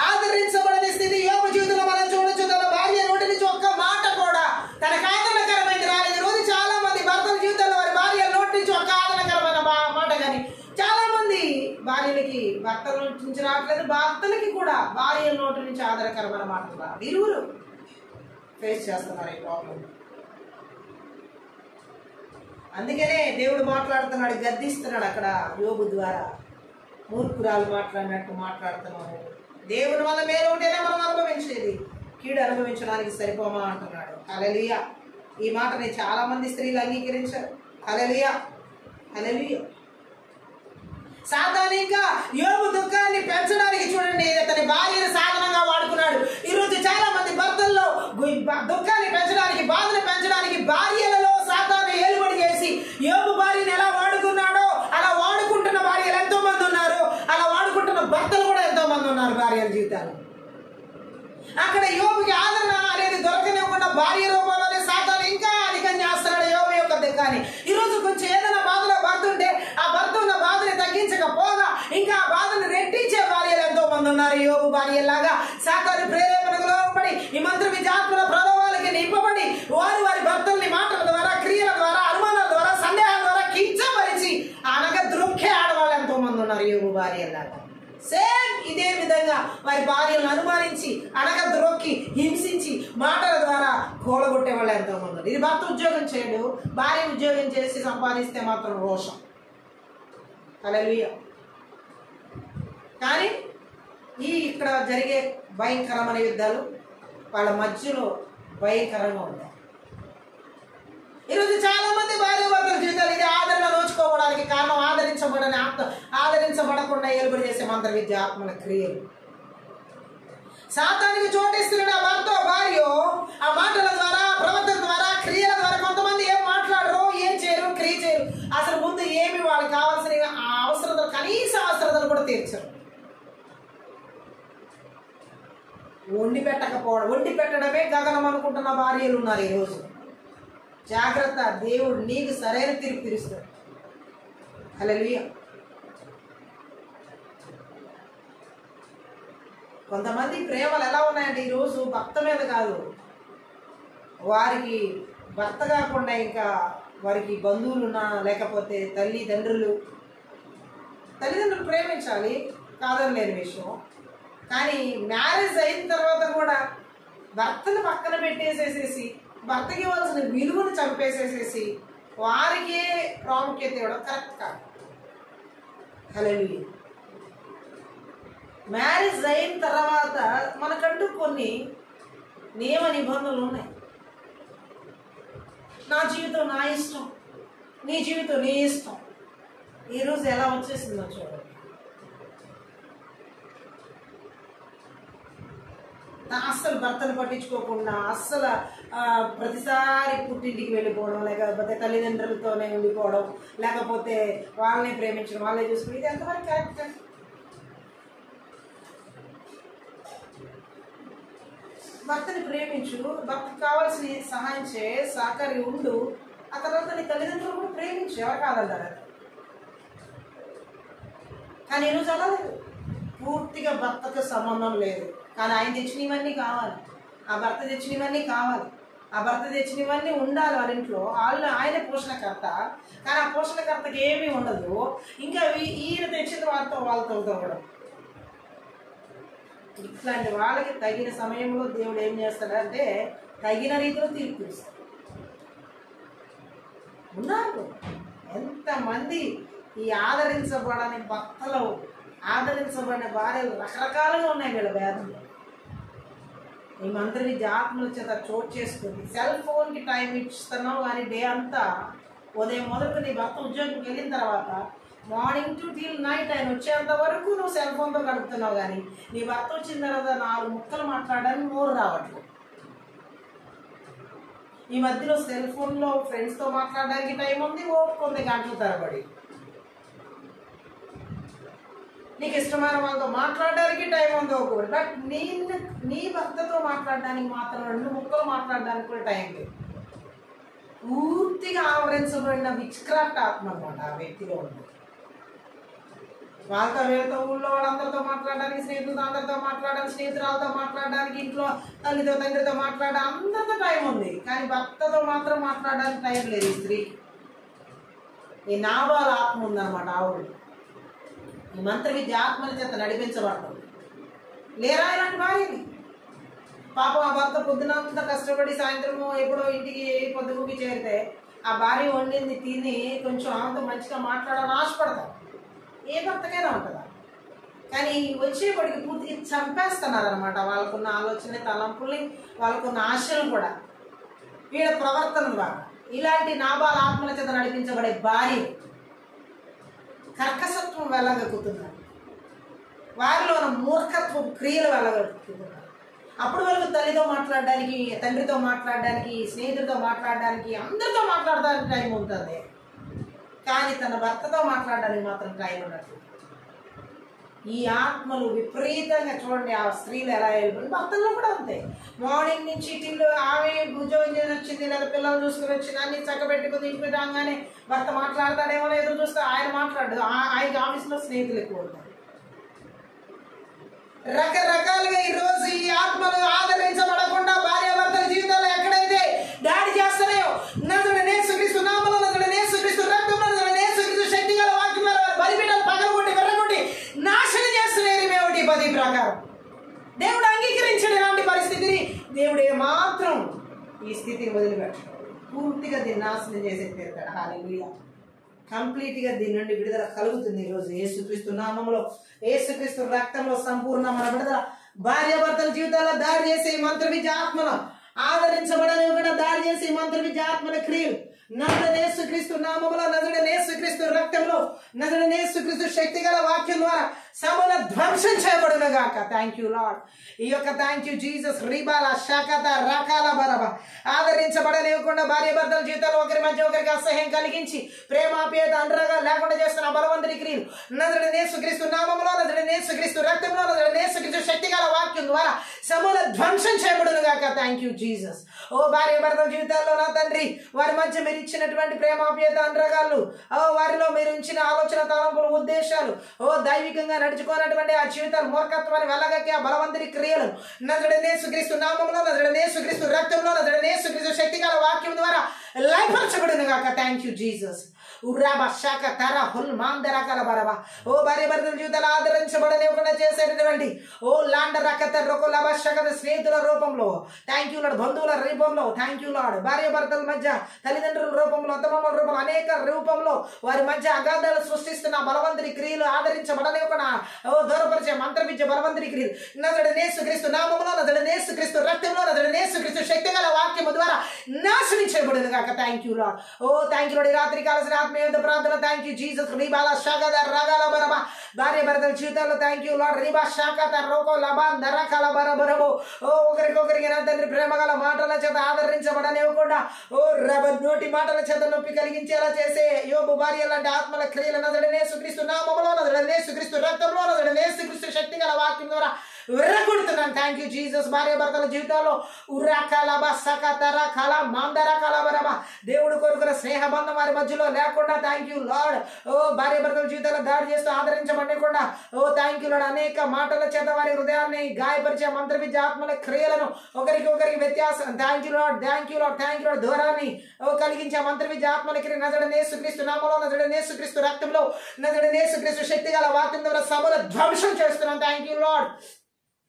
ఆదరించబడని స్థితి యోగు జీవితంలో మనం చూడొచ్చు. తన భార్య నోటి నుంచి ఒక్క మాట కూడా తనకు ఆదరణకరమైంది రాలేదు. రోజు చాలా మంది భర్తల జీవితంలో వారి భార్య నోటి నుంచి ఒక్క ఆదరణకరమైన మాట కానీ చాలా మంది భార్యలకి భర్తల నుంచి రావట్లేదు, భర్తలకి కూడా భార్యల నోటి నుంచి ఆదరణకరమైన మాటలు రాదు. ఇరువురు ఫేస్ చేస్తున్నారు ఈ ప్రాబ్లం. అందుకనే దేవుడు మాట్లాడుతున్నాడు, గద్దిస్తున్నాడు అక్కడ యోబు ద్వారా. మూర్ఖురాలు మాట్లాడినట్టు మాట్లాడుతున్నాడు. దేవుని వల్ల మేలు ఉంటేనే మనం అనుభవించేది, కీడు అనుభవించడానికి సరిపోమా అంటున్నాడు. హల్లెలూయా. ఈ మాటని చాలా మంది స్త్రీలు అంగీకరించారు. హల్లెలూయా, హల్లెలూయా. సాతాను ఇంకా యోబు దుఃఖాన్ని పెంచడానికి చూడండి అతని భార్యను సాధనంగా వాడుకున్నాడు. ఈరోజు చాలా మంది భర్తల్లో దుఃఖాన్ని పెంచడానికి, బాధను పెంచడానికి భార్యలలో సాతాను ఏలుబడి చేసి యోబు భార్యను ఎలా వాడుకున్నాడో అలా వాడుకుంటున్న భార్యలు ఎంతో మంది ఉన్నారు. అలా వాడుకుంటున్న భర్తలు కూడా ఎంతో మంది ఉన్నారు భార్యల జీవితాలు. అక్కడ యోబుకి ఆదరణ అనేది దొరకనివ్వకుండా భార్య రూపంలోనే సాతాను ఇంకా అధికం చేస్తున్నాడు యోబు యొక్క దుఃఖాన్ని. ఈరోజు కొంచెం ఏదైనా బాధలో భర్త ఉంటే ఆ భర్త ఉన్న బాధని తగ్గించకపోగా ఇంకా ఆ బాధను రెట్టించే భార్యలు ఎంతో మంది ఉన్నారు. యోబు భార్యలాగా సాతాను ప్రేరేపణకు లోబడి ఈ మంత్ర విద్యాత్మల ప్రభావాలకి నింపబడి వారి భర్తల్ని మాటల ద్వారా, క్రియల ద్వారా, అనుమానాల ద్వారా, సందేహాల ద్వారా కించపరిచి అనగా ద్రొక్కే ఆడవాళ్ళు ఎంతో మంది ఉన్నారు యోబు భార్యలాగా. సేమ్ ఇదే విధంగా వారి భార్యలను అనుమానించి అనగా ద్రొక్కి హింసించి మాటల ద్వారా కూలగొట్టే వాళ్ళు ఎంతో మంది. ఇది భర్త ఉద్యోగం చేయడు, భార్య ఉద్యోగం చేసి సంపాదిస్తే మాత్రం రోషం. హల్లెలూయా. కానీ ఇక్కడ జరిగే భయంకరమైన యుద్ధాలు వాళ్ళ మధ్యలో భయంకరంగా ఉంటాయి. ఈరోజు చాలా మంది భార్య భర్తల జీవితాలు ఇది ఆదరణ నోచుకోవడానికి కారణం ఆదరించబడకుండా ఏలుబడి చేసే మంత్ర విద్య ఆత్మల క్రియలు. సాతానికి చోటిస్తున్నాడు ఆ భర్త భార్య ఆ మాటల ద్వారా, ప్రవర్తన ద్వారా, క్రియల ద్వారా. కొంతమంది ఏం మాట్లాడరు, ఏం చేయరు, క్రియ చేయరు. అసలు ముందు ఏమి వాళ్ళకి కావాల్సిన ఆ అవసరతలు, కనీస అవసరతలు కూడా తీర్చరు. వండి పెట్టడమే గగనం అనుకుంటున్న భార్యలు ఉన్నారు ఈరోజు. జాగ్రత్త, దేవుడు నీకు సరైన తీర్పు తీరుస్తాడు. హల్లెలూయా. కొంతమంది ప్రేమలు ఎలా ఉన్నాయంటే ఈరోజు భర్త మీద కాదు, వారికి భర్త కాకుండా ఇంకా వారికి బంధువులున్నా లేకపోతే తల్లిదండ్రులు ప్రేమించాలి, కాదని లేని విషయం. కానీ మ్యారేజ్ అయిన తర్వాత కూడా భర్తను పక్కన పెట్టేసేసేసి, భర్తకి ఇవ్వాల్సిన విలువను చంపేసేసేసి వారికే ప్రాముఖ్యత ఇవ్వడం కరెక్ట్ కాదు. హల్లెలూయా. మ్యారేజ్ అయిన తర్వాత మనకంటూ కొన్ని నియమ నిబంధనలు ఉన్నాయి. నా జీవితం నా ఇష్టం, నీ జీవితం నీ ఇష్టం. ఈరోజు ఎలా వచ్చేసిందో చూడండి. అస్సలు భర్తను పట్టించుకోకుండా, అస్సలు ప్రతిసారి పుట్టింటికి వెళ్ళిపోవడం, లేకపోతే తల్లిదండ్రులతోనే ఉండిపోవడం, లేకపోతే వాళ్ళని ప్రేమించడం, వాళ్ళే చూసుకుని, ఇది ఎంతవరకు కరెక్ట్ అండి? భర్తని ప్రేమించు, భర్తకు కావాల్సిన సహాయం సహకారి ఉండు, ఆ తర్వాత నీ తల్లిదండ్రులు కూడా ప్రేమించు, ఎవరు కాదంటారు. కానీ ఈరోజు అలా లేదు. పూర్తిగా భర్తకు సంబంధం లేదు, కానీ ఆయన తెచ్చినవన్నీ కావాలి, ఆ భర్త తెచ్చినవన్నీ కావాలి, ఆ భర్త తెచ్చినవన్నీ ఉండాలి వాళ్ళ ఇంట్లో. ఆయన పోషణకర్త, కానీ ఆ పోషణకర్తకి ఏమీ ఉండదు. ఇంకా ఈయన తెచ్చిన వాళ్ళతో కూడా ఇట్లాంటి వాళ్ళకి తగిన సమయంలో దేవుడు ఏం చేస్తాడంటే తగిన రీతిలో తీర్పు ఇస్తాడు. ఉన్నారు ఎంతమంది ఈ ఆదరించబడని భర్తలు, ఆదరించబడిన భార్యలు రకరకాలుగా ఉన్నాయి వీళ్ళ వేదంలో. ఈ మంత్రి విద్య ఆత్మల చేత చోటు చేసుకుంది. సెల్ ఫోన్కి టైం ఇస్తున్నావు కానీ డే అంతా ఉదయం మొదలు నీ భర్త ఉద్యోగంకి వెళ్ళిన తర్వాత మార్నింగ్ టు టిల్ నైట్ ఆయన వచ్చేంత వరకు నువ్వు సెల్ ఫోన్తో గడుపుతున్నావు, కానీ నీ భర్త వచ్చిన తర్వాత 4 ముక్కలు మాట్లాడడానికి నోరు రావట్లేదు. ఈ మధ్యలో సెల్ ఫోన్లో ఫ్రెండ్స్తో మాట్లాడడానికి టైం ఉంది, ఓపుకుంది గంటల తరబడి. నీకు ఇష్టమైన వాళ్ళతో మాట్లాడడానికి టైం ఉంది ఒకటి, బట్ నీ భర్తతో మాట్లాడడానికి మాత్రం 2 ముక్కలు మాట్లాడడానికి కూడా టైం లేదు. పూర్తిగా ఆవరించబడిన విచ్క్రాఫ్ట్ ఆత్మ అనమాట ఆ వ్యక్తిలో ఉంది. వాళ్ళతో వీళ్ళతో ఊళ్ళో వాళ్ళందరితో మాట్లాడడానికి, స్నేహితులతో అందరితో మాట్లాడడానికి, స్నేహితురాలతో మాట్లాడడానికి, ఇంట్లో తల్లితో తండ్రితో మాట్లాడడానికి అందరితో టైం ఉంది, కానీ భర్తతో మాత్రం మాట్లాడడానికి టైం లేదు. ఈ స్త్రీ ఈ నాబాల ఆత్మ ఉందన్నమాట ఆవిడ. ఈ మంత్ర విద్య ఆత్మల చేత నడిపించబడుతుంది. లేరా ఇలాంటి భార్యని? పాపం ఆ భర్త పొద్దునంతా కష్టపడి సాయంత్రము ఎప్పుడో ఇంటికి పొద్దుగుకి చేరితే ఆ భార్య వండింది తిని కొంచెం ఆమెతో మంచిగా మాట్లాడాలని ఆశపడతాం. ఏ భర్తకైనా ఉంటుందా? కానీ వచ్చేపటికి పూర్తిగా చంపేస్తున్నారు అనమాట వాళ్ళకున్న ఆలోచన, తలంపుల్ని, వాళ్ళకున్న ఆశలు కూడా వీళ్ళ ప్రవర్తన ద్వారా. ఇలాంటి నాబాల ఆత్మల చేత నడిపించబడే భార్య కర్కసత్వం వెళ్ళగక్కుతున్నారు, వారిలో ఉన్న మూర్ఖత్వం క్రియలు వెళ్ళగక్కుతున్నారు. అప్పుడు వాళ్ళకు తల్లితో మాట్లాడడానికి, తండ్రితో మాట్లాడడానికి, స్నేహితులతో మాట్లాడడానికి, అందరితో మాట్లాడడానికి టైం ఉంటుంది, కానీ తన భర్తతో మాట్లాడడానికి మాత్రం టైం ఉండదు. ఈ ఆత్మలు విపరీతంగా చూడండి, ఆ స్త్రీలు ఎలా వెళ్ళిపోయి భర్తల్లో కూడా అంతే. మార్నింగ్ నుంచి టిల్లు ఆమె ఉద్యోగం చేసి వచ్చింది, లేదా పిల్లలు చూసుకుని వచ్చింది, అన్ని చక్కబెట్టుకుని ఇంటికి రాగానే భర్త మాట్లాడతాడేమో ఎదురు చూస్తే ఆయన మాట్లాడు. ఆయన ఆఫీస్లో స్నేహితులు ఎక్కువ ఉంటారు. రకరకాలుగా ఈరోజు ఈ ఆత్మలు ఆదరించబడకుండా భార్యాభర్తల జీవితాల్లో ఎక్కడైతే దాడి చేస్తున్నాయో నజరుడైన యేసుక్రీస్తు నామములో, నజరుడైన యేసుక్రీస్తు రక్తంలో, నజరుడైన యేసుక్రీస్తు శక్తి గల వాక్యం ద్వారా బలిపీఠాలు పగలగొట్టి వెర్రగొట్టి నాశనం చేస్తున్నారు. మేమటి 10 ప్రకారం దేవుడు అంగీకరించడు ఇలాంటి పరిస్థితిని. దేవుడు ఏమాత్రం ఈ స్థితిని వదిలిపెట్టాడు, పూర్తిగా దీన్ని నాశనం చేసే తీరుతాడు. హల్లెలూయా. కంప్లీట్గా దీని నుండి విడుదల కలుగుతుంది ఈరోజు యేసుక్రీస్తు నామములో, యేసుక్రీస్తు రక్తంలో సంపూర్ణమైన విడుదల. భార్యాభర్తల జీవితాల్లో దాడి చేసే ఈ మంత్ర విద్య ఆత్మను, ఆదరించబడని కూడా దాడి చేసే ఈ మంత్ర విద్య ఆత్మల క్రియలు నజరుడైన యేసుక్రీస్తు నామములో, నజరుడైన యేసుక్రీస్తు రక్తంలో, నజరుడైన యేసుక్రీస్తు శక్తి గల వాక్యం ద్వారా సమూల ధ్వంసం చేయబడును గాక. Thank you Lord. ఈ యొక్క థ్యాంక్ యూ జీసస్. రిబాల శాఖత రకాల బరబ ఆదరించబడనివ్వకుండా భార్యాభర్తల జీవితాల్లో ఒకరి మధ్య ఒకరికి అసహ్యం కలిగించి ప్రేమాప్యాయత అండరగా లేకుండా చేస్తున్న బలవంతుడి క్రియలు నజరుడైన యేసుక్రీస్తు నామములో, నజరుడైన యేసుక్రీస్తు రక్తంలో, నజరుడైన యేసుక్రీస్తు శక్తి గల వాక్యం ద్వారా సమూల ధ్వంసం చేయబడును గాక. Thank you Jesus. ఓ భార్యాభర్తల జీవితాల్లో నా తండ్రి, వారి మధ్య మీరు ఇచ్చినటువంటి ప్రేమాప్యాయత అండరగాళ్ళు, వారిలో మీరు ఇచ్చిన ఆలోచన, తలంపులు, ఉద్దేశాలు, దైవికంగా నడుచుకోనటువంటి ఆ జీవితాలు మూర్ఖత్వాన్ని వెళ్ళగక్కి ఆ బలవంతుడి క్రియలు నజరుడైన యేసుక్రీస్తు నామములో, నజరుడైన యేసుక్రీస్తు రక్తంలో, నజరుడైన యేసుక్రీస్తు శక్తి గల వాక్యం ద్వారా లయపరచబడును గాక. Thank you Jesus. ఉర్రాబ శాఖ తర హుల్ మాందర కలబరబ. ఓ భార్యాభర్తల జీవితాలు ఆదరించబడనివ్వకుండా చేసేటటువంటి లాండ రకత రొకొలబ శకత స్నేహితుల రూపంలో, థ్యాంక్ యూ లార్డ్, బంధువుల రూపంలో, థ్యాంక్ యూ లార్డ్, భార్యాభర్తల మధ్య, తల్లిదండ్రుల రూపంలో, అత్తమామల రూపంలో, అనేక రూపంలో వారి మధ్య అగాధాలు సృష్టిస్తున్న బలవంతుడి క్రియలు ఆదరించబడనివ్వకుండా దూరపరిచే మంత్ర విద్య బలవంతుడి క్రియలు నజరుడైన యేసుక్రీస్తు నామములో, నజరుడైన యేసుక్రీస్తు రక్తంలో, నజరుడైన యేసుక్రీస్తు శక్తి గల వాక్యము ద్వారా నాశనం చేయబడును గాక. Thank you Lord. Oh thank you Lord. ఈ రాత్రి కాలసిన ఆత్మీయ ప్రార్థన థ్యాంక్ యూ జీసస్. రీబాల శాఖద రగాల బరబ భార్యాభర్తల జీవితాల్లో థ్యాంక్ యూ లార్డ్. రీబా శాఖత రోకో లబా దరకల బరబరబో. ఒకరికొకరికి నా తండ్రి ప్రేమ గల మాటల చేత ఆదరించబడనివ్వకుండా నోటి మాటల చేత నొప్పి కలిగించేలా చేసే యోబు భార్య లాంటి ఆత్మల క్రియలు నజరుడైన యేసుక్రీస్తు నామములో, నజరుడైన యేసుక్రీస్తు రక్తంలో, నజరుడైన యేసుక్రీస్తు శక్తి గల వాక్యం ద్వారా విర్రగొడుతున్నాను. Thank you Jesus. భార్య భర్తల జీవితాల్లో ఉర్రాకాలబా సకతర కళ మాందర కలబరబా దేవుడు కోరుకున్న స్నేహబంధం వారి మధ్యలో లేకుండా థ్యాంక్ యూ లార్డ్. ఓ భార్య భర్తల జీవితాల్లో దాడి చేస్తూ ఆదరించబడకుండా ఓ థ్యాంక్ యూ లార్డ్. అనేక మాటల చేత వారి హృదయాన్ని గాయపరిచే మంత్ర విద్య ఆత్మల క్రియలను ఒకరికి వ్యత్యాసం thank you lord, thank you lord, thank you lord. దూరాన్ని కలిగించే మంత్ర విద్య ఆత్మల క్రియ నజరేయుడైన యేసుక్రీస్తు నామములో, నజరేయుడైన యేసుక్రీస్తు రక్తంలో, నజరేయుడైన యేసుక్రీస్తు శక్తి గల వాక్యం ద్వారా సమూల ధ్వంసం చేస్తున్నాను. Thank you Lord.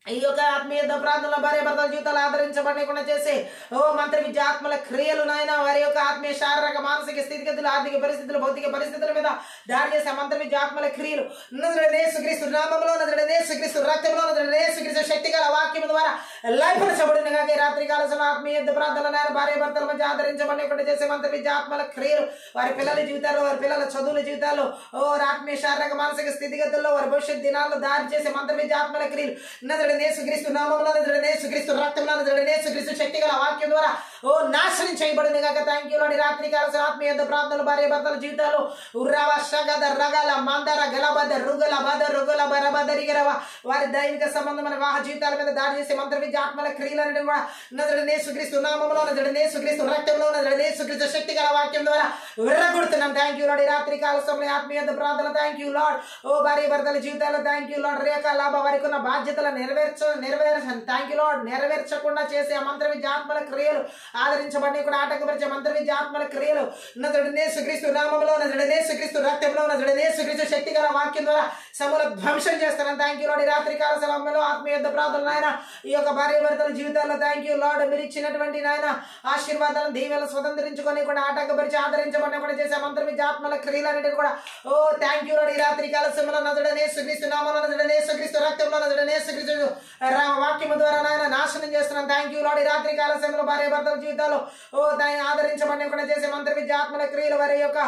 ఈ యొక్క ఆత్మీయ ప్రార్థనల భార్య భర్తల జీవితాలు ఆదరించబడకుండా చేసే ఓ మంత్ర విద్య ఆత్మల క్రియలు నాయన వారి యొక్క ఆత్మీయ శారీరక మానసిక స్థితిగతులు ఆర్థిక పరిస్థితులు భౌతిక పరిస్థితుల మీద దాడి చేసే మంత్ర విద్య ఆత్మల క్రియలు నజరేయుడైన యేసుక్రీస్తు నామములో, నజరేయుడైన యేసుక్రీస్తు రక్తంలో, నజరేయుడైన యేసుక్రీస్తు శక్తి గల వాక్యం ద్వారా లయపరచబడినగా ఈ రాత్రి కాల ఆత్మీయ ప్రార్థనల భార్య భర్తల మధ్య ఆదరించబడకుండా చేసే మంత్ర విద్య ఆత్మల క్రియలు వారి పిల్లల జీవితాల్లో, వారి పిల్లల చదువుల జీవితాల్లో, ఆత్మీయ శారీరక మానసిక స్థితిగతుల్లో, వారి భవిష్యత్ దినాల్లో దాడి చేసే మంత్ర విద్య ఆత్మల క్రియలు నజరేయుడైన యేసుక్రీస్తు నామములో, నజరేయుడైన యేసుక్రీస్తు రక్తంలో, నజరేయుడైన యేసుక్రీస్తు శక్తి గల వాక్యం ద్వారా నాశనం చేయబడింది కాక. Thank you lord. రాత్రి కాల ఆత్మీయ ప్రార్థనలు భార్య భర్తల జీవితాలు ఉర్రావశగద రగల మందర గలబద రుగల బద రుగల బరబదరిగరవ వారి దైవిక సంబంధమైన వివాహ జీవితాల మీద దాడి చేసే మంత్ర విద్య ఆత్మల క్రియలను కూడా నజరేయుడైన యేసుక్రీస్తు నామములో, నజరేయుడైన యేసుక్రీస్తు రక్తంలో, నజరేయుడైన యేసుక్రీస్తు శక్తి గల వాక్యం ద్వారా విర్రగొడుతున్నాం. Thank you lord. రాత్రి కాల సమయంలో ఆత్మీయ ప్రార్థన థ్యాంక్ యూ లార్డ్. ఓ భార్య భర్తల జీవితాల్లో థ్యాంక్ యూ లార్డ్. రేఖ లాభ వారికి ఉన్న బాధ్యతలు థ్యాంక్ యూ లార్డ్. నెరవేర్చకుండా చేసే మంత్ర విద్య ఆత్మల క్రియలు ఆదరించబడి కూడా ఆటంకపరిచే మంత్ర విద్య ఆత్మల క్రియలు నజరేయుడైన యేసుక్రీస్తు నామములో, నజరేయుడైన యేసుక్రీస్తు రక్తంలో, నజరేయుడైన యేసుక్రీస్తు శక్తి గల వాక్యం ద్వారా సమూల ధ్వంసం చేస్తున్నాను. Thank you lord. రాత్రి కాల సమయంలో ఆత్మీయ ప్రార్థనలు నాయన ఈ యొక్క భార్య భర్తల జీవితాల్లో థ్యాంక్ యూ లార్డ్. మీరు ఇచ్చినటువంటి నాయన ఆశీర్వాదాలను దీవెనలు స్వతంత్రించుకొని కూడా ఆటంకపరిచి ఆదరించబడి కూడా చేసే మంత్ర విద్య ఆత్మల క్రియలన్నిటిని కూడా థ్యాంక్ యూ లార్డ్. ఈ రాత్రి కాల సమయంలో నజరేయుడైన యేసుక్రీస్తు నామములో, నజరేయుడైన యేసుక్రీస్తు రక్తంలో, నజరేయుడైన యేసుక్రీస్తు వాక్యము ద్వారా నాయన నాశనం చేస్తున్నాను. Thank you Lord. ఈ రాత్రి కాల సమయంలో భార్య భర్తల జీవితాల్లో దాన్ని ఆదరించబడి కూడా చేసే మంత్ర విద్య ఆత్మల క్రియలు వారి యొక్క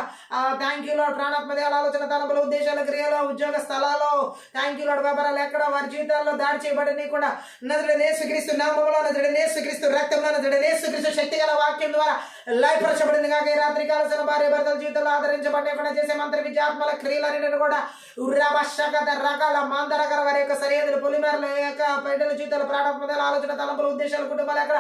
థ్యాంక్ యూ లార్డ్. ప్రాణాత్మ దేహాల ఆలోచన తలంపులు ఉద్దేశాల క్రియలు ఉద్యోగ స్థలాల్లో థ్యాంక్ యూ లార్డ్. వ్యాపారాలు ఎక్కడ వారి జీవితాల్లో దాడి చేయబడి కూడా నజరేయుడైన యేసుక్రీస్తు నామములో, నజరేయుడైన యేసుక్రీస్తు రక్తంలో, నజరేయుడైన యేసుక్రీస్తు శక్తి గల వాక్యం ద్వారా లయపరచబడింది కాక ఈ రాత్రి కాల భార్య భర్తల జీవితంలో ఆదరించబడి కూడా చేసే మంత్ర విద్య ఆత్మల క్రియలన్నిటిని కూడా ఉర్రావశగద రకాల మాందరకర వారి యొక్క సరిహద్దులు పొలిమేరల యొక్క బిడ్డల జీవితాలు ప్రాణాత్మ దేహాల ఆలోచన తలంపులు ఉద్దేశాలు కుటుంబాలు ఎక్కడ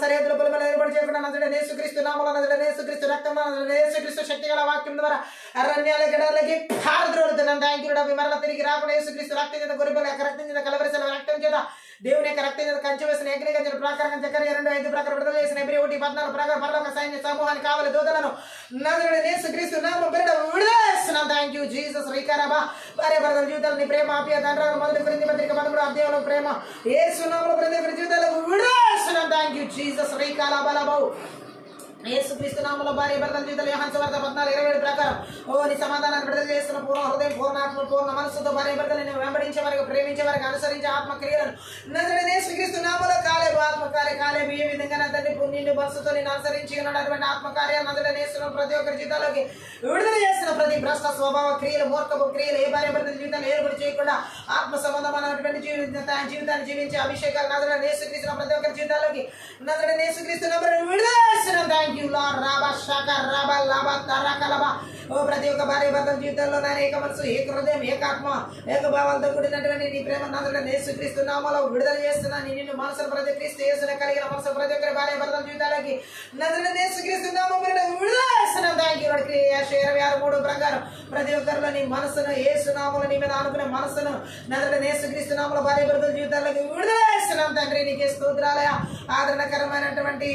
సరిహద్దుల పొలిమేరలు ఏర్పాటు చేయకుండా నజరేయుడైన యేసుక్రీస్తు నామములో, నజరేయుడైన యేసుక్రీస్తు రక్తంలో, నజరేయుడైన యేసుక్రీస్తు శక్తి గల వాక్యం ద్వారా అరణ్యాల గడలకి పారద్రోలుతున్నాను. Thank you Lord. మరలా తిరిగి రాకుండా యేసుక్రీస్తు రక్తం చేత గొర్రెల యొక్క రక్తం చేత కలవరిసిన రక్తం చేత దేవుని యొక్క రక్తం చేత కంచె వేసిన అగ్నిగంజల ప్రకారం జకర్యా 2:5 ప్రకారం విడుదల చేసిన ఎబ్రీ 1:14 ప్రకారం పరలోక సైన్య సమూహానికి కావాలి దూతలను నజరేయుడైన యేసుక్రీస్తు నామములో విడుదల చేస్తున్నాను. Thank you Jesus. రీకారాబా భార్య భర్తల జీవితాలు నీ ప్రేమ ఆప్యాయత తండ్రి మొదటి కొరింథీ పత్రిక 13 అధ్యాయంలో ప్రేమ యేసు నామములో ప్రతి ఒక్కరి జీవితాలకు విడుదల చేస్తున్నాను. Thank you Jesus. రీకారాబాలబౌ యేసుక్రీస్తు నామములో భార్య భర్తల జీవితాలు యోహాను సువార్త 14:27 ప్రకారం నీ సమాధానాన్ని విడుదల చేస్తున్న పూర్ణ హృదయం, పూర్ణ ఆత్మ, పూర్ణ మనస్సుతో భార్య భర్తలను వెంబడించే వారికి, ప్రేమించే వారికి, అనుసరించే ఆత్మక్రియలను నజరేయుడైన యేసుక్రీస్తు నామములో కాలేబు ఆత్మకార్య కాలేబు ఏ విధంగా నా తండ్రి నిన్ను మనసుతో నేను అనుసరించి ఉన్నాడు అటువంటి ఆత్మకార్యాలు నజరేయుడైన యేసు ప్రతి ఒక్కరి జీవితాల్లోకి విడుదల చేస్తున్న ప్రతి భ్రష్ట స్వభావ క్రియలు, మూర్ఖపు క్రియలు ఏ భార్య భర్తల జీవితాన్ని ఏర్పడి చేయకుండా ఆత్మ సంబంధమైనటువంటి జీవితాన్ని జీవించే అభిషేకాలు నజరేయుడైన యేసుక్రీస్తు ప్రతి ఒక్కరి జీవితాల్లోకి నజరేయుడైన యేసుక్రీస్తు నామములో విడుదల చేస్తున్నాను. Thank you Lord. రాబా షాక రాబా లాబా తరకలబా ప్రతి ఒక్క భార్య భర్తల జీవితంలో నేను ఏక మనసు, ఏక హృదయం, ఏకాత్మ, ఏకభావాలతో కూడినటువంటి నీ ప్రేమ నజరేయుడైన యేసుక్రీస్తు నామములో విడుదల చేస్తున్నాను. నిన్ను మనసును ప్రతి క్రీస్తు యేసును కలిగిన మనసు ప్రతి ఒక్కరి భార్య భర్తల జీవితాలకి నజరేయుడైన యేసుక్రీస్తు నామములో విడుదల చేస్తున్నాను. Thank you lord. 26:3 ప్రకారం ప్రతి ఒక్కరిలో నీ మనసును యేసు నామములో నీ మీద అనుకునే మనసును నజరేయుడైన యేసుక్రీస్తు నామములో భార్య భర్తల జీవితాలకి విడుదల చేస్తున్నాను. తండ్రి నీకే స్తోత్రాలయ. ఆదరణకరమైనటువంటి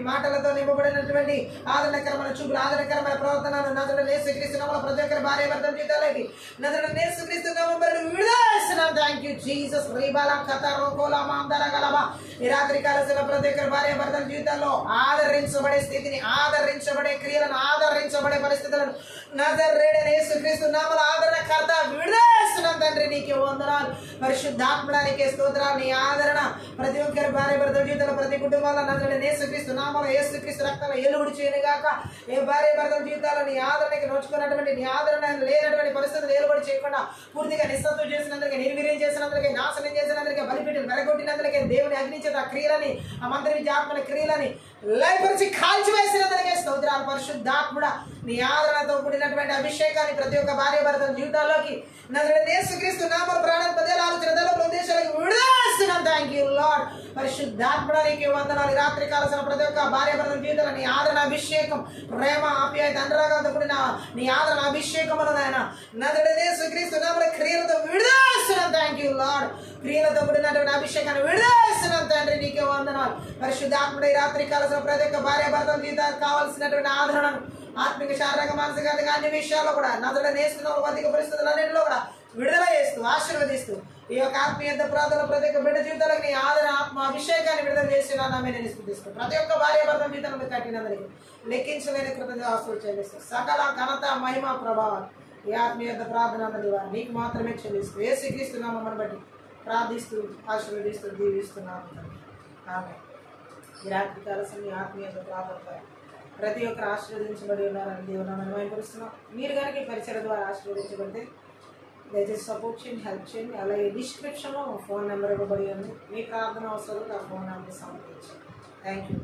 మాటలతో నింపబడినటువంటి ఆదరణకరమైన చూపులు, ఆదరణకరమైన ప్రవర్తనను నజరేయుడైన యేసుక్రీస్తు నామములో ప్రతి ఒక్కరి భార్య భర్తల జీవితాలకి నజరేయుడైన యేసుక్రీస్తు నామములో విడుదల చేస్తున్నాను. Thank you Jesus. రీబాలా కతరో కోలా మాందరగలబా ఈ రాత్రి కాల ప్రతి ఒక్కరి భార్య భర్తల జీవితాల్లో ఆదరించబడే స్థితిని, ఆదరించబడే క్రియలను, ఆదరించబడే పరిస్థితులను నజరేయుడైన యేసుక్రీస్తు నామములో ఆదరణకర్త విడుదల చేస్తున్నాను. తండ్రి నీకే వందనాలు. పరిశుద్ధాత్మడా నీకే స్తోత్రాలు. నీ ఆదరణ ప్రతి ఒక్కరి భార్య భర్తల జీవితంలో, ప్రతి కుటుంబంలో నజరేయుడైన యేసుక్రీస్తు నామములో, యేసుక్రీస్తు రక్తంలో ఏలుబడి చేయను గాక. ఏ భార్య భర్తల జీవితాల్లో నీ ఆదరణకి నోచుకున్నటువంటి, నీ ఆదరణ లేనటువంటి పరిస్థితులు ఏలుబడి చేయకుండా పూర్తిగా నిస్సత్వం చేసినందుకే, నిర్వీర్యం చేసినందుకే, నాశనం చేసినందుకే, బలిపీఠం వెలగొట్టినందుకే, దేవుని అగ్ని చేత ఆ క్రియలని, ఆ మంత్ర విద్య ఆత్మల క్రియలని లయపరిచి కాల్చివేసినందుకే స్తోత్రాలు. పరిశుద్ధాత్ముడా నీ ఆదరణతో కూడినటువంటి అభిషేకాన్ని ప్రతి ఒక్క భార్య భర్తల జీవితాల్లోకి నజరేయుడైన యేసుక్రీస్తు నామమున ప్రాణం పదేల ఆలోచన తలపుల ఉద్దేశాలకు విడుదలస్తున్నాం. Thank you Lord. పరిశుద్ధాత్మ నీకు వందనాలు. ఈ రాత్రి కాలసిన ప్రతి ఒక్క భార్య భర్తల జీవితంలో నీ ఆదరణ అభిషేకం, ప్రేమ, ఆప్యాయత, అనురాగంతో కూడిన నీ ఆదరణ అభిషేకములు నాయన నజరేయుడైన యేసుక్రీస్తు నామమున క్రియలతో విడుదలస్తున్నాం. Thank you Lord. క్రియలతో కూడినటువంటి అభిషేకాన్ని విడుదలస్తున్నాం తండ్రి. నీకే వందనాలు. పరిశుద్ధాత్ముడు ఈ రాత్రి కాలసిన ప్రతి ఒక్క భార్య భర్తల జీవితానికి కావాల్సినటువంటి ఆదరణను ఆత్మిక, శారీరక, మానసిక అన్ని విషయాల్లో కూడా నజరేయుడైన యేసు నామమున పరిస్థితులన్నింటిలో కూడా విడుదల చేస్తూ ఆశీర్వదిస్తూ ఈ యొక్క ఆత్మీయ ప్రార్థన ప్రతి ఒక్క బిడ్డ జీవితాలకు నీ ఆదరణ ఆత్మ అభిషేకాన్ని విడుదల చేస్తున్నామే నేను స్థుతిస్తూ ప్రతి ఒక్క భార్య భర్త జీవితంలో కట్టినందరికీ లెక్కించలేని కృతజ్ఞతలు చెల్లిస్తూ సకల ఘనత, మహిమ, ప్రభావం ఈ ఆత్మీయ ప్రార్థన నీకు మాత్రమే చెల్లిస్తూ యేసుక్రీస్తు నామమును బట్టి ప్రార్థిస్తూ ఆశీర్వదిస్తూ దీవిస్తున్నాము. ఆమె ఈ రాత్రి కాలసం ఈ ఆత్మీయ ప్రార్థన ప్రతి ఒక్కరు ఆశీర్వదించబడి ఉన్నారని దేవుని మహిమపరుస్తున్నాం. మీరు కనుక ఈ పరిచయం ద్వారా ఆశీర్వదించబడితే దయచేసి సపోర్ట్ చేయండి, హెల్ప్ చేయండి. అలాగే డిస్క్రిప్షన్లో ఫోన్ నెంబర్ ఇవ్వబడి ఉంది. మీ ప్రార్థన అవసరాలు ఆ ఫోన్ నెంబర్ సంప్రదించండి. Thank you.